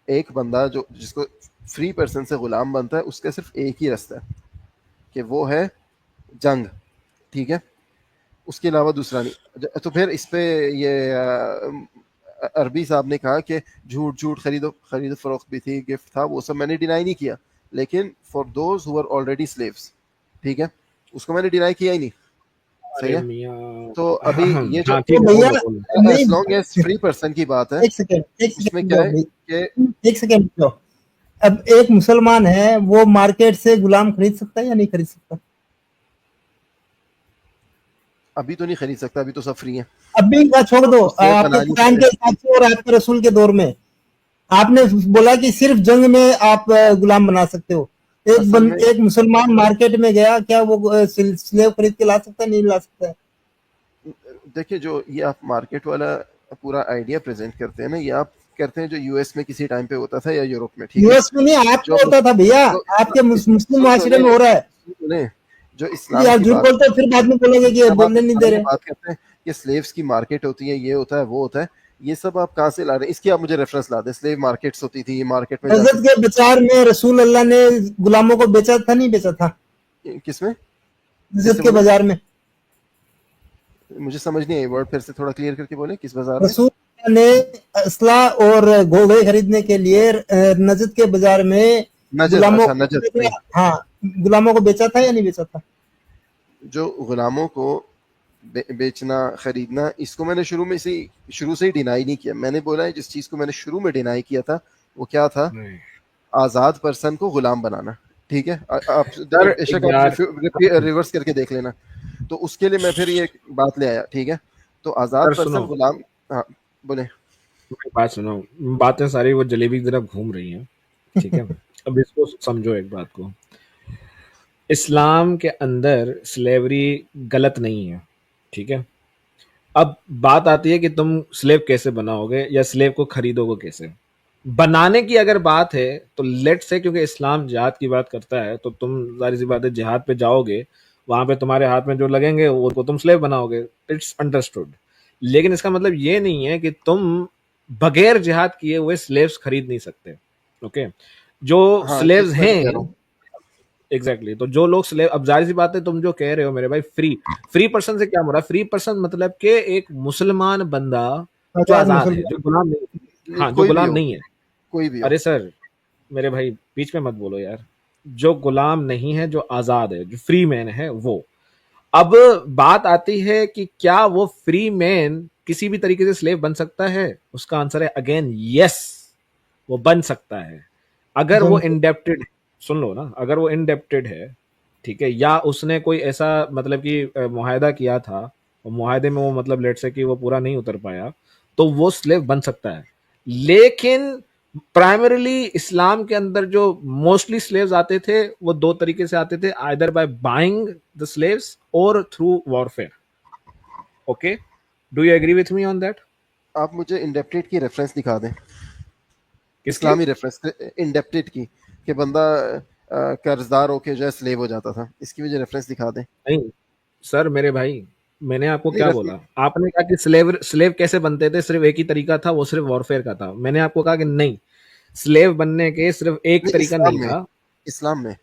एक बंदा जो जिसको फ्री पर्सन से गुलाम बनता है, उसका सिर्फ एक ही रास्ता है कि वो है जंग, ठीक है, उसके अलावा दूसरा नहीं। तो फिर इस पे ये अरबी साहब ने कहा कि झूठ झूठ खरीदो फरोख्त भी थी, गिफ्ट था, वो सब मैंने डिनाई नहीं किया, लेकिन for those who are already slaves, ठीक है, उसको मैंने डिनाई किया ही नहीं। सही अरे है। मियाँ, तो अभी ये जो हाँ तो ठीक है, भैया बोलो बोलो। एज नहीं, लॉन्ग एज फ्री पर्सन की बात है, एक सेकेंड, एक उसमें सेकेंड क्या दो है भाई, कि एक सेकेंड दो। अब एक मुसलमान है, वो मार्केट से गुलाम खरीद सकता है या नहीं खरीद सकता? अभी तो नहीं खरीद सकता, अभी तो सब फ्री है, अभी का छोड़ दो, वो स्लेव आपके बना नहीं कुरान के सकते। हिसाब से और आपके रसूल के दौर में आपने बोला कि सिर्फ जंग में आप गुलाम बना सकते हो। असल में एक मुसलमान मार्केट में गया, क्या वो स्लेव खरीद के ला सकता है? नहीं ला सकता है। देखिए, जो ये आप मार्केट वाला पूरा आइडिया प्रेजेंट करते हैं ना, ये आप करते हैं जो यूएस में किसी टाइम पे होता था या यूरोप में, ठीक है। यूएस में नहीं, आपको जो होता था भैया, जो आपके मुस्लिम सुन तो माशरे ले, में हो रहा है। सुन तो ले, जो जी, इस्लाम आप की झूठ बात, बोलते हो, फिर बाद में बोलोगे कि ये जब आप बोलने नहीं दे इस्लाम की रहे। बात करते हैं कि स्लेव्स की मार्केट होती है, ये होता है, वो होता है, ये सब आप कहाँ से ला रहे हैं? इसकी आप मुझे रेफरेंस ला दें। स्लेव मार्केट्स होती थी, ये मार्केट में जाके हजरत के बाजार में रसूल अल्लाह ने गुलामों को बेचा था, नहीं बेचा था? किसमें, हजरत कैसे के बोले, बाजार में मुझे समझ नहीं आई, वर्ड फिर से थोड़ा क्लियर करके बोले, किस बाजार में? रसूल अल्लाह ने असला और घोड़े खरीदने के लिए नजद के बाजार में नजद, गुलामों अच्छा नजद, को, सही। हाँ, गुलामों को बेचा था या नहीं बेचा था? जो गुलामों को बेचना खरीदना, इसको मैंने शुरू से ही डिनाई नहीं किया। मैंने बोला है जिस चीज को मैंने शुरू में डिनाई किया था वो क्या था, नहीं। आजाद पर्सन को गुलाम बनाना, ठीक है। आप सर बेशक यार, आप रिवर्स करके देख लेना। तो उसके लिए मैं फिर ये बात ले आया, ठीक है। तो आजाद सर पर्सन सुनो, गुलाम, हाँ बोले। मेरी बात सुनो, बातें सारी वो जलेबी की तरफ घूम रही हैं, ठीक है। अब इसको समझो एक बात को, इस्लाम के अंदर स्लेवरी गलत नहीं है, ठीक है। अब बात आती है कि तुम स्लेव कैसे बनाओगे या स्लेव को खरीदोगे कैसे। बनाने की अगर बात है तो लेट से, क्योंकि इस्लाम जिहाद की बात करता है, तो तुम जाहिर सी बात है जिहाद पे जाओगे, वहां पे तुम्हारे हाथ में जो लगेंगे वो तुम स्लेव बनाओगे, इट्स अंडरस्टूड। लेकिन इसका मतलब ये नहीं है कि तुम बगैर जिहाद किए हुए स्लेव्स खरीद नहीं सकते, ओके। जो हाँ, ये स्लेव्स मैं भी हैं, कह रहा हूँ। एग्जैक्टली तो जो लोग स्लेव, अब जाहिर सी बात है, तुम जो कह रहे हो मेरे भाई, फ्री पर्सन से क्या हो रहा है? फ्री पर्सन मतलब कि एक मुसलमान बंदा जो आजाद आजाद है, मुसलमान। जो गुलाम नहीं, हाँ जो कोई भी गुलाम हो, नहीं है। कोई भी हो। अरे सर, मेरे भाई बीच में मत बोलो यार। जो गुलाम नहीं है, जो आजाद है, जो फ्री मैन है, वो। अब बात आती है कि क्या वो फ्री मैन किसी भी तरीके से स्लेव बन सकता है? उसका आंसर है अगेन यस, वो बन सकता है अगर वो जंग इंडेप्टेड, सुन लो ना, अगर वो इंडेप्टेड है, ठीक है, या उसने कोई ऐसा मतलब कि मुआहदा किया था, और मुआहदे में वो मतलब लेट से कि वो पूरा नहीं उतर पाया, तो वो स्लेव बन सकता है। लेकिन प्राइमरीली इस्लाम के अंदर जो मोस्टली स्लेव्स आते थे वो दो तरीके से आते थे, either by buying the slaves और through warfare. Okay, do you agree with me on that? आप मुझे इंडेप्टेड की रेफरेंस दिखा दें, किसकी? इस्लामी रेफरेंस इंडेप्टेड की, कि बंदा कर्जदार होके जो है स्लेव हो जाता था, इसकी मुझे रेफरेंस दिखा दें। नहीं सर मेरे भाई, मैंने आपको नहीं क्या रफ, बोला? आपने कहा कि स्लेव स्लेव कैसे बनते थे, सिर्फ एक ही तरीका था, वो सिर्फ वॉरफेयर का था। मैंने आपको कहा कि नहीं, स्लेव बनने के सिर्फ एक नहीं तरीका इस्लाम नहीं में, था। इस्लाम में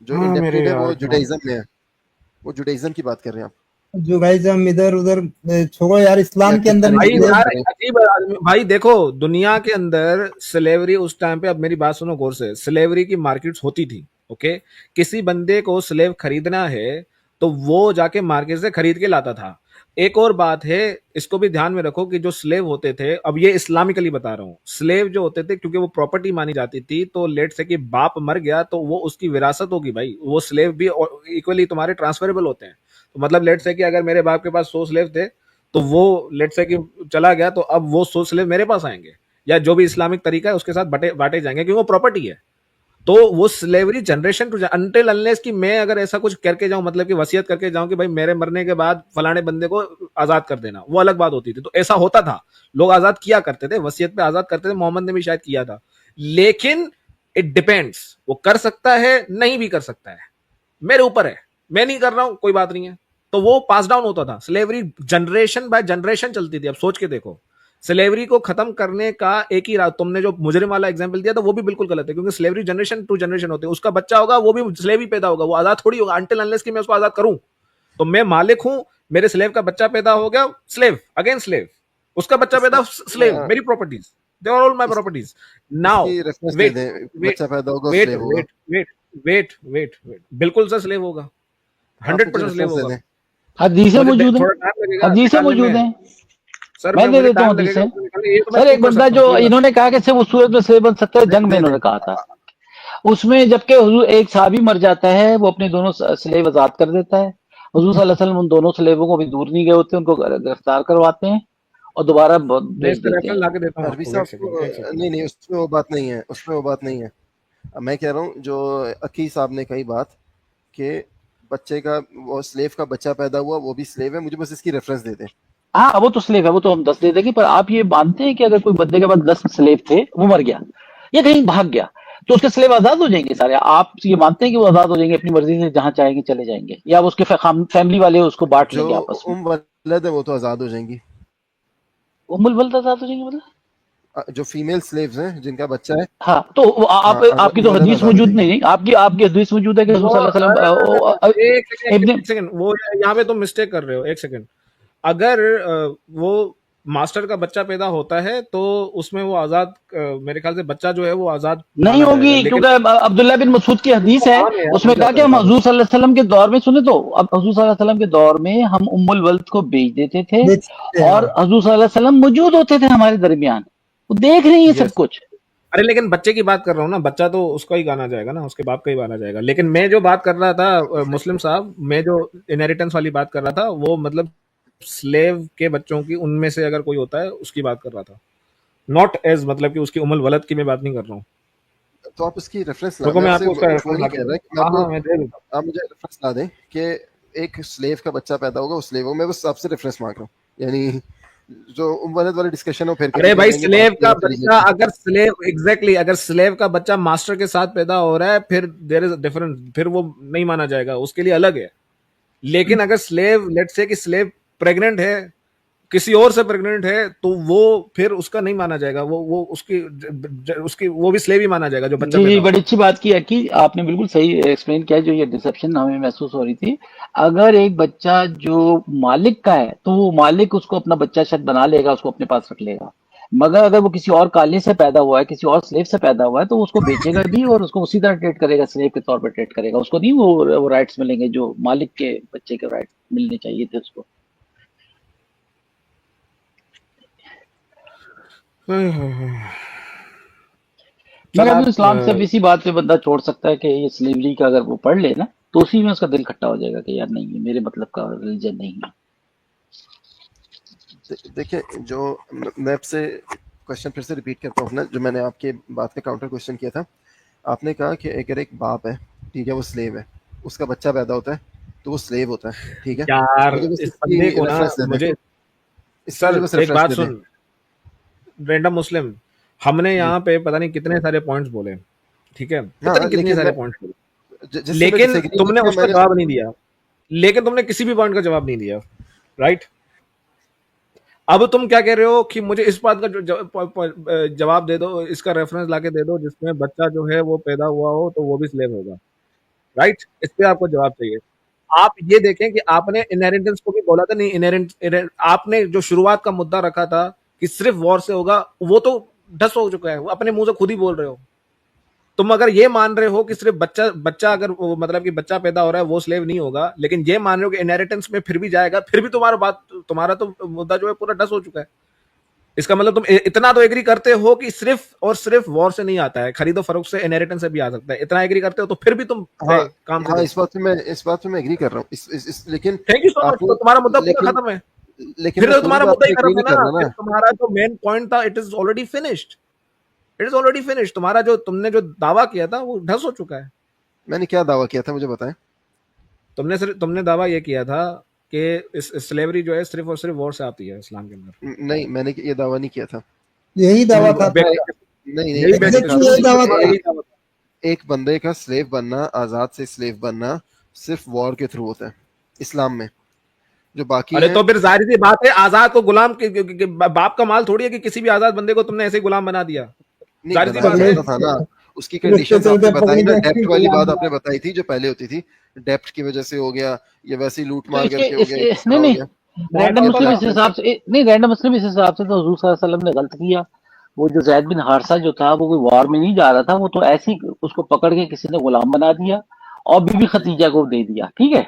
जो हाँ मेरे इंडेप्टेड है वो यार, जुडाइज्म में है, वो जुडाइज्म की बात कर रहे हैं आप, जो भाई हम इधर उधर छोड़ो यार, या इस्लाम के अंदर भाई क्रिश्चियनिटी की बात स्लेव। यार कर रहे अजीब आदमी भाई। देखो दुनिया के अंदर स्लेवरी उस टाइम पे, अब मेरी बात सुनो गौर से, स्लेवरी की मार्केट्स होती थी, ओके। किसी बंदे को स्लेव खरीदना है तो वो जाके मार्केट से खरीद के लाता था। एक और बात है, इसको भी ध्यान में रखो कि जो स्लेव होते थे, अब ये इस्लामिकली बता रहा हूँ, स्लेव जो होते थे क्योंकि वो प्रॉपर्टी मानी जाती थी, तो लेट से कि बाप मर गया तो वो उसकी विरासत होगी भाई, वो स्लेव भी इक्वली तुम्हारे ट्रांसफरेबल होते हैं। तो मतलब लेट से कि अगर मेरे बाप के पास 100 स्लेव थे, तो वो लेट से कि चला गया, तो अब वो 100 स्लेव मेरे पास आएंगे, या जो भी इस्लामिक तरीका है उसके साथ बांटे जाएंगे, क्योंकि वो प्रॉपर्टी है। तो वो slavery generation to until unless कि मैं अगर ऐसा कुछ करके जाऊं, मतलब कि वसीयत करके जाऊं कि भाई मेरे मरने के बाद फलाने बंदे को आजाद कर देना, वो अलग बात होती थी। तो ऐसा होता था, लोग आजाद किया करते थे, वसीयत पे आजाद करते थे, मोहम्मद ने भी शायद किया था। लेकिन इट डिपेंड्स, वो कर सकता है, नहीं भी कर सकता है, मेरे ऊपर है, मैं नहीं कर रहा हूं, कोई बात नहीं है। तो वो पास डाउन होता था, स्लेवरी जनरेशन बाय जनरेशन चलती थी। अब सोच के देखो, स्लेवरी को खत्म करने का एक ही रात, तुमने जो मुजरिम वाला एग्जांपल दिया था वो भी बिल्कुल गलत है, क्योंकि स्लेवरी जनरेशन टू जनरेशन होती है, उसका बच्चा होगा वो भी स्लेव ही पैदा होगा, वो आजाद थोड़ी होगा अनटिल अनलेस कि मैं उसको आजाद करूं। तो मैं मालिक हूं, मेरे स्लेव का बच्चा पैदा हो गया, स्लेव अगेन स्लेव, उसका बच्चा पैदा, स्लेव, मेरी properties, they are all my properties. Now इसकी रेफरेंस दे वेट दें, वेट बच्चा पैदा होगा वेट स्लेव होगा। Wait wait wait wait wait बिल्कुल सर स्लेव होगा, आप मुझे 100% स्लेव रेफरेंस दे होगा। दें। हदीसें मुझे मौजूद है, थोड़ा टाइम लगेगा हदीसें निकालने मौजूद में हैं, सर, मैं दे मुझे देता हूँ टाइम लगेगा हदीसें। उसको निकालने, ये तो मैं सर एक प्रूव कर बंदा सकता जो हूँ, कोई बात इन्होंने कहा कि सिर्फ उस सूरत में स्लेव बन सकता है, दे जंग में दे इन्होंने दें। कहा था, उसमें जबकि हुजूर एक साहबी मर जाता है, वो अपने दोनों स्लेव आजाद कर देता है, हुजूर सल्लल्लाहु अलैहि वसल्लम उन दोनों स्लेवों को भी दूर नहीं गए होते, उनको गिरफ्तार करवाते हैं और दोबारा मैं भेज इसका देते रेफरेंस हैं। लाके देता हूँ अरबी आपको, साहब एक सेकंड, एक को सेकंड। नहीं नहीं, उसमें वो बात नहीं है, उसमें वो बात नहीं है। अब मैं कह रहा हूँ जो अकी साहब ने कही बात कि बच्चे का, वो स्लेव का बच्चा पैदा हुआ, वो भी स्लेव है, मुझे बस इसकी रेफरेंस दे दें। हाँ वो तो स्लेव है, वो तो हम 10 दे देंगे, पर आप ये मानते हैं कि अगर कोई बंदे के पास 10 स्लेव थे, वो मर गया या कहीं भाग गया, तो उसके स्लेव आजाद हो जाएंगे सारे? आप ये मानते हैं कि वो आजाद हो जाएंगे, अपनी मर्जी से जहां चाहेंगे चले जाएंगे, या वो उसके फैमिली वाले उसको बांट जो लेंगे आपस में? वलद है वो तो आज़ाद हो जाएंगी। उम्मुल वलद आजाद हो जाएंगे मतलब? जो फीमेल स्लेव्स हैं जिनका बच्चा है, हाँ तो हाँ, आपकी तो वलद हदीस आज़ाद हो मौजूद जाएंगी। नहीं, आपकी आपकी हदीस मौजूद है कि वो हुजूर सल्लल्लाहु अलैहि वसल्लम एक सेकंड, इब्ने एक सेकंड, वो यहाँ पे तुम मिस्टेक कर रहे हो, एक सेकंड। अगर वो मास्टर का बच्चा पैदा होता है तो उसमें वो आजाद, मेरे ख्याल से बच्चा जो है वो आजाद नहीं माना होगी, जाएगा, लेकिन क्योंकि अब्दुल्ला बिन मसूद की हदीस वो है, आम है यार, हो उसमें कहा जाता कि है हम बाद में। हजूर सल्लल्लाहु अलैहि वसल्लम के दौर में, सुने तो, अब हजूर सल्लल्लाहु अलैहि वसल्लम के दौर में हम उम्मुल वल्द को बेच देते थे बेच सकते हैं, और हाँ। हजूर सल्लल्लाहु अलैहि वसल्लम मौजूद होते थे हमारे दरमियान, वो देख रही है सब यस, कुछ। अरे लेकिन बच्चे की बात कर रहा हूँ ना, बच्चा तो उसका ही गाना जाएगा ना, उसके बाप का ही गाना जाएगा। लेकिन मैं जो बात कर रहा था मुस्लिम साहब, मैं जो इनहेरिटेंस वाली बात कर रहा था, वो मतलब स्लेव के बच्चों की, उनमें से अगर कोई होता है उसकी बात कर रहा था, नॉट एज मतलब कि उसकी उम्र वलद की मैं बात नहीं कर रहा हूँ। तो आप उसकी रेफरेंस ला, रुको मैं मैं आपसे आपको उसका वो रेफरेंस नहीं ला के कह दूँ, रहा कि मैं हाँ आपको, हाँ मैं दे दूँगा। आप मुझे रेफरेंस ला दें कि एक स्लेव का बच्चा पैदा होगा, उस स्लेव, मैं बस आपसे रेफरेंस मांग रहा हूँ। यानी जो वलद वाली डिस्कशन हो फिर कभी अरे कर भाई लेंगे, स्लेव बाकी का और तरीके बच्चा, की। अगर स्लेव एग्जैक्टली अगर स्लेव का बच्चा मास्टर के साथ पैदा हो रहा है, फिर देयर इज डिफरेंस, फिर वो नहीं माना जाएगा, उसके लिए अलग है। लेकिन अगर स्लेव, लेट्स से कि स्लेव प्रेग्नेंट है, किसी और से प्रेग्नेंट है, तो वो फिर उसका नहीं माना जाएगा, वो उसकी वो भी स्लेव ही माना जाएगा जो बच्चा जी जी, पैदा बड़ी होगा। अच्छी बात की है कि आपने बिल्कुल सही एक्सप्लेन किया, जो ये डिसेप्शन हमें महसूस हो रही थी। अगर एक बच्चा जो मालिक का है, तो वो मालिक उसको अपना बच्चा शायद बना लेगा, उसको अपने पास रख लेगा, मगर अगर वो किसी और काले से पैदा हुआ है, किसी और स्लेव से पैदा हुआ है, तो वो उसको बेचेगा भी और उसको उसी तरह ट्रीट करेगा, स्लेव के तौर पर ट्रीट करेगा, उसको नहीं वो राइट्स मिलेंगे जो मालिक के बच्चे के राइट्स मिलने चाहिए थे उसको। चल मगर अब आप इस्लाम सिर्फ इसी बात पे बंदा छोड़ सकता है कि ये स्लेवरी का अगर वो पढ़ ले ना, तो उसी में उसका दिल खट्टा हो जाएगा कि यार नहीं, ये मेरे मतलब का रिलीजन नहीं है। देखिए, जो मैं आपसे क्वेश्चन फिर से रिपीट करता हूँ ना, जो मैंने आपके बात का काउंटर क्वेश्चन किया था। आपने कहा कि अगर एक बाप है, ठीक है, वो स्लेव है, उसका बच्चा पैदा होता है तो वो स्लेव होता है, ठीक है। यार मुझे बस इस इसकी बंदे को ना, रेफरेंस दे दें, मुझे इसकी मुझे सर बस एक रेफरेंस बात दे दें। सुन, रैंडम मुस्लिम, हमने जी यहाँ पे पता नहीं कितने सारे पॉइंट्स बोले, ठीक है, पता नहीं हाँ, कितने लेकिन सारे मैं पॉइंट्स बोले, जिससे मैं लेकिन डिसएग्री नहीं तुमने किया, उसका मैंने जवाब नहीं दिया, लेकिन तुमने किसी भी पॉइंट का जवाब नहीं दिया, राइट? अब तुम क्या कह रहे हो कि मुझे इस बात का जवाब दे दो, इसका रेफरेंस लाके दे दो जिसमें बच्चा जो है वो पैदा हुआ हो तो वो भी स्लेव होगा, राइट? इस पे आपको जवाब चाहिए। आप ये देखें कि आपने इनहेरिटेंस को भी बोला था, नहीं इनहेरेंट, आपने जो शुरुआत का मुद्दा रखा था कि सिर्फ वॉर से होगा, वो तो ढस हो चुका है, वो अपने मुंह से खुद ही बोल रहे हो। तुम अगर ये मान रहे हो कि सिर्फ बच्चा अगर मतलब कि बच्चा पैदा हो रहा है वो स्लेव नहीं होगा, लेकिन ये मान रहे हो कि इनहेरिटेंस में फिर भी जाएगा, फिर भी तुम्हारा तो मुद्दा जो है पूरा डस हो चुका है। इसका मतलब तुम इतना तो एग्री करते हो कि सिर्फ और सिर्फ वॉर से नहीं आता है, खरीदो फरोख्त से, इनहेरिटेंस से भी आ सकता है, इतना एग्री करते हो तो फिर भी तुम हाँ काम से हाँ, देखो। इस बात पे मैं एग्री कर रहा हूँ, लेकिन थैंक यू सो मच, आपने तो तुम्हारा मुद्दा पूरा लेकिन खत्म है। लेकिन फिर मैं तो पूरी तुम्हारा बात मुद्दा पे ही एग्री खत्म नहीं है कर ना, रहा फिर ना। तुम्हारा जो मेन पॉइंट था it is already finished, it is already finished. तुम्हारा जो तुमने जो दावा किया था वो ढस हो चुका है। मैंने क्या दावा किया था, मुझे बताएं। तुमने दावा ये किया था कि इस स्लेवरी जो है सिर्फ और सिर्फ वॉर से आती है इस्लाम के अंदर। नहीं, मैंने ये दावा नहीं किया था। यही दावा था नहीं नहीं, यही एक एग्जैक्टली मिनट, यही दावा था। यही दावा था। एक बंदे का स्लेव बनना, आजाद से स्लेव बनना सिर्फ वॉर के थ्रू होता है इस्लाम में। जो बाकी अरे है, तो फिर जाहिर सी बात है आजाद को गुलाम बाप का माल थोड़ी है कि किसी भी आजाद बंदे को तुमने ऐसे ही गुलाम बना दिया। नहीं जाहिर सी बनाया बात है। जाता था ना, उसकी चलते कंडीशन आपने चलते बताई ना, पकड़ डेप्थ वाली के बात आपने बताई थी जो पहले होती थी, डेप्थ की वजह से हो गया, ये वैसे ही लूट तो मार इसके करके हो गया, इसके किस तरह नहीं हो नहीं, गया। रैंडम ये मुस्लिम इस डेवलपमेंट हिसाब से नहीं, रैंडम मुस्लिम इस हिसाब से तो हुजूर सल्लल्लाहु अलैहि वसल्लम ने गलत किया। वो जो जैद बिन हारसा जो था वो कोई वॉर में नहीं जा रहा था, वो तो ऐसे ही उसको पकड़ के किसी ने गुलाम बना दिया और बीबी खतीजा को दे दिया, ठीक है।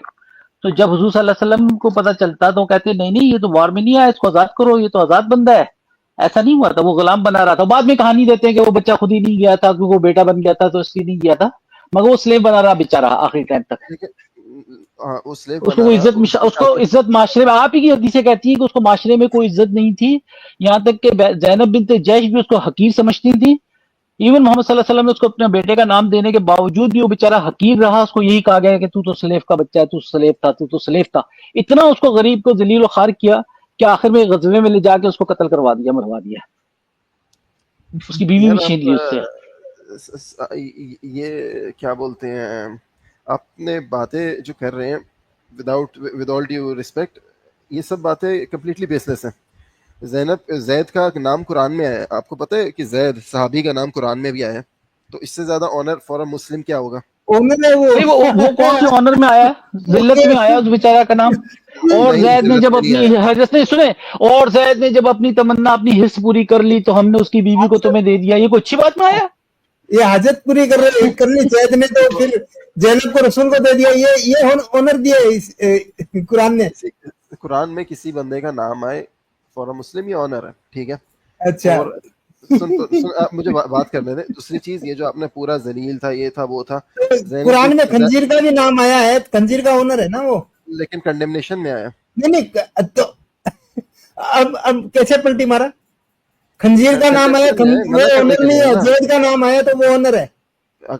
तो जब हुजूर सल्लल्लाहु अलैहि वसल्लम को पता चलता तो वो कहते नहीं नहीं, ये तो वॉर में नहीं आया, इसको आजाद करो, ये तो आजाद बंदा है। ऐसा नहीं हुआ था, वो गुलाम बना रहा था। बाद में कहानी देते हैं कि वो बच्चा खुद ही नहीं गया था, क्योंकि वो बेटा बन गया था तो इसलिए नहीं गया था, मगर वो स्लेव बना रहा बेचारा आखिरी टाइम तक। लेकिन वो स्लेव उसको बना कोई रहा, उसको इज्जत माशरे में, आप ही की हदीसें कहती है कि उसको माशरे में कोई इज्जत नहीं थी। यहाँ तक कि जैनब बिनते जैश भी उसको हकीर समझती थी। इवन मोहम्मद सल्लल्लाहु अलैहि वसल्लम ने उसको अपने बेटे का नाम देने के बावजूद भी वो बेचारा हकीर रहा। उसको यही कहा गया कि तू तो स्लेव का बच्चा है, तू स्लेव था, तू तो स्लेव था। इतना उसको गरीब को जलील और खार किया कि आखिर में गजवे में ले जाके उसको कत्ल करवा दिया, मरवा दिया। उसकी बीवी यार भी छीन ली उससे। ये क्या बोलते हैं, आपने बातें जो कर रहे हैं विद ऑल ड्यू रिस्पेक्ट, ये सब बातें कम्प्लीटली बेसलेस हैं। जैद का नाम कुरान में आया है, आपको पता है कि जैद सहाबी का नाम कुरान में भी आया है, तो इससे ज्यादा ऑनर फॉर अ मुस्लिम क्या होगा। ओनर है वो नहीं, वो कौन से ऑनर में आया, जिल्लत में आया उस बेचारा का नाम। और नहीं, जैद ने जिल्लत जब में नहीं अपनी आया। हजरत ने सुने, और जैद ने जब अपनी तमन्ना, अपनी हिस्स पूरी कर ली तो हमने उसकी बीवी को तुम्हें दे दिया, ये कोई अच्छी बात में आया? ये हाजत पूरी करनी जैद ने, तो फिर जैनब को रसूल को दे दिया, ये ऑनर दिया है इस कुरान ने। कुरान में किसी बंदे का नाम आए फॉर अ मुस्लिम, ये ऑनर है, ठीक है। अच्छा, और सुन आप मुझे बात करने दें। दूसरी चीज, ये जो आपने पूरा जलील था, ये था, वो था, कुरान में खंजीर का भी नाम आया है, खंजीर का ओनर है ना वो। लेकिन कंडेमनेशन में आया। नहीं तो अब कैसे पलटी मारा? खंजीर का नाम आया, वो ओनर नहीं है। जैद का नाम आया तो वो ओनर है।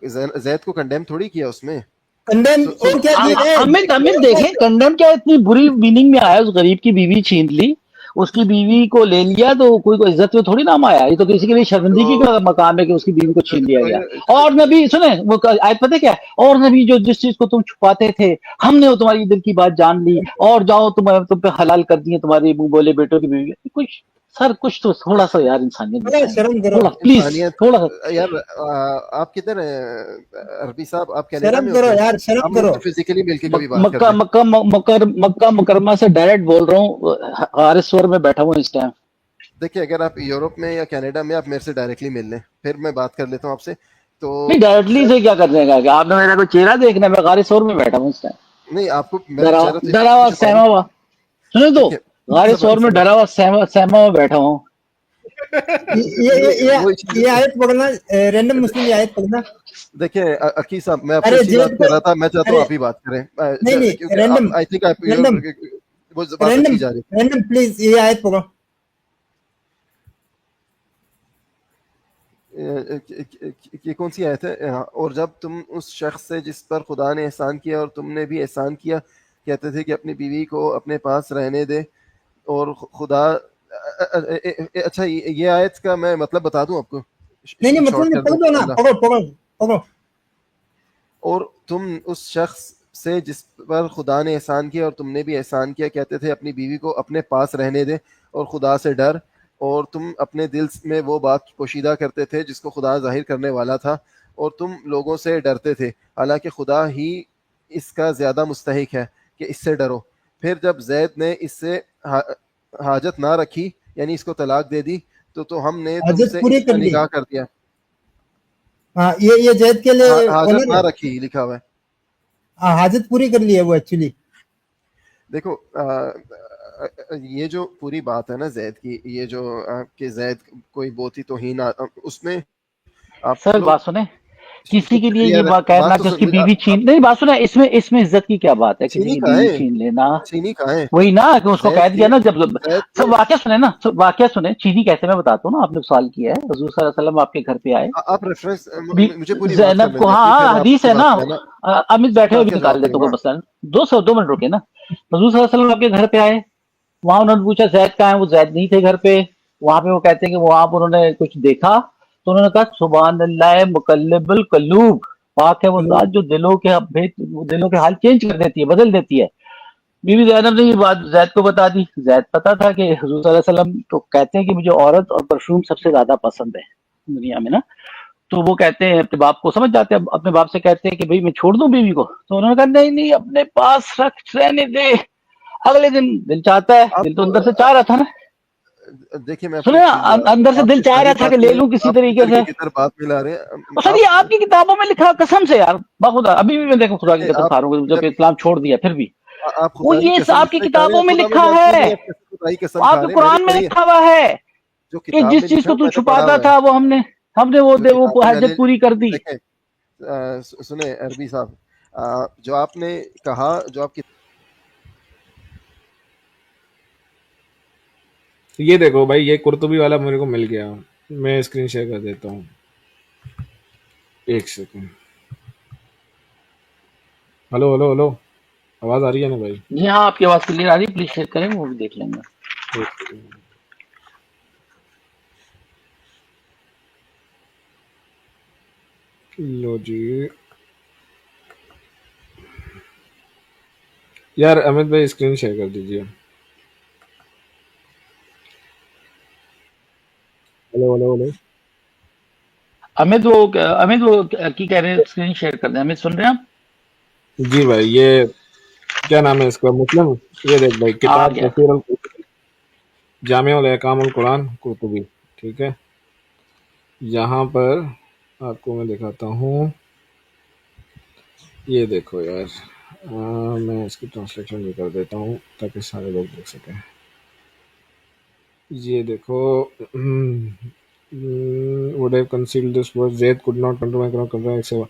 जैद को कंडेम थोड़ी किया उसमें, कंडेम और क्या किया? अमित देखें, कंडेम क्या इतनी बुरी मीनिंग में आया, उस गरीब की बीवी छीन ली, उसकी बीवी को ले लिया, तो कोई इज्जत में थोड़ी नाम आया। ये तो किसी के लिए शर्मिंदगी का मकाम है कि उसकी बीवी को छीन लिया गया। और नबी सुने वो आयत पता क्या है, और नबी जो जिस चीज को तुम छुपाते थे हमने वो तुम्हारी दिल की बात जान ली, और जाओ तुम पे हलाल कर दिए तुम्हारे मुंह बोले बेटों की बीवी। कुछ सर, कुछ तो थोड़ा सा यार इंसानियत थोड़ा शर्म करो, थोड़ा प्लीज, थोड़ा यार। आप किधर हैं अरबी साहब? आप कनाडा शर्म में करो होते हैं? यार, शर्म हम करो। तो फिजिकली मिलके कभी बात कर मक्का मुकरमा से डायरेक्ट बोल रहा हूँ, हारिसवर में बैठा हूँ इस टाइम। देखिए, अगर आप यूरोप में या कनाडा में, आप मेरे से डायरेक्टली मिल लें, फिर मैं बात कर लेता हूँ आपसे। तो नहीं, डायरेक्टली से क्या कर देगा कि आपने मेरा कोई चेहरा देखना है? मैं गारिसोर में बैठा हूँ इस टाइम, नहीं, आपको मेरा चेहरा तो डरा हुआ सहमा हुआ। सुनो तो, देखिए, गारिसोर में डरा हुआ सहमा हुआ बैठा हूँ। ये आयत पढ़ना, रैंडम मुस्लिम ये आयत पढ़ना। देखिए अकी साहब, मैं आपसे अच्छी बात कर रहा था, मैं चाहता हूँ आप ही बात करें। नहीं, रैंडम, आई थिंक आप वो बात अच्छी जा रही है। रैंडम प्लीज ये आयत पढ़ो। ये कौन सी आयत है? और जब तुम उस शख्स से जिस पर खुदा ने एहसान किया और तुमने भी एहसान किया, कहते थे कि अपनी बीवी को अपने पास रहने दे, और खुदा अच्छा, ये आयत का मैं मतलब बता दूं आपको? नहीं, मतलब पढ़ दो ना, पढ़ो। और तुम उस शख्स से जिस पर खुदा ने एहसान किया और तुमने भी एहसान किया, कहते थे अपनी बीवी को अपने पास रहने दे और खुदा से डर, और तुम अपने दिल में वो बात पोशीदा करते थे जिसको खुदा जाहिर करने वाला था, और तुम लोगों से डरते थे, हालांकि खुदा ही इसका ज़्यादा मुस्तहिक है कि इससे डरो। फिर जब जैद ने इससे हाजत ना रखी, यानी इसको तलाक दे दी, तो हमने तुमसे इसका निकाह कर दिया। हाँ, ये जैद के लिए हाजत ऑनर ना है। रखी लिखा हुआ है। हाँ, हाजत पूरी कर ली है वो एक्चुअली। देखो ये जो पूरी बात है ना जैद की, ये जो कि जैद कोई बहुत ही तोहीन उसमें आप सर लोग बात सुने, किसी के लिए ये यार बात कहना बात तो कि उसकी सुन, बीवी छीन, नहीं बात सुने, इसमें इज्जत की क्या बात है, किसी चीनी की कहाँ बीवी है, छीन लेना, चीनी कहाँ है वही ना कि उसको जैद कह दिया के, ना, जब जैद सब के वाकया सुने ना, सब वाकया सुने, चीनी कैसे, मैं बताता हूँ ना, आपने सवाल किया है, हुजूर सल्लल्लाहु अलैहि वसल्लम आपके घर पे आए, आप रेफरेंस बी- मुझे पूरी बात जैनब करने को, दें अपनी, हाँ फिर हाँ, हदीस आपकी है बात ना, पे आना, अमित बैठे मैं हुए भी आपका निकाल जवाब देते कोई दूंगा। मसला नहीं, 2 मिनट रुके ना। हुजूर सल्लल्लाहु अलैहि वसल्लम आपके घर पे आए, वहां उन्होंने पूछा जैद कहाँ है, वो जैद नहीं थे घर पे, वहां पे वो कहते हैं कि वहां पर उन्होंने कुछ देखा, तो उन्होंने कहा सुभान अल्लाह मुकल्लिबुल कलूब, पाक है वो जात जो दिलों के हाल चेंज कर देती है, बदल देती है। बीवी ज़ैनब ने ये बात ज़ैद को बता दी। ज़ैद पता था कि हुज़ूर सल्लल्लाहु अलैहि वसल्लम तो कहते हैं कि मुझे औरत और परफ्यूम सबसे ज्यादा पसंद है दुनिया में ना, तो वो कहते हैं, अपने बाप को समझ जाते हैं, अपने बाप से कहते हैं कि भाई मैं छोड़ दूं बीवी को, तो उन्होंने कहा नहीं नहीं अपने पास रख, रहने दे। अगले दिन दिल चाहता है, दिल तो आप अंदर से चाह रहा था ना, देखिए मैं आपको सुने एक चीज बता अंदर से आप दिल ये चाह सारी रहा था कि ले बातें लूं किसी आप तरीके किधर से। की किधर बात मिला रहे और हैं सर ये आप आपकी किताबों में लिखा, कसम से यार बाखुदा, अभी भी मैं देखो खुदा की देखिए कसम आप खा रहा हूँ, जब जब इस्लाम छोड़ दिया फिर भी आप वो खुदा की ये कसम आपकी से खा रहे किताबों हैं, में खुदा में लिखा मौजूद नहीं है, है, आप कैसे खुदा की कसम खा आपके रहे हैं, मैंने कुरान में पढ़ी है लिखा हुआ है जो कि किताब जिस में चीज लिखा को है तू मैंने पढ़ा छुपाता हुआ है, था वो हमने जो वो किताब में हजत मैंने पूरी कर दी। देखें सुने अरबी साहब जो आपने कहा जो आपकी तो ये देखो भाई, ये कुर्तुबी वाला मेरे को मिल गया, मैं स्क्रीन शेयर कर देता हूँ, एक सेकंड। हेलो हेलो हेलो, आवाज आ रही है ना भाई? जी हाँ, आपकी आवाज क्लियर आ रही है, प्लीज शेयर करें, वो भी देख लेंगे। एक सेकंड। लो जी यार, अमित भाई स्क्रीन शेयर कर दीजिए। Hello hello hello. अमित वो की कह रहे हैं स्क्रीन शेयर कर दें, अमित सुन रहे हैं आप? जी भाई, ये क्या नाम है इसका, मुस्लिम, ये देख भाई, आ किताब गया। तफसीर जामिउल अहकामुल कुरान कुर्तुबी, ठीक है। यहाँ पर आपको मैं दिखाता हूँ, ये देखो यार, मैं इसकी ट्रांसलेशन भी कर देता हूँ ताकि सारे लोग देख सकें। ये देखो, would have concealed this was Zaid could not control my control etc.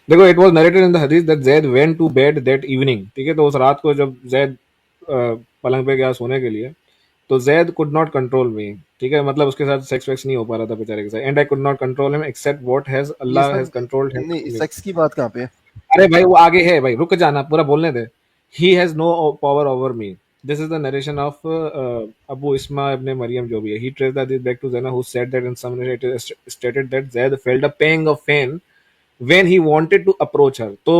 देखो, it was narrated in the हदीस that Zaid went to bed that evening, ठीक है। तो उस रात को जब जैद पलंग पे गया सोने के लिए, तो जैद कुड नॉट कंट्रोल मी, ठीक है, मतलब उसके साथ सेक्स वेक्स नहीं हो पा रहा था बेचारे के साथ, and I could not control him except what has ये अल्लाह हैज सब कंट्रोल्ड नहीं हिम। सेक्स की बात कहाँ पे है अरे भाई वो आगे है भाई, रुक जाना, पूरा बोलने दे। He has no power over me, this is the narration of Abu Isma ibn Maryam जो भी है, he traced that back to Zainab who said that in some narrative stated that Zaid felt a pang of pain when he wanted to approach her। तो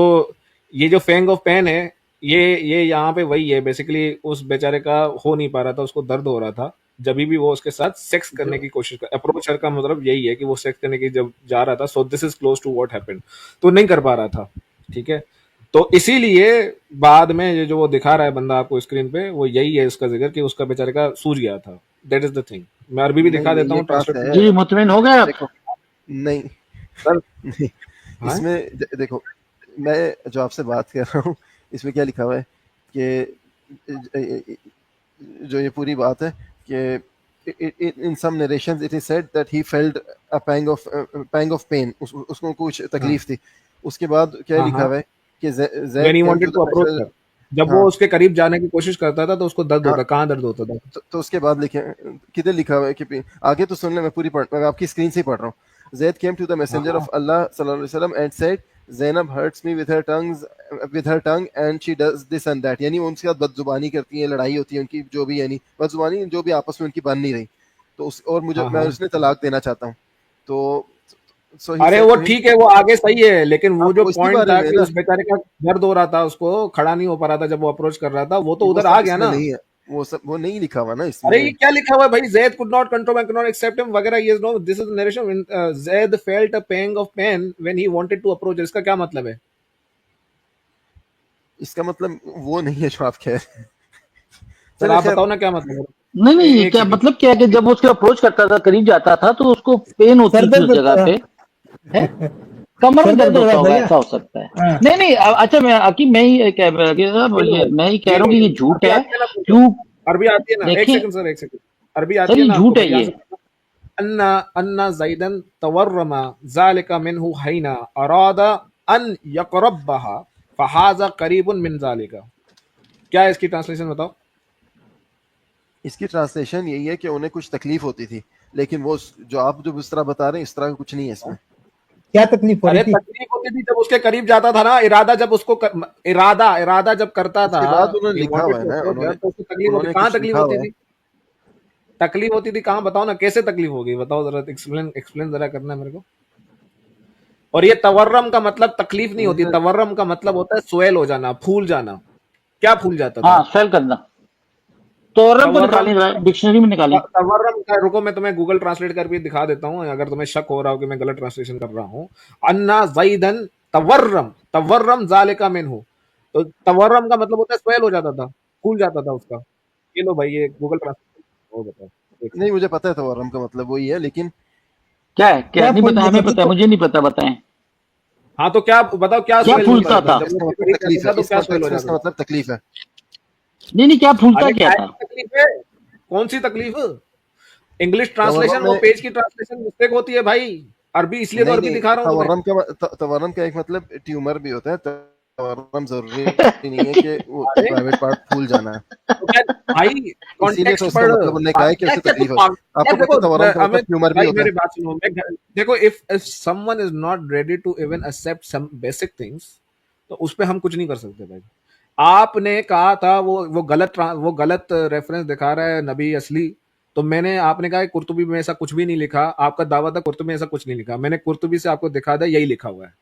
ये जो Fang of pen है, ये यहाँ पे वही है बेसिकली, उस बेचारे का हो नहीं पा रहा था, उसको दर्द हो रहा था जब भी वो उसके साथ सेक्स करने की कोशिश कर, अप्रोच हर का मतलब यही है कि वो सेक्स करने की जब जा रहा था, so this is close to what happened, तो नहीं कर पा रहा था, ठीक है। तो इसीलिए बाद में ये जो वो दिखा रहा है बंदा आपको स्क्रीन पे, वो यही है उसका जिक्र कि उसका बेचारे का सूझ गया था, दैट इज द थिंग। मैं अरबी भी नहीं दिखा नहीं देता ये हूँ बात ट्रांसलेट है जी मुतमिन हो गए आप? देखो नहीं सर। नहीं हाँ इसमें देखो मैं जो आपसे बात कर रहा हूँ इसमें क्या लिखा हुआ है कि जो ये पूरी बात है कि in some narrations it is said that he felt a pang of pain, उसको कुछ हाँ तकलीफ थी। उसके बाद क्या हाँ लिखा हाँ, हुआ है कि when Zaid he came wanted to to the approach message. Her, जब वो हाँ उसके करीब जाने की कोशिश करता था तो उसको दर्द हाँ होता, कहाँ दर्द होता था? तो उसके बाद लिखे किधर लिखा हुआ है कि आगे तो सुन ले, मैं आपकी स्क्रीन से ही पढ़ रहा हूँ। Zaid came to the हाँ messenger हाँ of Allah sallallahu alaihi wasallam and said Zainab hurts me with her tongue and she does this and that, यानी वो उनके साथ बदजुबानी करती है, लड़ाई होती है उनकी, जो भी यानी बदजुबानी जो भी आपस में उनकी बन नहीं रही, तो उस और मुझे हाँ मैं हाँ। उसने तलाक देना चाहता हूँ। तो so he अरे said वो to him ठीक है, वो आगे सही है, लेकिन वो हाँ जो वो इसी पॉइंट बारे था में है कि ना, उस बेचारे का दर्द हो रहा था, उसको खड़ा नहीं हो पा रहा था जब वो अप्रोच कर रहा था, वो तो वो उधर सब आ गया इसमें ना। नहीं है, वो नहीं लिखा हुआ ना अरे ये इसमें। क्या लिखा हुआ है भाई, Zaid could not control and could not accept him वगैरह, ये no this is narration, Zaid felt a pang of pain when he wanted to approach, इसका क्या मतलब है? इसका मतलब वो नहीं है जो आप कह रहे हैं। सर चले आप खैर बताओ ना क्या मतलब है। नहीं नहीं, एक क्या सेकंड। मतलब क्या है कि जब वो उसके अप्रोच करता था, करीब जाता था, तो उसको पेन होती सर थी उस दर्द जगह होता पे। था। है? कमर में सर दर्द दर्द हो होता रहा था होगा, क्या? ऐसा हो सकता है। हाँ। नहीं नहीं अच्छा मैं अकीब मैं ही साहब ये मैं ही कह रहा हूँ कि ये झूठ अरबी है। आती है ना आपको? क्यों? अरबी आती है ना? एक देखिए सेकंड सर, एक सेकंड। अरबी सर आती है ये ना झूठ आपको? है फिर यहाँ ये। से अन्ना अन्ना ज़ैदन तवर्रमा ज़ालिका मिन्हु हैना अरादा अन यक़रब्बहा फ़हाज़ा क़रीबुन मिन ज़ालिका। क्या है इसकी ट्रांसलेशन बताओ? इसकी ट्रांसलेशन यही है कि उन्हें कुछ तकलीफ होती थी, लेकिन वो जो आप जो इस तरह बता रहे हैं इस तरह का कुछ नहीं है इसमें। क्या तकलीफ हो रही अरे थी? तकलीफ होती थी जब उसके करीब जाता था ना, इरादा जब उसको इरादा जब करता था, उसके बाद उन्होंने ही लिखा वांटेड हुआ है टू ना, अप्रोच हर, उन्होंने तो उसको तकलीफ होती, उन्होंने कहाँ कुछ तकलीफ लिखा होती हुआ है। थी? तकलीफ होती थी कहाँ, बताओ ना, कैसे तकलीफ होगी बताओ जरा, एक्सप्लेन एक्सप्लेन जरा करना मेरे को। और ये तवर्रम का मतलब तकलीफ नहीं होती, इन्होंने- तवर्रम का मतलब होता है स्वेल हो जाना, फूल जाना। क्या फूल जाता था? हाँ स्पेल करना। तो रब को तवर्रम निकालें, डिक्शनरी में निकालें। तवर्रम का, रुको मैं तुम्हें गूगल ट्रांसलेट करके दिखा देता हूँ अगर तुम्हें शक हो रहा हो कि मैं गलत ट्रांसलेशन कर रहा हूँ। अन्ना ज़ैदन तवर्रम, तवर्रम ज़ालिका मिन्हु, तो तवर्रम का मतलब होता है स्वेल हो जाता था, फूल जाता था उसका। ये लो भाई, ये गूगल ट्रांसलेट, वो बताओ एक नहीं, सेकंड। मुझे पता है तवर्रम का मतलब वही है, लेकिन क्या है? क्या क्या नहीं फूल पता, हमें जाता पता है, था? मुझे नहीं पता, बताएं। हाँ तो क्या बताओ, क्या क्या स्वेल फूलता होता था था? जब इसका वो मतलब करीब तकलीफ जाता है, था, तो इस क्या स्वेल हो कॉन्टेक्स्ट में जाता इसका था? मतलब तकलीफ है। नहीं नहीं क्या फूलता अरे क्या क्या था? की तकलीफ है? कौन सी तकलीफ? इंग्लिश ट्रांसलेशन, तवर्रम वो में पेज की ट्रांसलेशन मिस्टेक होती है भाई। अरबी इसलिए तो नहीं अरबी नहीं, दिखा रहा हूँ तुम्हें। तवर्रम का एक मतलब ट्यूमर भी होता है। तवर्रम जरूरी नहीं है कि वो अरे प्राइवेट पार्ट फूल जाना है, तो क्या भाई, इसीलिए तो कॉन्टेक्स्ट उसका पढ़। मतलब उन्होंने कहा है कि यार उसे क्या तू तकलीफ पागल, होती है। यार आपको पता देखो है तवर्रम का मतलब अमित ट्यूमर भी भाई होता मेरी है। बात सुनो, देखो if someone is not ready to even accept some basic things, तो उस पे हम कुछ नहीं कर सकते भाई। आपने कहा था वो गलत रेफरेंस दिखा रहा है नबी असली, तो मैंने आपने कहा कुर्तुबी में ऐसा कुछ भी नहीं लिखा, आपका दावा था कुर्तुबी में ऐसा कुछ नहीं लिखा, मैंने कुर्तुबी से आपको दिखा दिया यही लिखा हुआ है।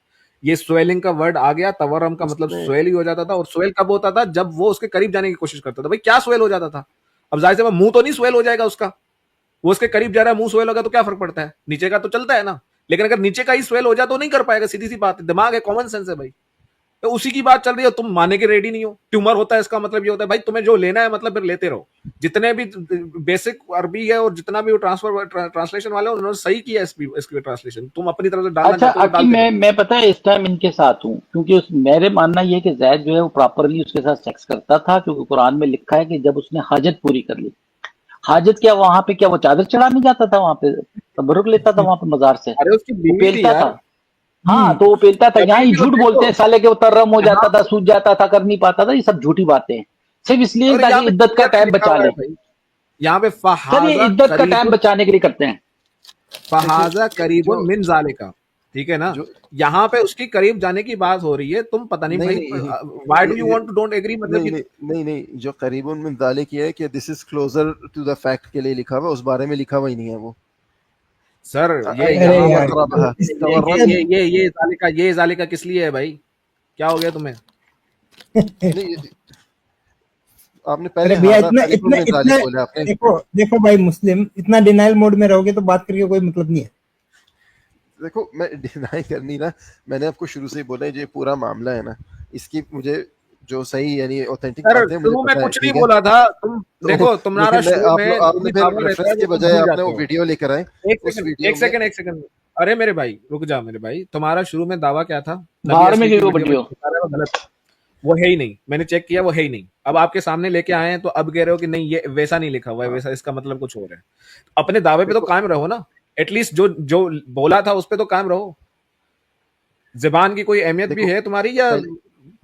ये स्वेलिंग का वर्ड आ गया, तवर्रम का मतलब उसमें स्वेल ही हो जाता था, और स्वेल कब होता था? जब वो उसके करीब जाने की कोशिश करता था। भाई क्या स्वेल हो जाता था? अब जाहिर सी बात, मुंह तो नहीं स्वेल हो जाएगा उसका, वो उसके करीब जा रहा है, मुंह स्वेल होगा तो क्या फर्क पड़ता है, नीचे का तो चलता है ना। लेकिन अगर नीचे का ही स्वेल हो जाए तो नहीं कर पाएगा, सीधी सी बात है, दिमाग है, कॉमन सेंस है भाई। तो उसी की बात चल रही है, तुम मानने के रेडी नहीं हो। ट्यूमर होता है इसका मतलब ये होता है भाई, तुम्हें जो लेना है मतलब फिर लेते रहो। जितने भी बेसिक अरबी है और जितना भी वो ट्रांसलेशन वाले हैं, उन्होंने सही किया इसकी ट्रांसलेशन, तुम अपनी तरफ से डालना अच्छा चाहते हो तो अकीब डालते रहो। मैं पता है इस टाइम इनके साथ हूँ, क्योंकि उस मेरे मानना ये है कि जैद जो है वो प्रॉपरली उसके साथ सेक्स करता था, क्योंकि कुरान में लिखा है कि जब उसने हाजत पूरी कर ली। हाजत क्या वहां पे, क्या वो चादर चढ़ाने जाता था वहां पे, तबरुक लेता था वहां पे मजार से, अरे उसकी वो बीवी थी पेलता यार। था। हाँ तो वो पेलता था, यहाँ तभी ही भी तो झूठ बोलते देखो, हैं साले के, वो तर्रम हो यहाँ जाता था, सूझ जाता था, कर नहीं पाता था, ये सब झूठी बातें हैं, सिर्फ इसलिए और यहाँ ताकि पे इद्दत का क्लियरली टाइम लिखा बचा हुआ है ले। भाई, यहाँ पे सर ये इद्दत का टाइम बचाने के लिए करते हैं। देखिए फहाजा करीबुन जो मिन जालिका, ठीक है ना। जो यहाँ पे उसकी करीब जाने की बात हो रही है, तुम पता नहीं नहीं भाई, नहीं why do you want to don't agree, मतलब नहीं कि नहीं नहीं नहीं, जो करीबुन मिन ज़ालिक ये है कि this is closer to the fact के लिए लिखा हुआ है, उस बारे में लिखा हुआ ही नहीं है वो। सर ये अरे यहाँ अन पर यार, लिखा हुआ यकरबहा इस, है, तवर्रम। इसका ये जालिका किस लिए है भाई? क्या हो गया तुम्हें? नहीं, आपने पहले अरे भैया हाजा इतना करीबुन इतना मिन इतना ज़ालिक बोला आपने। देखो देखो भाई मुस्लिम, इतना डिनाइल मोड में रहोगे तो बात करके कोई मतलब नहीं है। देखो मैं डिनाई करनी ना, मैंने आपको शुरू से ही बोला है, ये पूरा मामला है ना, इसकी मुझे जो सही यानी ऑथेंटिक सर बातें हैं मुझे शुरू में पता है, कुछ नहीं ठीक है। बोला था तुम, तो देखो तुम्हारा लेकिन मैं शुरू में जो आपने भी फिर दावा रहता रेफरेंस है के वो तुम बजाय भूल आपने जाते वो हो। वीडियो लेकर आए। एक उस सेकंड वीडियो एक में सेकंड एक सेकंड, अरे मेरे भाई रुक जा मेरे भाई, तुम्हारा शुरू में दावा क्या था? नबी बाहर में असली गई की वो वीडियो में वीडियो। जो दिखा रहा है वो गलत है, वो है ही नहीं, मैंने चेक किया वो है ही नहीं। अब आपके सामने लेके आए हैं तो अब कह रहे हो कि नहीं ये वैसा नहीं लिखा हुआ है, हाँ, वैसा इसका मतलब कुछ और है। अपने दावे पे तो देखो कायम रहो ना, एटलीस्ट जो जो बोला था उस पे तो कायम रहो। जुबान की कोई अहमियत भी देखो है तुम्हारी, या पहले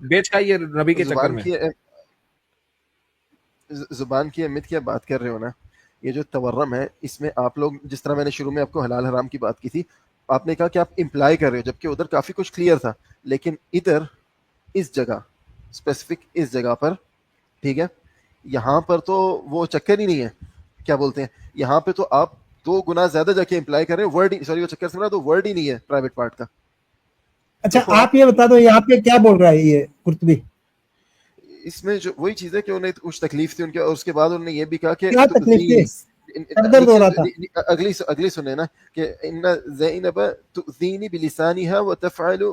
बेच खाई है नबी के चक्कर जुबान में? की जुबान की अहमियत की आप बात कर रहे हो ना, ये जो तवर्रम है इसमें आप लोग जिस तरह मैंने शुरू में आपको हलाल हराम की बात की थी, आपने कहा कि आप इम्प्लाई कर रहे हो, जबकि उधर काफी कुछ क्लियर था। लेकिन इधर इस जगह स्पेसिफिक इस जगह पर, ठीक है, यहाँ पर तो वो चक्कर ही नहीं है, क्या बोलते हैं, यहाँ पे तो आप 2 गुना ज्यादा जाके इम्प्लाई कर रहे हो, वर्ड सॉरी वो चक्कर से ना, तो वर्ड ही नहीं है प्राइवेट पार्ट का। अच्छा देखो आप ये बता दो यहाँ पे क्या बोल रहा है ये कुर्तुबी? इसमें जो वही चीज है कि उन्हें कुछ तकलीफ थी उनके, और उसके बाद उन्होंने ये भी कहा कि क्या तकलीफ थी? सर दर्द हो रहा था? अगली सुने ना कि इन्ना ज़ैनब तुज़ीनी बिलिसानिहा व तफ़अलु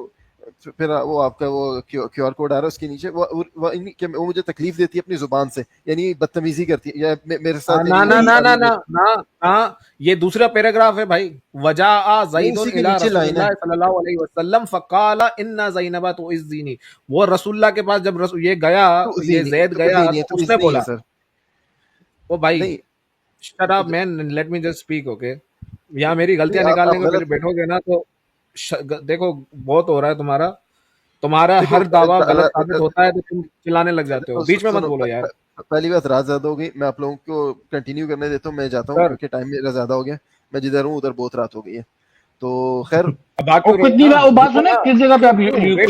फिर वो आपका वो क्यूआर कोड आ रहा है उसके नीचे, वो मुझे तकलीफ देती है अपनी जुबान से, यानी बदतमीजी करती है या मेरे साथ ना यानी ना ना ना गाली ना ना ना, ये दूसरा पैराग्राफ है भाई। वजाआ नहीं, ज़ैदुन उसी के इला नीचे लाइन है। रसूलिल्लाह सल्लल्लाहु अलैहि वसल्लम फकाला इन्ना ज़ैनबा तुइज़्ज़ीनी। वो रसूलुल्लाह के पास जब ये गया, तो ये नहीं, ज़ैद तो गया, नहीं है, तो तो उसने नहीं है बोला, सर। ओ भाई नहीं shut up man, let me just speak, okay. यहाँ मेरी नहीं, गलतियां आप निकालने को फिर गलत, बैठोगे ना तो देखो बहुत हो रहा है तुम्हारा। तुम्हारा देखो हर दावा गलत साबित होता है तो तुम चिल्लाने लग जाते हो, बीच में मत सुनो, बोलो यार। पहली बात रात ज्यादा हो गई, मैं आप लोगों को कंटिन्यू करने देता हूँ, मैं जाता हूँ सर क्योंकि टाइम मेरा ज्यादा हो गया। मैं जिधर हूँ उधर बहुत रात हो गई है, तो खैर अब बात वो करो कितनी ना, बार वो बात रुको सुने, ना, किस जगह पे आप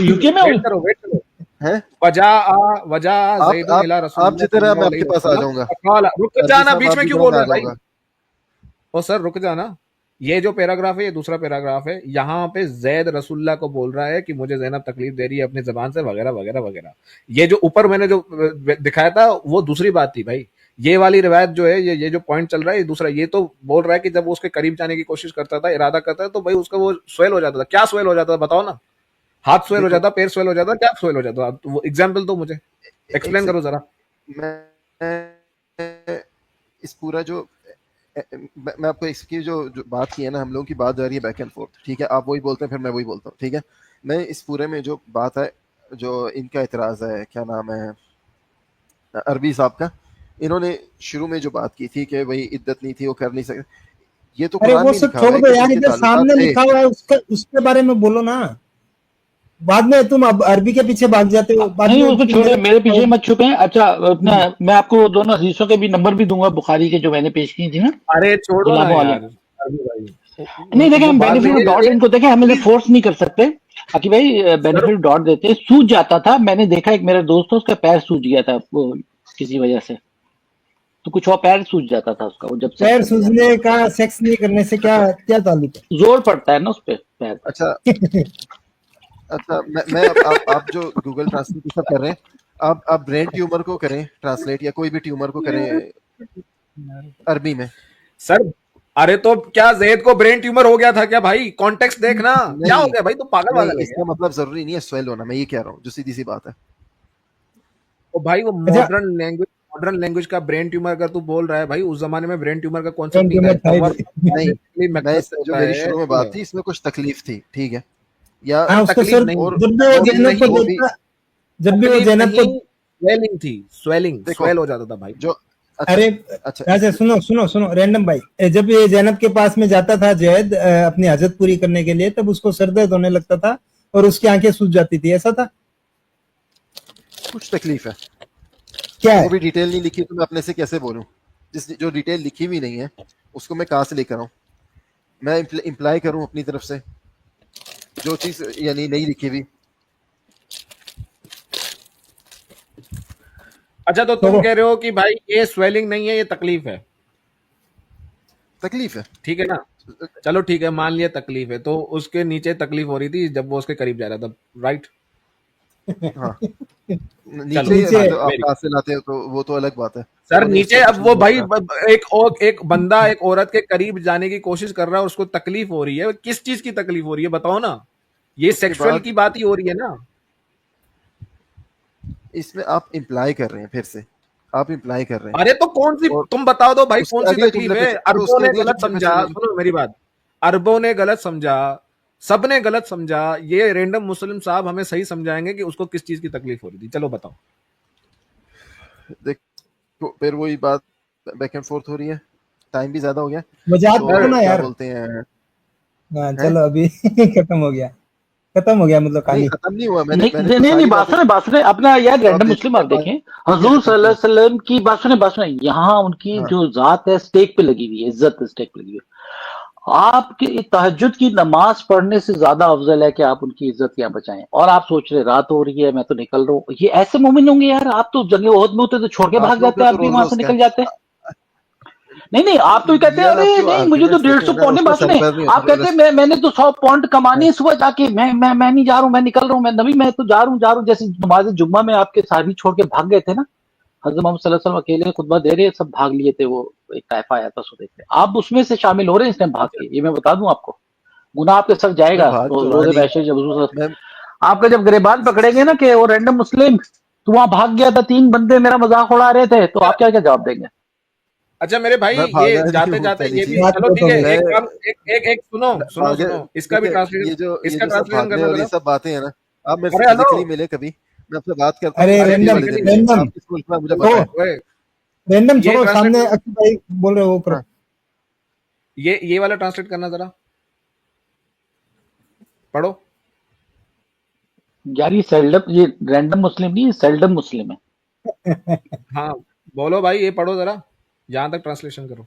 यूके में हो? वेट करो वेट करो। है। वजाआ ज़ैदुन इला आप रसूलिल्लाह जिधर है मैं सल्लल्लाहु आपके अलैहि पास आ वसल्लम जाऊंगा, फकाला, रुक अरबी जाना, साहब बीच आप में क्यों जिधर है बोल मैं रहे आ हो भाई? जाऊंगा। ओ सर रुक जाना। ये जो पैराग्राफ है ये दूसरा पैराग्राफ है, यहाँ पे जैद रसूलुल्लाह को बोल रहा है कि मुझे ज़ैनब तकलीफ दे रही है अपनी जबान से, वगैरह वगैरह वगैरह। ये जो ऊपर मैंने जो दिखाया था वो दूसरी बात थी भाई। ये वाली रिवायत जो है, ये जो पॉइंट चल रहा है ये दूसरा। ये तो बोल रहा है कि जब वो उसके करीब जाने की कोशिश करता था, इरादा करता था, तो भाई उसका वो स्वेल हो जाता था। क्या स्वेल हो जाता था बताओ ना? हाथ स्वेल हो देखो जाता, पैर स्वेल हो जाता, क्या स्वेल हो जाता? वो एग्जाम्पल दो मुझे, एक एक्सप्लेन करो जरा। मैं इस पूरा जो मैं आपको इसकी जो बात की है ना, हम लोगों की बात जा रही है बैक एंड फोर्थ, ठीक है, आप वही बोलते हैं फिर मैं वही बोलता हूँ, ठीक है। मैं इस पूरे में जो बात है, जो इनका एतराज है, क्या नाम है, अरबी साहब का, इन्होंने शुरू में जो बात की थी कि भाई इद्दत नहीं थी, वो कर नहीं सकते, ये तो अरे कुरान वो में सब लिखा छोड़ हुआ है दो कि यार, जिनके इधर ताल्लुकात सामने थे। लिखा हुआ है उसका, उसके बारे में बोलो ना। बाद में तुम अब अरबी के पीछे भाग जाते हो, बाद नहीं में उसको तुम छोड़े, मेरे पीछे मेरे मत छुपे। अच्छा अपना, मैं आपको दोनों हदीसों के भी नंबर भी दूंगा, बुखारी के जो मैंने पेश की थी ना, अरे छोड़ो ना गुलाबों वाले। यार अरबी भाई, नहीं देखें, वो हम बाद में बेनिफिट ऑफ ये डाउट इनको देखें, हम इन्हें फोर्स नहीं कर सकते। कि भाई सर बेनिफिट डाउट देते हैं, सूज जाता था। मैंने देखा एक मेरा दोस्त था, उसका पैर सूज गया था वो किसी वजह से, तो कुछ और पैर सूज जाता था उसका, वो जब सेक्स पैर करने जाता सूजने का सेक्स नहीं करने से क्या क्या ताल्लुक था, जोर पड़ता है ना उस पे पैर पे। अच्छा है? अच्छा, मैं आप जो गूगल ट्रांसलेट सब कर रहे हैं, आप ब्रेन ट्यूमर को करें ट्रांसलेट, या कोई भी ट्यूमर को करें अरबी में। सर अरे तो क्या जैद को ब्रेन ट्यूमर हो गया था क्या भाई? कॉन्टेक्स्ट देखना, क्या हो नहीं गया भाई? तू पागल नहीं, वागल है क्या? इसका मतलब जरूरी नहीं है स्वेल होना, मैं ये कह रहा हूँ, जो सीधी सी बात है। ओ भाई वो अच्छा, मॉडर्न लैंग्वेज का ब्रेन ट्यूमर अगर तू बोल रहा है भाई, उस जमाने में ब्रेन ट्यूमर का कॉन्सेप्ट ब्रेन नहीं था। ट्यूमर इसका था ही वर्क नहीं। नहीं, मैं जो होता मेरी है। शुरू में बात थी, इसमें कुछ तकलीफ थी, ठीक है, या हाँ सर उसको तकलीफ सर, नहीं, और जब भी वो वो भी जैनब को वो भी देखता, जब भी वो तकलीफ जैनब को, नहीं, स्वेलिंग थी, स्वेलिंग, देखो स्वेल हो जाता था भाई। जो अच्छा अरे अच्छा अच्छा सुनो सुनो सुनो रैंडम भाई, जब ये जैनब के पास में जाता था जैद अपनी हाजत पूरी करने के लिए, तब उसको सर दर्द होने लगता था और उसकी आंखें सूज जाती थी, ऐसा था कुछ तकलीफ है, क्या वो है? भी डिटेल नहीं लिखी, तो मैं अपने से कैसे बोलूं? जो डिटेल लिखी हुई नहीं है उसको मैं कहाँ से लेकर आऊं? मैं इम्प्लाई करूं अपनी तरफ से जो चीज यानी नहीं लिखी हुई। अच्छा तो तुम कह रहे हो कि भाई ये स्वेलिंग नहीं है, ये तकलीफ है, तकलीफ है। ठीक है ना? चलो ठीक है, मान लिया तकलीफ है, तो उसके नीचे तकलीफ हो रही थी जब वो उसके करीब जा रहा था, राइट? हाँ, चलो नीचे नीचे तो आप वेरी कहाँ से लाते हो, तो वो तो अलग बात है, सर उन्होंने नीचे, इसका अब कुछ वो नहीं भाई देखा। एक बंदा एक औरत के करीब जाने की कोशिश कर रहा है और उसको तकलीफ हो रही है, किस चीज की तकलीफ हो रही है बताओ ना? ये उसके सेक्सुअल बाद की बात ही हो रही है ना? इसमें आप इम्प्लाई कर रहे हैं, फिर से आप इम्प्लाई कर रहे हैं, अरे तो कौन सी, और तुम बताओ दो भाई कौन उसके सी अगले तकलीफ जुमले पे है? तो अरबों उसके ने अगले गलत जुमले पे समझा, चले। सुनो मेरी बात, अरबों ने गलत समझा, सबने गलत समझा, ये रैंडम मुस्लिम साहब हमें सही समझाएंगे कि उसको किस चीज की तकलीफ हो रही थी। चलो बताओ। देखो फिर वही बात बैक एंड फोर्थ हो रही है, टाइम भी ज्यादा हो गया, वजाहत तो करो ना क्या यार। बोलते हैं, हाँ हैं? चलो अभी खत्म हो गया, खत्म हो गया मतलब नहीं कहानी। खत्म नहीं हुआ, मैंने नहीं मैंने नहीं तो नहीं नहीं, सारी बात बातें सुने बात सुने अपना यार, जवाब रैंडम दे मुस्लिम चुके आप हैं, देखें, बातें हजूर खत्म सल्लल्लाहु की अलैहि वसल्लम की बात सुने, यहाँ उनकी हाँ। जो जात है स्टेक पे लगी हुई है, इज्जत स्टेक पे लगी हुई है। आपकी तहज्जुद की नमाज पढ़ने से ज्यादा अफजल है कि आप उनकी इज्जत यहाँ बचाएं, और आप सोच रहे रात हो रही है मैं तो निकल रहा हूँ। ये ऐसे मोमिन होंगे यार? आप तो जंगे ओहद में होते तो छोड़ के आप भाग लोगों जाते, का तो आप भी रोज वहां से रोज का निकल जाते। है। नहीं नहीं, आप तो कहते हैं यार आप अरे जो नहीं मुझे तो आर्ग्यूमेंट्स देते 150 हैं ना, पौने, उसमें बात सर सुने, दर्द नहीं आप कहते होता हैं मैंने तो 100 पॉइंट कमानी है। है सुबह जाके, मैं नहीं जा रहा हूँ, मैं निकल रहा हूँ, मैं नबी मैं तो जा रहा हूँ। जैसे नमाज जुम्मा में आपके साहबी छोड़ के भाग गए थे ना, हजरत मोहम्मद सल्लल्लाहु अलैहि वसल्लम अकेले खुतबा दे रहे, सब भाग लिए थे, वो एक ताइफा आया था उसको देखते। आप उसमें से शामिल हो रहे हैं इस टाइम भाग के, ये मैं बता दूं आपको, गुनाह आपके सर मैं जाएगा भाग तो रहा रोजे नहीं, वैसे जब मैं आपका जब गिरेबान पकड़ेंगे ना कि वो रैंडम मुस्लिम तो वहां भाग गया था, 3 बंदे मेरा मजाक उड़ा रहे थे, तो आप क्या क्या जवाब देंगे? अच्छा मेरे भाई, मैं ये भागा नहीं जाते हूँ जाते पहली ये भी, चीज। बात चलो तो ठीक है, समझ। मैं एक काम, एक सुनो सुनो भागे, सुनो, इसका भी देखिए ट्रांसलेशन, ये इसका जो सब ट्रांसलेशन भागने करना वाली जरा। सब बातें हैं ना, आप मेरे से अरे हेलो, फिजिकली मिले कभी, मैं आपसे बात करता हूँ अरे फिजिकली रैंडम वाले फिजिकली दिन नहीं, मिले, रैंडम आप किस मुल्क में हैं मुझे छोड़ो, पता है। ओए, रैंडम ये छोड़ो, ट्रांसलेट सामने करो, अक्की भाई बोल रहे हो वो करो। हाँ ये वाला ट्रांसलेट करना जरा, पढ़ो। यार ये रैंडम मुस्लिम नहीं, सेल्डम मुस्लिम है। हाँ बोलो भाई, ये पढ़ो जरा, जहां तक ट्रांसलेशन करो।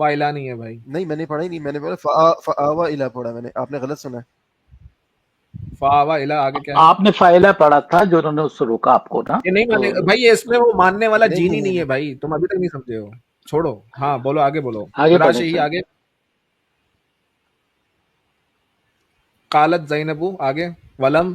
फाइला नहीं है भाई, नहीं मैंने पढ़ा ही नहीं, मैंने बोला फआवा इला पढ़ा मैंने, आपने गलत सुना है। फावा इला, आगे क्या है? आपने फाइला पढ़ा था जो उन्होंने उससे रोका आपको ना, ये नहीं तो माने भाई, ये इसमें वो मानने वाला नहीं जीन ही नहीं नहीं नहीं है भाई, तुम अभी तक नहीं समझे हो, छोड़ो। हाँ बोलो, आगे बोलो, आगे पढ़े राशि ही सर। आगे। कालत जैनबू, आगे, वलम,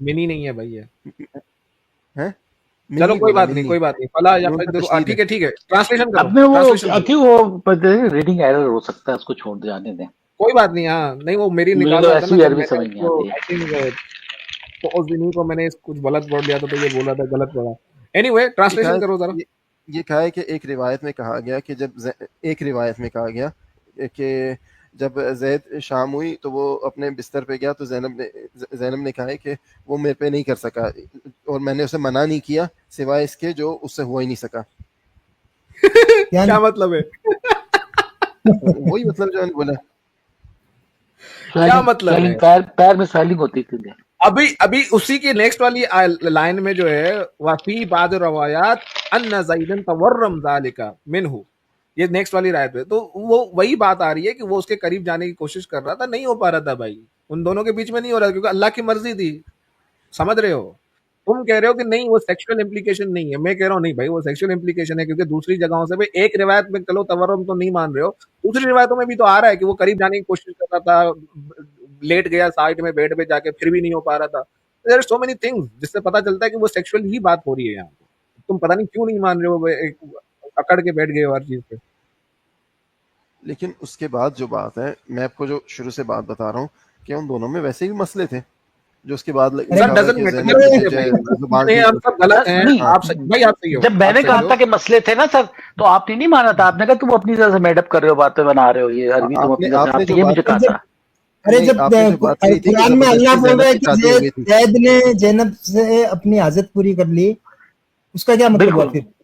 मिनी नहीं है भाई ये। हैं चलो मिन्नी कोई बोला बात नहीं, मिन्नी, कोई बात नहीं, फला या नून पे तशदीद है। ठीक है ठीक है, ट्रांसलेशन करो, अब में वो ट्रांसलेशन करो, क्यों वो रीडिंग एरर हो सकता है, उसको छोड़ दे, जाने दें। कोई बात नहीं। हाँ नहीं, वो मेरी मुझे निकाल तो रहा था ऐसी ना, भी जब अरबी मैंने समझ नहीं उसको आती है। आई थिंक, तो उस दिन ही को मैंने कुछ गलत पढ़ लिया था, तो ये बोला था गलत पढ़ा। एनीवे ये कहा ट्रांसलेशन करो जरा। ये कहा है कि एक रिवायत में कहा गया कि एक रिवायत में कहा गया कि जब जैद शाम हुई तो वो अपने बिस्तर पे गया, तो जैनब ने कहा है कि वो मेरे पे नहीं कर सका और मैंने उसे मना नहीं किया सिवाय इसके जो उससे हो ही नहीं सका। क्या क्या मतलब है? वही मतलब जो मैंने बोला। क्या मतलब है? पैर में स्वेलिंग होती थी। अभी अभी उसी की नेक्स्ट वाली लाइन में जो है, वफी बाद रवायात अन्ना ज़ैदन तवर्रम ज़ालिका मिनहु, ये नेक्स्ट वाली रायत में, तो वो वही बात आ रही है कि वो उसके करीब जाने की कोशिश कर रहा था, नहीं हो पा रहा था भाई, उन दोनों के बीच में नहीं हो रहा, क्योंकि अल्लाह की मर्जी थी, समझ रहे हो? तुम कह रहे हो कि नहीं वो सेक्सुअल इम्प्लीकेशन नहीं है, मैं कह रहा हूँ नहीं भाई, वो सेक्सुअल इम्प्लीकेशन है, क्योंकि दूसरी जगहों से भाई, एक रिवायत में चलो तवर्रुम तो नहीं मान रहे हो, दूसरी रिवायतों में भी तो आ रहा है कि वो करीब जाने की कोशिश कर रहा था, लेट गया साइड में बेड पे जाके, फिर भी नहीं हो पा रहा था। There are so many things जिससे पता चलता है कि वो सेक्सुअल ही बात हो रही है यहाँ पे। तुम पता नहीं क्यों नहीं मान रहे हो, अकड़ के बैठ गए हो हर चीज पे। लेकिन उसके बाद जो बात है, मैं आपको जो शुरू से बात बता रहा हूँ कि उन दोनों में वैसे ही मसले थे, जो उसके बाद अरे लिखा हुआ है डजंट कि मैटर, ज़ैनब ने भाई जुबान नहीं, ठीक हम सब गलत सर हैं, नहीं, हाँ आप सही भाई, आप सही हो, जब मैंने आप सही कहा हो। था कि मसले थे ना सर, तो आपने नहीं माना था, आपने कहा तुम अपनी तरह से मेडअप कर रहे हो, बातें बना रहे हो, ये अरबी तुम आपने अपनी तरह से, आपने आपने जो ये बात मुझे कहा जब था। अरे नहीं जब आपने जो बात कही थी कि कुरान में अल्लाह जबरदस्ती बोल रहा ज़ैनब है की कि शादी हो गई थी। जैद ने जैनब से अपनी हाजत पूरी कर ली, उसका क्या मतलब हुआ बिल्कुल, फिर?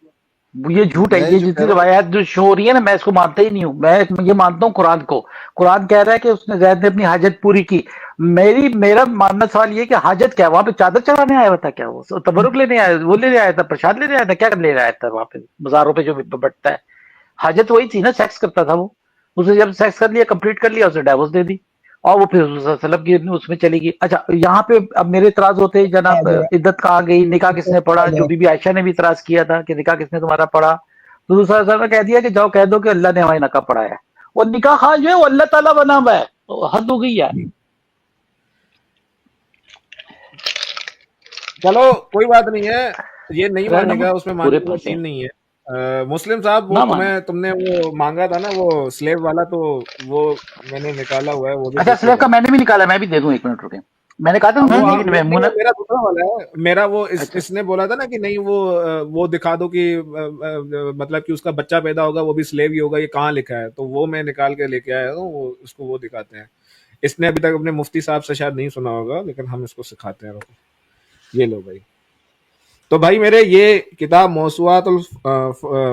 ये झूठ है, मैं ये जो कह जितनी रहा हूँ, रिवायात जो शो हो रही है ना, मैं इसको मानता ही नहीं हूँ, मैं ये मानता हूँ कुरान को। कुरान कह रहा है कि उसने जैद ने अपनी हाजत पूरी की। मेरा मानना सवाल ये है कि हाजत क्या, वहां पे चादर चढ़ाने आया हुआ था क्या, वो तबरुक लेने आया, वो लेने आया था, प्रसाद लेने आया था, क्या ले आया था वहां पे बाजारों पे जो बटता है? हाजत वही थी ना, सेक्स करता था वो। उसने जब सेक्स कर लिया, कंप्लीट कर लिया, उसे डाइवोर्स दे दी और वो फिर सलब की उसमें चली गई। अच्छा, यहाँ पे अब मेरे इतराज होते हैं, जनाब इद्दत कहाँ गई, निकाह किसने पढ़ा? जो बीबी आयशा ने भी इतराज किया था कि निकाह किसने तुम्हारा पढ़ा, तो दूसरा सर ने कह दिया कि जाओ कह दो कि अल्लाह ने हमारे निकाह पढ़ाया है। वो निकाह खान जो है वो अल्लाह ताला बना हुआ है, तो हद हो गई यार। चलो कोई बात नहीं है, ये नहीं रहना मानेगा, मत, उसमें पूरे मानने का फंसे सीन नहीं है। मुस्लिम साहब, वो ना माने। तुमने वो मांगा था ना, वो स्लेव वाला, तो वो मैंने निकाला हुआ है, वो भी अच्छा, देख के स्लेब का जाओ। मैंने भी निकाला, मैं भी दे दूं, 1 मिनट रुके। मैंने कहा था हाँ, ना, वो हाँ लेकिन नहीं, मुना। वो मेरा दूसरा वाला है, मेरा वो अच्छा, इसने बोला था ना कि नहीं, वो दिखा दो कि मतलब कि उसका बच्चा पैदा होगा वो भी स्लेव ही होगा, ये कहाँ लिखा है, तो वो मैं निकाल के लेके आया हूँ, वो उसको वो दिखाते हैं। इसने अभी तक अपने मुफ्ती साहब से शायद नहीं सुना होगा, लेकिन हम इसको सिखाते हैं, रुको। ये लो भाई। तो भाई मेरे, ये किताब मौसूआतुल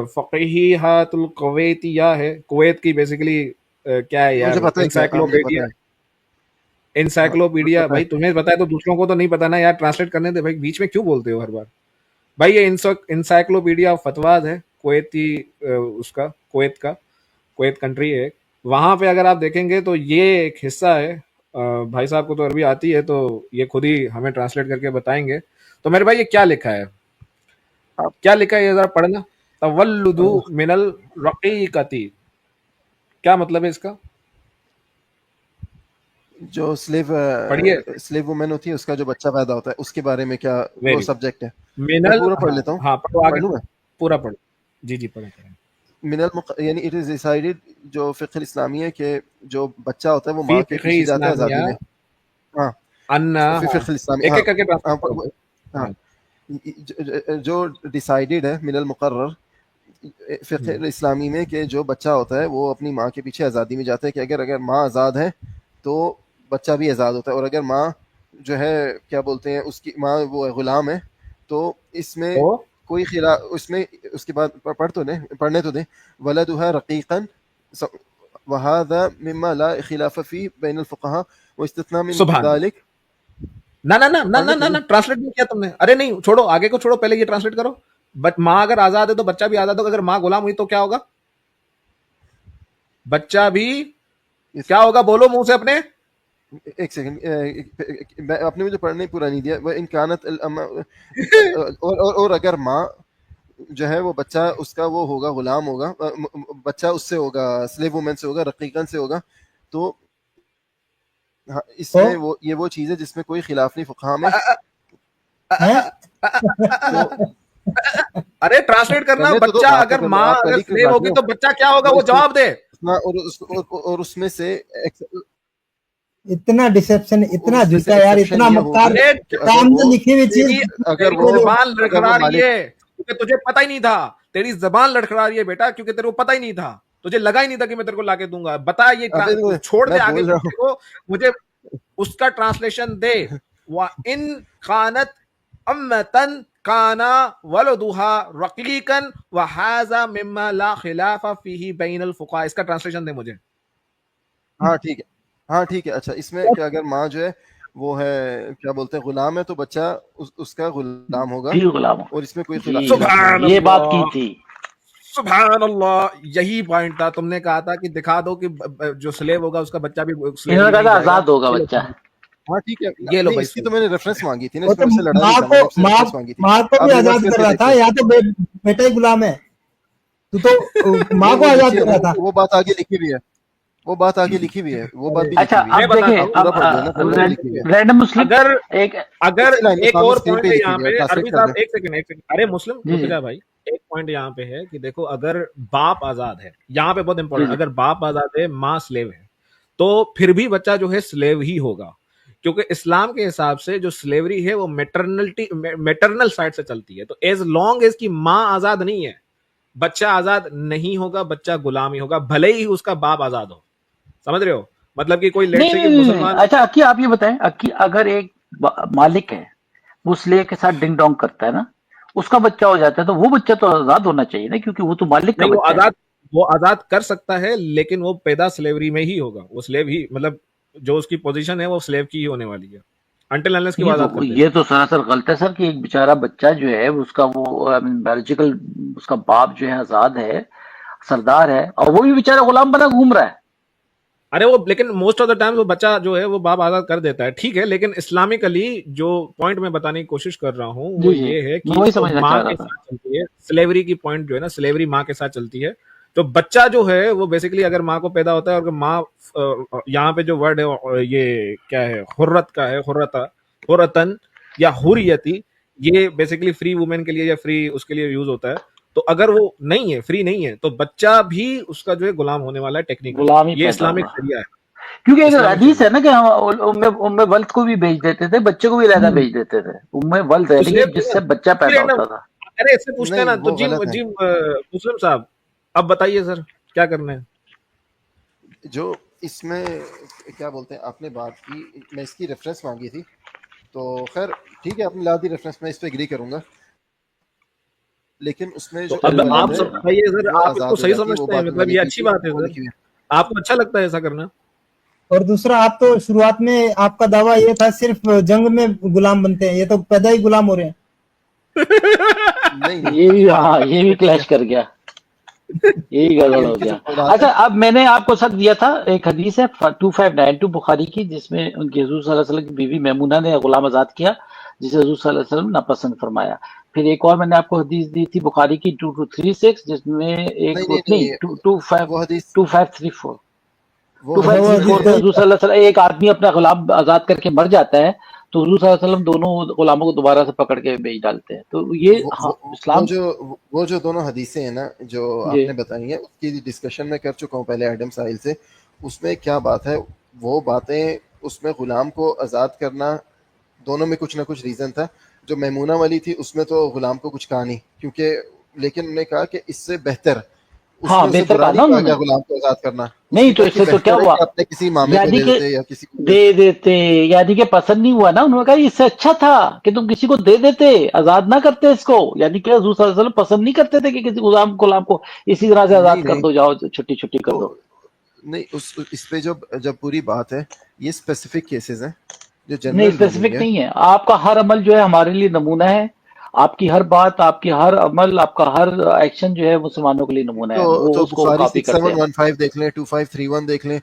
फ़क़ीहातुल कुवैतिया है, कुवैत की बेसिकली क्या है मुझे यार, पता है क्या, हाँ, मुझे पता इंसाइक्लोपीडिया, है, हाँ, मुझे इंसाइक्लोपीडिया। पता है। भाई तुम्हें पता है तो दूसरों को तो नहीं पता ना यार, ट्रांसलेट करने दे भाई, बीच में क्यों बोलते हो हर बार? भाई ये इंसाइक्लोपीडिया ऑफ फतवाज है, कुवैती, उसका, कुवैत का, कुवैत कंट्री है। वहां पे अगर आप देखेंगे तो ये एक हिस्सा है, भाई साहब को तो अरबी आती है, तो ये खुद ही हमें ट्रांसलेट करके बताएंगे। तो मेरे भाई ये क्या लिखा है, आप क्या लिखा है, ये जरा पढ़ना। तवल्लुदु मिनल रक़ीक़ती, क्या मतलब है इसका? जो पढ़िए स्लेव वुमेन होती है उसका जो बच्चा पैदा होता है उसके बारे में क्या वो वेरी सब्जेक्ट है? मैं मिनल पूरा पढ़ हाँ लेता हूँ, हाँ पढ़ो पढ़ आगे लूँ मैं? पूरा पढ़ो जी पढ़ो पढ़ो यानी इट इज डिसाइडेड, जो फिक्र इस्लामी है कि जो बच्चा होता है वो फी माँ के फिक्र पीछे जाता है इस्लामिया आज़ादी में। हाँ, अन्ना हाँ फिक्र इस्लामी, एक हाँ एक करके हाँ ट्रांसलेट करो हाँ, हाँ जो डिसाइडेड है मिनल मुकर्रर फिक्र इस्लामी में कि जो बच्चा होता है वो अपनी माँ के पीछे आज़ादी में जाता है कि अगर माँ आज़ाद है तो बच्चा भी आज़ाद होता है, और अगर माँ जो है क्या बोलते हैं उसकी माँ वो गुलाम है तो इसमें तो कोई खिला उसमें उसके बाद पढ़ने तो दे वलदुहा रकीकन वहादा मिम्मा ला खिलाफ फी बैन अल फुक़हा व इस्तिस्ना मिन सुभान ज़ालिक। ना ना ना ना पढ़ने ना तो ना दे। ना ट्रांसलेट नहीं किया तुमने अरे नहीं छोड़ो आगे को छोड़ो पहले ये ट्रांसलेट करो बट माँ अगर आजाद है तो बच्चा भी आजाद होगा अगर माँ गुलाम हुई तो क्या होगा बच्चा भी क्या होगा बोलो मुंह से अपने एक सेकंड, आपने मुझे पढ़ने पूरा नहीं दिया। वह इनकानत और अगर माँ जो है वो बच्चा उसका वो होगा गुलाम होगा, बच्चा उससे होगा स्लेव वुमेन से होगा रकीकन से होगा, तो हाँ, तो इसमें वो ये वो चीज़ है जिसमें कोई खिलाफ नहीं फुकहा में। हैं? तो अरे ट्रांसलेट करना करने तो दो बच्चा बात, तो अगर करने माँ आप अगर पहले क्यों स्लेव काट होगी रहे हो? तो बच्चा क्या होगा वो वो इसमें जवाब दे और उसमें से इतना डिसेप्शन, और इतना उसमें से झूठा यार, एक्सेप्शन इतना ये मक्कार, होगी अरे कि सामने लिखी हुई चीज अगर तेरी वो जबान अगर लड़खड़ा वो रही मालिक, है क्योंकि तुझे पता ही नहीं था तेरी जबान लड़खड़ा रही है बेटा क्योंकि तेरे को पता ही नहीं था तुझे लगा ही नहीं था कि मैं तेरे को लाके दूंगा बता ये अबे छोड़ दे मैं आगे बोल रहा पीछे को मुझे उसका ट्रांसलेशन दे व इन कानत अम्मतन काना वलदुहा रकीकन व हाजा मिम्मा ला खिलाफा फीही बैनल फुक़हा इसका ट्रांसलेशन दे मुझे हाँ ठीक है, हाँ ठीक है। अच्छा, इसमें क्या अगर माँ जो है वो है क्या बोलते हैं गुलाम है तो बच्चा उसका गुलाम होगा, भी गुलाम हो। और इसमें कोई जी खिलाफ नहीं सुभान है। ये बात की अल्लाह थी। सुभान अल्लाह यही पॉइंट था तुमने कहा था कि दिखा दो कि जो स्लेव होगा उसका बच्चा भी इन्होंने स्लेवरी में कहा ही था जाएगा आजाद होगा चलो बच्चा। हाँ ठीक है, ये लो नहीं भाई इसकी सुन तो मैंने रेफरेंस मांगी थी ना, वो इसमें तो मुझसे लड़ा नहीं माँ था, को मैंने आपसे माँ रेफरेंस मांगी थी। माँ को आप भी रिवर्स आजाद कर करके रहा था, देखो, या तो बेटा ही गुलाम है, तू माँ नहीं को वो आजाद लिखी है, कर रहा था। वो बात आगे लिखी हुई है, वो बात आगे लिखी हुई है, वो बात अरे भी अच्छा लिखी हुई है। मैं अब बताता देखिए, हूँ पूरा अब पढ़ लो ना, पूरा लिखी हुई है। रैंडम मुस्लिम अगर एक अगर इसी लाइन में एक सामने और स्क्रीन पॉइंट पे है लिखी यहाँ हुई है, पे ट्रांसलेट अरबी कर साहब दे। एक सेकंड अरे मुस्लिम जी रुक जी जा भाई एक पॉइंट यहाँ पे है कि देखो अगर बाप आजाद है यहाँ पे बहुत जी इंपॉर्टेंट जी अगर बाप आजाद है माँ स्लेव है तो फिर भी बच्चा जो है स्लेव ही होगा क्योंकि इस्लाम के हिसाब से जो स्लेवरी है वो मेटरनल साइड से चलती है तो एज लॉन्ग एज की माँ आजाद नहीं है बच्चा आजाद नहीं होगा बच्चा गुलाम ही होगा भले ही उसका बाप आजाद हो समझ रहे हो मतलब कि कोई लेट नहीं से नहीं कि नहीं नहीं। मुसलमान अच्छा अक्की आप ये बताएं, अक्की अगर एक मालिक है वो स्लेव के साथ डिंग डोंग करता है ना, उसका बच्चा हो जाता है तो वो बच्चा तो आजाद होना चाहिए ना, क्योंकि वो तो मालिक का नहीं बच्चा है। वो आजाद कर सकता है लेकिन वो पैदा स्लेवरी में ही होगा वो स्लेव ही मतलब जो उसकी पोजीशन है वो स्लेव की ही होने वाली है अंटिल अनलेस की वो आजाद कर ये देगा तो सरासर गलत है सर कि एक बेचारा बच्चा जो है उसका वो बायोलॉजिकल उसका बाप जो है आजाद है, सरदार है, और वो भी बेचारा गुलाम बना घूम रहा है। अरे वो लेकिन मोस्ट ऑफ द टाइम वो बच्चा जो है वो बाप आजाद कर देता है ठीक है लेकिन इस्लामिकली जो पॉइंट मैं बताने की कोशिश कर रहा हूँ वो जी जी, ये है मैं कि वही जो समझना माँ चाह रहा के था। साथ चलती है स्लेवरी की पॉइंट जो है ना स्लेवरी माँ के साथ चलती है तो बच्चा जो है वो बेसिकली अगर माँ को पैदा होता है और माँ यहाँ पे जो वर्ड है ये क्या है हुर्रत का है हुर्रतन या हुरियती ये बेसिकली फ्री वुमेन के लिए या फ्री उसके लिए यूज होता है तो अगर वो नहीं है फ्री नहीं है तो बच्चा भी उसका जो है गुलाम होने वाला है टेक्निकली गुलाम ही ये पैदा इस्लामिक होगा, शरिया है क्योंकि एक इस्लामिक हदीस शरिया है ना कि हम उम्मे वल्द को भी भेज देते थे, बच्चे को भी लहदा भेज देते थे। उम्मे वल्द यानी कि उसने जिससे बच्चा पैदा होता था। अरे इससे पूछते हैं नहीं ना तो वो जी गलत है। जी मुस्लिम साहब अब बताइए सर क्या करना है जो इसमें क्या बोलते हैं आपने बात की, मैं इसकी रेफरेंस मांगी थी, तो खैर ठीक है आपने ला दी रेफरेंस, मैं इस पे एग्री करूंगा, लेकिन उसमें तो जो अब चलो मैं आप वलद है दे सब रहा हूँ। बताइए सर वो आप इसको आज़ाद हो सही जाती है, वो समझते हैं बात मतलब ये मालिक अच्छी की बात है वो सर लिखी हुई है। आपको अच्छा लगता है ऐसा करना और दूसरा, आप तो शुरुआत में आपका दावा ये था सिर्फ जंग में गुलाम बनते हैं, ये तो पैदा ही गुलाम हो रहे हैं। नहीं नहीं ये भी, हाँ ये भी क्लैश कर गया, यही गड़बड़ हो इनकी गया। जो औलाद अच्छा है, अब मैंने आपको सच दिया था, एक हदीस है 2592 बुखारी की, जिसमें उनके हुजूर सल्लल्लाहु अलैहि वसल्लम की बीवी मैमूना ने गुलाम आजाद किया, जिसे हुजूर सल्लल्लाहु अलैहि वसल्लम ने नापसंद फरमाया। फिर एक और मैंने आपको हदीस दी थी बुखारी की 2236, जिसमें एक नहीं वो नहीं नहीं नहीं 25 वो हदीस 2534 वो 254 में हुजूर सल्लल्लाहु अलैहि वसल्लम, एक आदमी अपना गुलाम आजाद करके मर जाता है तो हुजूर सल्लल्लाहु अलैहि वसल्लम दोनों गुलामों को दोबारा से पकड़ के बेच डालते हैं। तो ये हाँ, इस्लाम वो जो दोनों हदीसें हैं ना जो जी आपने बताई हैं, उसकी डिस्कशन मैं कर चुका हूँ पहले एडम साहिल से। उसमें क्या बात है, वो बातें उसमें गुलाम को आज़ाद करना, दोनों में कुछ ना कुछ रीज़न था। जो मैमूना वाली थी उसमें तो गुलाम को कुछ कहा नहीं, क्योंकि लेकिन उन्होंने कहा कि इससे बेहतर, हाँ उसमें से बेहतर बुरा कहा नहीं ना कहा उन्होंने। गया गुलाम को आज़ाद करना। नहीं उसने तो कहा कि इससे तो क्या बेहतर है हुआ, कि अपने किसी मामे को यानी दे कि देते या किसी को दे देते, यानी कि पसंद नहीं हुआ ना, उन्होंने कहा इससे अच्छा था कि तुम किसी को दे देते, आजाद ना करते इसको। यानी कि हुजूर सल्लल्लाहु अलैहि वसल्लम पसंद नहीं करते थे कि किसी गुलाम गुलाम को इसी तरह से आजाद नहीं कर नहीं दो, जाओ छुट्टी छुट्टी कर दो। तो नहीं, उस इस पे जब जब पूरी बात है, ये स्पेसिफिक केसेस हैं, जो नहीं जनरल रूलिंग स्पेसिफिक है। नहीं है, आपका हर अमल जो है हमारे लिए नमूना है, आपकी हर बात, आपकी हर अमल, आपका हर एक्शन जो है मुसलमानों के लिए नमूना है, वो तो उसको बुखारी कॉपी करते हैं। 6715 देख लें, 2531 देख लें,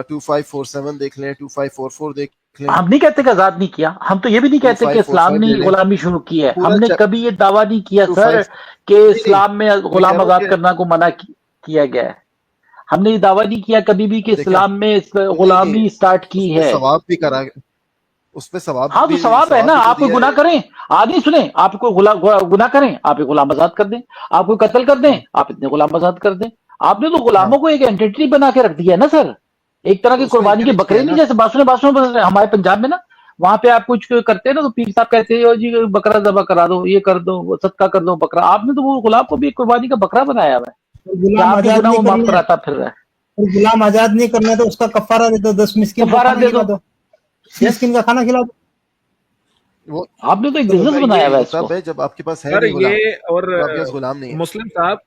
2547 देख लें, 2544 देख लें, हम नहीं कहते कि आजाद नहीं किया, हम तो ये भी नहीं कहते कि इस्लाम 2545 ने ले लें, गुलामी शुरू की है, पूरा हमने कभी ये दावा नहीं किया सर 25 कि नहीं नहीं, इस्लाम में मैं कह गुलाम रहा हूँ आजाद कि करना को मना किया गया है। हमने ये दावा नहीं किया कभी भी कि देखें, इस्लाम में नहीं नहीं, गुलामी स्टार्ट की उस पे है। सवाब भी करा, उस पे हाँ तो सवाब है सवाब ना, भी तो आप कोई दिया गुनाह है। करें, आदमी सुने, आप कोई गुनाह करें, आप एक गुलाम आजाद कर दें, आप कोई कत्ल कर दें, आप इतने गुलाम आजाद कर दें। आपने तो गुलामों हाँ, को एक एंटिटी बना के रख दिया है ना सर, एक तरह तो की उसको कुर्बानी के इनकरेज किया बकरे है नहीं, ना। जैसे बासुने हमारे पंजाब में ना, वहां पे आप कुछ करते हैं ना तो पीर साहब कहते हैं "ओ जी बकरा जबा करा दो, ये कर दो, वो सदका कर दो बकरा"। आपने तो वो गुलाम को भी एक कुर्बानी का बकरा बनाया हुआ है और कि गुलाम आपके आजाद गुनाह नहीं वो माफ करना है, कराता फिर रहा है। और गुलाम आजाद नहीं करना है तो उसका कफारा दे दो, 10 मिस्किन को कफारा खाना दे खिला दो। दो, यस, मिस्किन का खाना खिला दो। वो आपने तो एक तो बिजनेस सर बनाया हुआ है वो इसको। तब है जब आपके पास है सर नहीं गुलाम, ये और जब आपके पास गुलाम नहीं है। मुस्लिम साहब,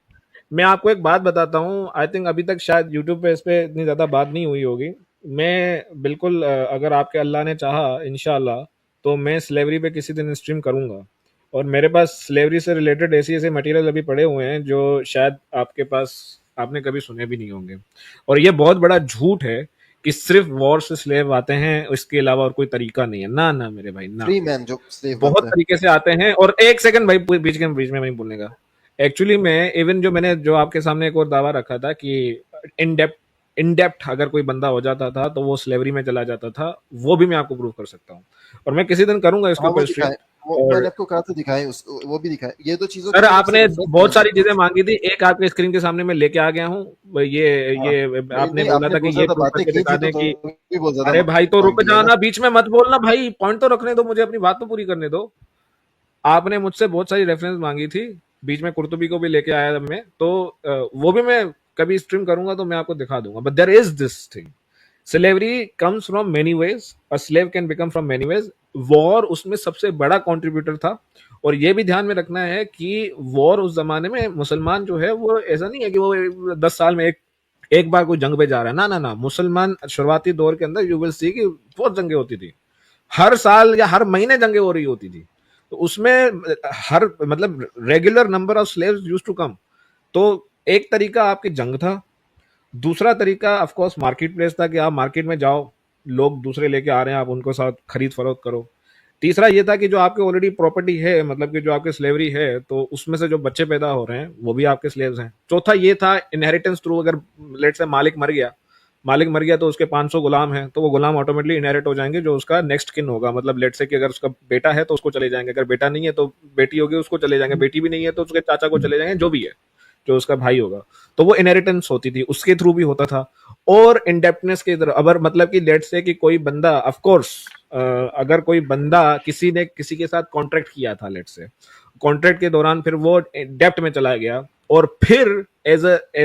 मैं आपको एक बात बताता हूँ, आई थिंक अभी तक शायद यूट्यूब पे इस पे इतनी ज़्यादा बात नहीं हुई होगी। मैं बिल्कुल अगर आपके अल्लाह ने चाहा इंशाल्लाह तो मैं स्लेवरी पे किसी दिन स्ट्रीम करूँगा, और मेरे पास स्लेवरी से रिलेटेड ऐसे ऐसे मटेरियल अभी पड़े हुए हैं जो शायद आपके पास आपने कभी सुने भी नहीं होंगे। और ये बहुत बड़ा झूठ है कि सिर्फ वॉर से स्लेव आते हैं, इसके अलावा और कोई तरीका नहीं है। ना ना मेरे भाई ना, फ्री मैन जो स्लेव बहुत बनता है। तरीके से आते हैं। और एक सेकंड भाई, बीच में नहीं बोलने का। एक्चुअली मैं इवन जो आपके सामने एक और दावा रखा था कि इन डेप्थ अगर कोई बंदा हो जाता था तो वो स्लेवरी में चला जाता था, वो भी मैं आपको प्रूव कर सकता हूँ, और मैं किसी दिन करूंगा इसके हाँ वो ऊपर स्ट्रीम। दिखाए, वो और मैंने आपको कहा था दिखाएं, वो भी दिखाएं। ये दो चीजों सर की सिर्फ से आपने नफरत नहीं बहुत है। सारी चीजें मांगी थी, एक आपके स्क्रीन के सामने मैं लेके आ गया हूँ। ये नहीं आपने नहीं, बोला आपने था कि बहुत ये ज्यादा प्रूव बातें करके की दिखा थी दें तो कि भी बहुत ज्यादा अरे भाई तो रुक मांग लिया ना। जाना, बीच में मत बोलना भाई, पॉइंट तो रखने दो मुझे, अपनी बात तो पूरी करने दो। आपने मुझसे बहुत सारी रेफरेंस मांगी थी, बीच में कुर्तुबी को भी लेके आया था मैं, तो वो भी मैं कभी स्ट्रीम करूंगा तो मैं आपको दिखा दूंगा। But there is this thing, slavery comes from many ways, a slave can become from many ways. War उसमें सबसे बड़ा कंट्रीब्यूटर था। और ये भी ध्यान में रखना है कि वॉर उस जमाने में मुसलमान जो है वो ऐसा नहीं है कि वो 10 साल में एक बार कोई जंग पे जा रहा है। ना ना ना, मुसलमान शुरुआती दौर के अंदर यू विल सी कि बहुत जंगें होती थी, हर साल या हर महीने जंगें हो रही होती थी। तो उसमें हर मतलब regular number of slaves used to come. तो एक तरीका आपकी जंग था, दूसरा तरीका ऑफ कोर्स मार्केट प्लेस था कि आप मार्केट में जाओ, लोग दूसरे लेके आ रहे हैं, आप उनको साथ खरीद फरोख्त करो। तीसरा ये था कि जो आपके ऑलरेडी प्रॉपर्टी है, मतलब कि जो आपके स्लेवरी है, तो उसमें से जो बच्चे पैदा हो रहे हैं वो भी आपके स्लेव्स हैं। चौथा ये था इनहेरिटेंस थ्रू, अगर लेट से मालिक मर गया तो उसके 500 गुलाम हैं, तो वो गुलाम ऑटोमेटिकली इनहेरिट हो जाएंगे, जो उसका नेक्स्ट किन होगा। मतलब लेट से कि अगर उसका बेटा है तो उसको चले जाएंगे, अगर बेटा नहीं है तो बेटी होगी उसको चले जाएंगे, बेटी भी नहीं है तो उसके चाचा को चले जाएंगे, जो भी है, जो उसका भाई होगा। तो वो इनहेरिटेंस होती थी, उसके थ्रू भी होता था। और इंडेप्टनेस के इधर अगर मतलब कि लेट से कि कोई बंदा, ऑफ कोर्स अगर कोई बंदा किसी ने किसी के साथ कॉन्ट्रैक्ट किया था, लेट से कॉन्ट्रैक्ट के दौरान फिर वो डेप्ट में चला गया, और फिर एज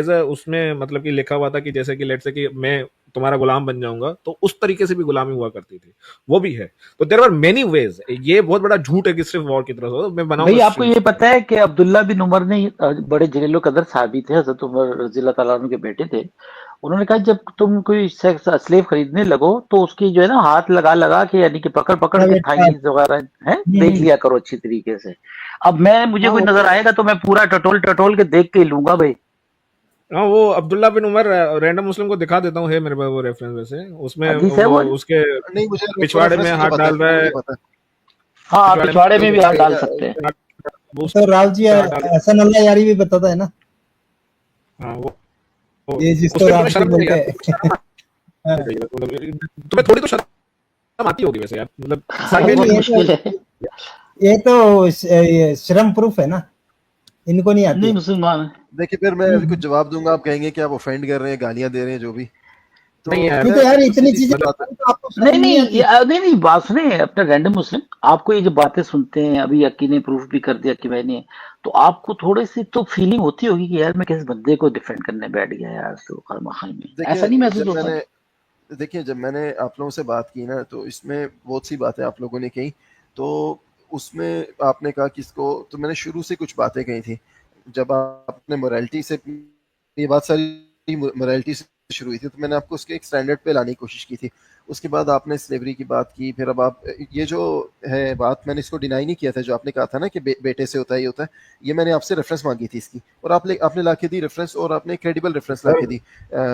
अ उसमें मतलब कि लिखा हुआ था कि जैसे कि लेट से कि मैं तुम्हारा गुलाम बन जाऊंगा, तो उस तरीके से भी गुलामी हुआ करती थी, वो भी है। तो देयर आर मेनी वेज। ये बहुत बड़ा झूठ है कि सिर्फ वॉर की तरफ से हो। मैं भाई बनाऊंगा आपको ये पता है कि अब्दुल्ला बिन उमर ने बड़े जलील कदर साहबी थे, हजरत उमर रजी अल्लाह तआला अन्हु के बेटे थे। उन्होंने कहा जब तुम कोई स्लेव खरीदने लगो तो उसकी जो है ना हाथ लगा लगा के, यानी कि पकड़ पकड़ के प्राइवेट थाई पार्ट। वगैरह है देख लिया करो अच्छी तरीके से। अब मुझे हाँ कोई नजर आएगा तो मैं पूरा टटोल टटोल के देख के ही लूंगा भाई। हाँ, वो अब्दुल्ला बिन उमर रैंडम मुस्लिम को दिखा देता हूँ, है मेरे पास वो रेफरेंस, वैसे उसमें हदीस है वो वो। उसके नहीं, मुझे पिछवाड़े में रेफरेंस मुझे हाथ पता है, डाल रहा वो है, मुझे पता है। हाँ आप पिछवाड़े पिछवाड़े में भी हाथ डाल उसके सकते हैं। वो तो राव जी उसके हाथ डाल, हसन अल्लाह यारी भी बताता है ना, हाँ वो ये जिसको उसमें राव तुम्हें जी शर्म नहीं बोलते यार, हैं। हाँ। मतलब तुम्हें थोड़ी तो शर्म आती होगी वैसे यार, मतलब अभी बहुत ये मुश्किल है। ये श्रम प्रूफ है ना, इनको नहीं आती नहीं है। मुसलमान है। देखिए फिर मैं कुछ जवाब दूंगा, आप कहेंगे कि आप ऑफेंड कर रहे हैं, गालियां दे रहे हैं, जो भी। तो नहीं यार, नहीं मैं तो यार इतनी सीधी सी चीजें बात है, तो आपको शर्म नहीं नहीं नहीं आती। नहीं नहीं, बात सुने अपने रैंडम मुस्लिम, आपको ये जो बातें सुनते हैं, अभी अक्की ने प्रूफ भी कर दिया कि मैंने, तो आपको थोड़ी सी तो फीलिंग होती होगी कि यार मैं किस बंदे को डिफेंड करने बैठ गया यार, तो खामखाई में ऐसा नहीं देखिए महसूस होता? जब मैंने आप लोगों से बात की ना, तो इसमें बहुत सी बातें आप लोगों ने कही, तो उसमें आपने कहा कि इसको, तो मैंने शुरू से कुछ बातें कही थी। जब आपने मोरालिटी से, ये बात सारी मोरालिटी से शुरू हुई थी, तो मैंने आपको उसके एक स्टैंडर्ड पे लाने की कोशिश की थी। उसके बाद आपने स्लेवरी की बात की, फिर अब आप ये जो है बात, मैंने इसको डिनाई नहीं किया था, जो आपने कहा था ना कि बेटे से होता है, ये होता है, ये मैंने आपसे रेफरेंस मांगी थी इसकी, और आपने ला के दी रेफरेंस, और आपने क्रेडिबल रेफरेंस ला के दी,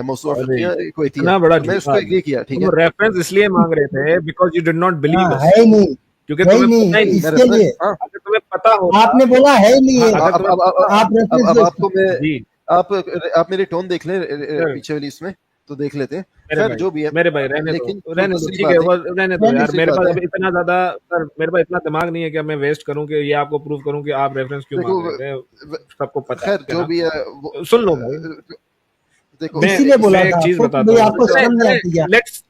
मौसूआ अरे फिकिया कुवैतिया, इतना बड़ा तो मैं झूठा उसको एग्री किया, ठीक तुम है। रेफरेंस इसलिए मांग रहे थे बिकॉज यू डिड नॉट हाँ बिलीव है अस, ही नहीं, क्योंकि है ही तुम्हें नहीं पता ही नहीं। मैं इसके रेफरेंस, लिए हाँ, अगर तुम्हें पता होता, आपने बोला है ही नहीं हाँ, है, अगर तुम्हें पता, आप रेफरेंस अब दो आपको इसका। मैं, जी आप मेरी टोन देख लें सर, पीछे वाली इसमें, तो देख लेते हैं। मेरे खैर भाई, जो भी है, मेरे भाई रहने दो, लेकिन रहने दो, दूसरी ठीक है बात है, वो रहने दो यार, दूसरी मेरे बात पास है, अभी इतना ज्यादा, सर मेरे पास इतना दिमाग नहीं है कि अब मैं वेस्ट करूं कि ये आपको प्रूव करूं कि आप रेफरेंस क्यों देखो मांग रहे थे, सबको पता है खैर ठीक है जो ना। भी है वो, सुन लो भाई, देखो मैं इसीलिए बोला मैं एक था चीज आपको कि बताता भाई हूँ, आपको शर्म नहीं आती क्या? लेट्स,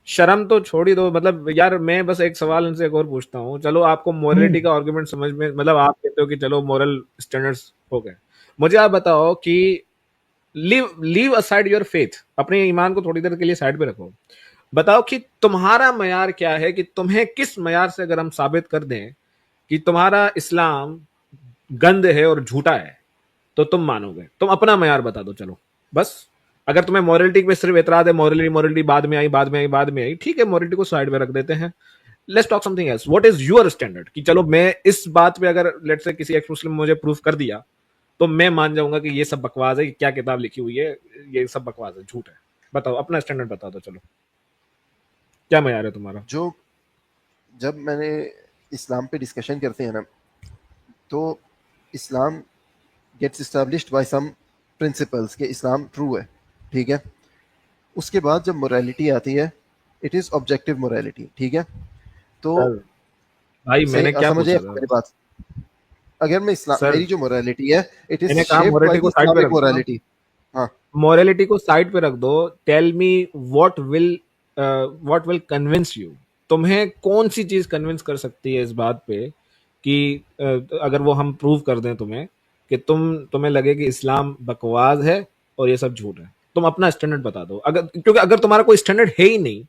शर्म तो छोड़ ही दो, मतलब यार मैं बस एक सवाल इनसे एक और पूछता हूँ, चलो आपको मोरलिटी का आर्गुमेंट समझ में, मतलब आप कहते हो कि चलो मोरल स्टैंडर्ड्स हो गए, मुझे आप बताओ कि leave leave aside your faith, अपने ईमान को थोड़ी देर के लिए साइड पे रखो, बताओ कि तुम्हारा मयार क्या है, कि तुम्हें किस मयार से अगर हम साबित कर दें कि तुम्हारा इस्लाम गंद है और झूठा है तो तुम मानोगे, तुम अपना मयार बता दो चलो बस। अगर तुम्हें मोरलिटी पे सिर्फ एतराज है, मोरलिटी मोरलिटी बाद में आई, बाद में आई, बाद में आई, ठीक है मोरलिटी को साइड में रख देते हैं, let's talk something else, what is your standard, कि चलो मैं इस बात पे अगर लेट्स से किसी एक्स मुस्लिम मुझे प्रूफ कर दिया तो मैं मान जाऊंगा कि ये सब बकवास है, क्या किताब लिखी हुई है, ये सब बकवास है, झूठ है, बताओ अपना स्टैंडर्ड बता दो चलो, क्या मयार है तुम्हारा? जो जब मैंने इस्लाम पे डिस्कशन करते हैं ना, तो Islam gets established by some principles के इस्लाम ट्रू है, ठीक है। उसके बाद जब मोरालिटी आती है, इट इज ऑब्जेक्टिव मोरालिटी, ठीक है। तो सर भाई मैंने क्या समझिए पूछा था मेरी बात, अगर मैं इस्लाम, सर, मेरी जो मोरालिटी है, इट इज मैंने कहा शेप्ड बाय मोरलिटी द को साइड पे इस्लामिक रख दो ना, मोरालिटी। हाँ, मोरलिटी को साइड पे रख दो, tell me what will convince you, तुम्हें कौन सी चीज कन्विंस कर सकती है इस बात पे कि अगर वो हम प्रूव कर दें तुम्हें कि तुम्हें लगे कि इस्लाम बकवास है और ये सब झूठ है, तुम अपना स्टैंडर्ड बता दो, अगर, क्योंकि अगर तुम्हारा कोई स्टैंडर्ड है ही नहीं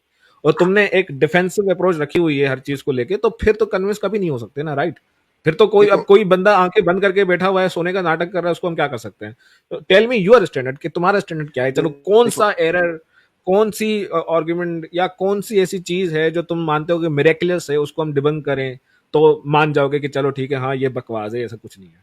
और तुमने एक डिफेंसिव अप्रोच रखी हुई है हर चीज को लेके, तो फिर तो कन्विंस कभी नहीं हो सकते ना, राइट? फिर तो कोई, अब देखो कोई बंदा आंखें बंद करके बैठा हुआ है, सोने का नाटक कर रहा है, उसको हम क्या कर सकते हैं? तो टेल मी योर स्टैंडर्ड, कि तुम्हारा स्टैंडर्ड क्या है, चलो कौन देखो सा एरर, कौन सी आर्गुमेंट या कौन सी ऐसी चीज है जो तुम मानते हो कि मिरेकुलस है, उसको हम डिबंक करें तो मान जाओगे कि चलो ठीक है हाँ ये बकवास है, ऐसा कुछ नहीं है।